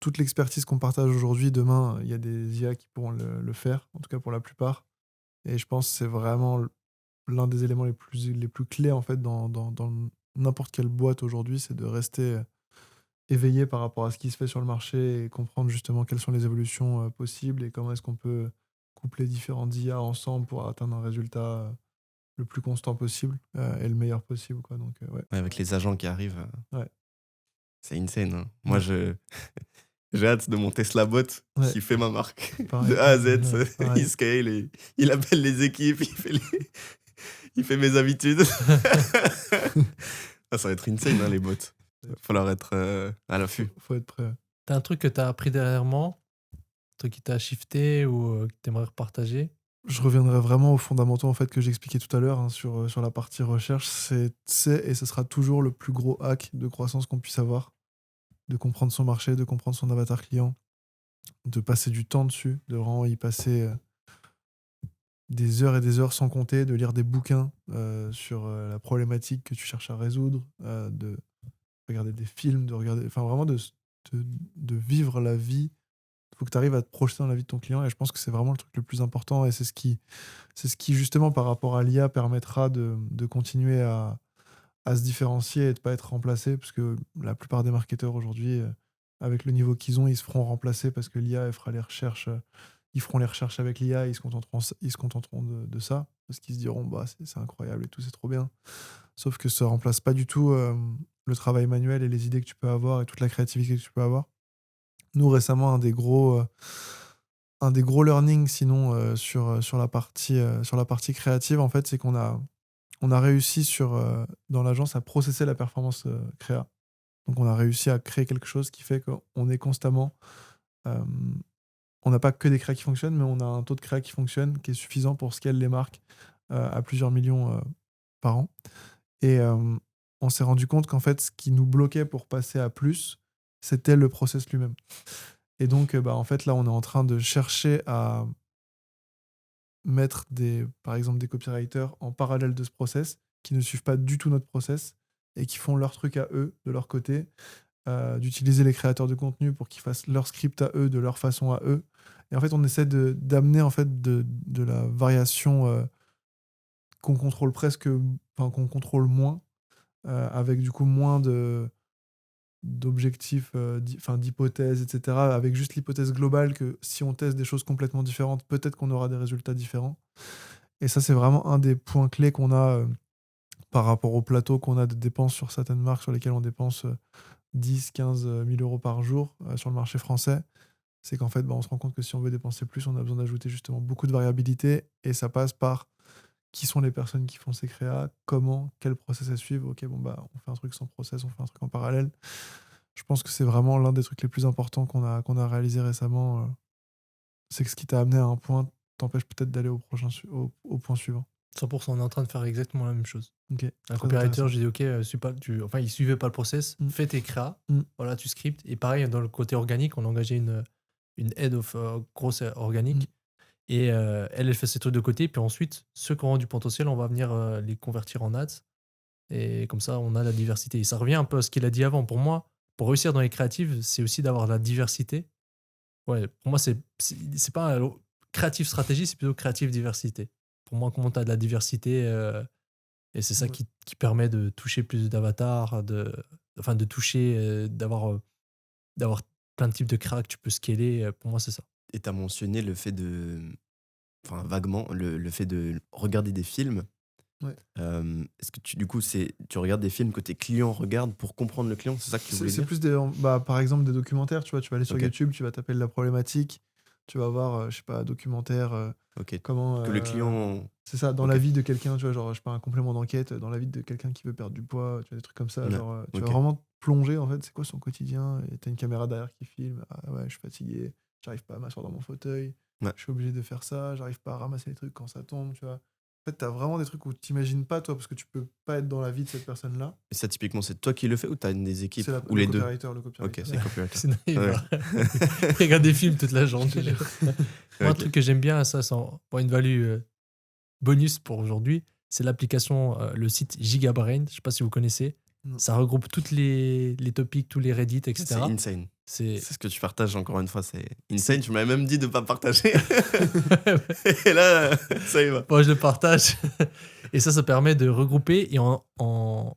toute l'expertise qu'on partage aujourd'hui, demain, il y a des IA qui pourront le faire, en tout cas pour la plupart. Et je pense que c'est vraiment l'un des éléments les plus clés en fait dans n'importe quelle boîte aujourd'hui, c'est de rester éveillé par rapport à ce qui se fait sur le marché et comprendre justement quelles sont les évolutions possibles et comment est-ce qu'on peut coupler différentes IA ensemble pour atteindre un résultat le plus constant possible et le meilleur possible, quoi. Donc, ouais. Ouais, avec les agents qui arrivent, Ouais. c'est insane. Moi, Ouais. j'ai hâte de mon Tesla bot Ouais. qui fait ma marque Pareil. de A à Z. Ouais, pareil. Il scale et il appelle les équipes, il fait mes habitudes. Ah, ça va être insane, les bots. Il va falloir être à l'affût. Faut être prêt. T'as un truc que t'as appris dernièrement, un truc qui t'a shifté ou que t'aimerais repartager? Je reviendrai vraiment aux fondamentaux en fait que j'expliquais tout à l'heure sur la partie recherche. C'est et ce sera toujours le plus gros hack de croissance qu'on puisse avoir. De comprendre son marché, de comprendre son avatar client, de passer du temps dessus, de vraiment y passer des heures et des heures sans compter, de lire des bouquins sur la problématique que tu cherches à résoudre, de regarder des films, de regarder, enfin vraiment de vivre la vie. Il faut que tu arrives à te projeter dans la vie de ton client et je pense que c'est vraiment le truc le plus important et c'est ce qui justement par rapport à l'IA permettra de continuer à se différencier et de pas être remplacé parce que la plupart des marketeurs aujourd'hui, avec le niveau qu'ils ont, ils se feront remplacer parce que l'IA elle fera les recherches. Ils feront les recherches avec l'IA, ils se contenteront de ça, parce qu'ils se diront bah c'est incroyable et tout, c'est trop bien. Sauf que ça remplace pas du tout le travail manuel et les idées que tu peux avoir et toute la créativité que tu peux avoir. Nous récemment, un des gros learnings sinon sur la partie créative, en fait, c'est on a réussi dans l'agence à processer la performance créa. Donc on a réussi à créer quelque chose qui fait qu'on est constamment euh, on n'a pas que des créas qui fonctionnent, mais on a un taux de créa qui fonctionne, qui est suffisant pour scale les marques à plusieurs millions par an. Et on s'est rendu compte qu'en fait, ce qui nous bloquait pour passer à plus, c'était le process lui-même. Et donc, en fait, là, on est en train de chercher à mettre par exemple des copywriters en parallèle de ce process, qui ne suivent pas du tout notre process et qui font leur truc à eux, de leur côté, d'utiliser les créateurs de contenu pour qu'ils fassent leur script à eux, de leur façon à eux. Et en fait, on essaie d'amener en fait de la variation qu'on contrôle qu'on contrôle moins, avec du coup moins d'objectifs, d'hypothèses, etc., avec juste l'hypothèse globale que si on teste des choses complètement différentes, peut-être qu'on aura des résultats différents. Et ça, c'est vraiment un des points clés qu'on a par rapport au plateau qu'on a de dépenses sur certaines marques sur lesquelles on dépense 10, 15 000 euros par jour sur le marché français. C'est qu'en fait, on se rend compte que si on veut dépenser plus, on a besoin d'ajouter justement beaucoup de variabilité, et ça passe par qui sont les personnes qui font ces créas, comment, quel process à suivre. Ok, on fait un truc sans process, on fait un truc en parallèle. Je pense que c'est vraiment l'un des trucs les plus importants qu'on a réalisé récemment. C'est que ce qui t'a amené à un point t'empêche peut-être d'aller au point suivant. 100%, on est en train de faire exactement la même chose. Ok, Un très copywriter, intéressant. j'ai dit ok, enfin il suivait pas le process, fais tes créas, voilà, tu scriptes. Et pareil, dans le côté organique, on a engagé une head of grosse organique. Et elle fait ses trucs de côté. Puis ensuite, ceux qui auront du potentiel, on va venir les convertir en ads. Et comme ça, on a la diversité. Et ça revient un peu à ce qu'il a dit avant. Pour moi, pour réussir dans les créatives, c'est aussi d'avoir la diversité. Ouais, pour moi, c'est pas créative stratégie, c'est plutôt créative diversité. Pour moi, comment tu as de la diversité, et c'est ça qui permet de toucher plus d'avatars, de toucher, d'avoir plein de types de créas que tu peux scaler. Pour moi, c'est ça. Et tu as mentionné le fait de. Enfin, vaguement, le fait de regarder des films. Ouais. Est-ce que du coup, tu regardes des films que tes clients regardent pour comprendre le client? C'est ça que tu voulais dire? C'est plus par exemple des documentaires, tu vois, tu vas aller sur Ok. YouTube, tu vas taper la problématique, tu vas voir, je sais pas, documentaire, Ok. comment... Que le client. C'est ça, dans Ok. la vie de quelqu'un, tu vois, genre, je sais pas, un complément d'enquête, dans la vie de quelqu'un qui veut perdre du poids, tu vois, des trucs comme ça, Ouais, genre, tu vas ok. vraiment te plonger, en fait, c'est quoi son quotidien, et t'as une caméra derrière qui filme, ah ouais, je suis fatigué, j'arrive pas à m'asseoir dans mon fauteuil, Ouais. je suis obligé de faire ça, j'arrive pas à ramasser les trucs quand ça tombe, tu vois. En fait, t'as vraiment des trucs où t'imagines pas, toi, parce que tu peux pas être dans la vie de cette personne-là. Et ça, typiquement, c'est toi qui le fais ou t'as des équipes? C'est Ou les deux? le copywriter. Ok, c'est copywriter. Sinon, il Ouais. regarde des films toute la journée. Moi, un Ok. truc que j'aime bien, ça, c'est une value bonus pour aujourd'hui, c'est l'application, le site Gigabrain. Je sais pas si vous connaissez. Non. Ça regroupe toutes les topics, tous les Reddit, etc. C'est insane. C'est C'est ce que tu partages encore une fois. C'est insane. Tu m'avais même dit de pas partager. Et là, ça y va. Moi, je le partage. Et ça permet de regrouper, et en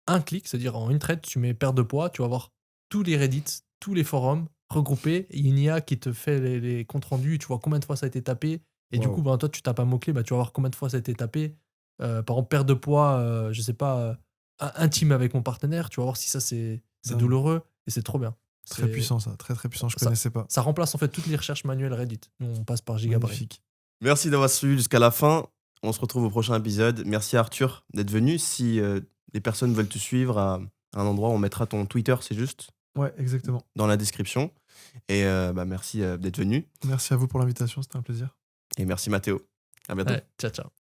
un clic, c'est-à-dire en une traite, tu mets perte de poids, tu vas voir tous les Reddit, tous les forums regroupés, et une IA qui te fait les comptes rendus, tu vois combien de fois ça a été tapé, et du Wow. coup, toi, tu tapes un mot-clé, tu vas voir combien de fois ça a été tapé. Par exemple, perte de poids, je sais pas, intime avec mon partenaire, tu vas voir si ça c'est Dingue. douloureux, et c'est trop bien. Très puissant, ça, très très puissant, je Ça- connaissais pas. Ça remplace en fait toutes les recherches manuelles Reddit. Nous, on passe par Gigabrain. Magnifique. Merci d'avoir suivi jusqu'à la fin. On se retrouve au prochain épisode. Merci Arthur d'être venu. Si les personnes veulent te suivre à un endroit, on mettra ton Twitter, c'est juste, Ouais, exactement. dans la description. Et merci d'être venu. Merci à vous pour l'invitation, c'était un plaisir. Et merci Mathéo. À bientôt. Ouais, ciao, ciao.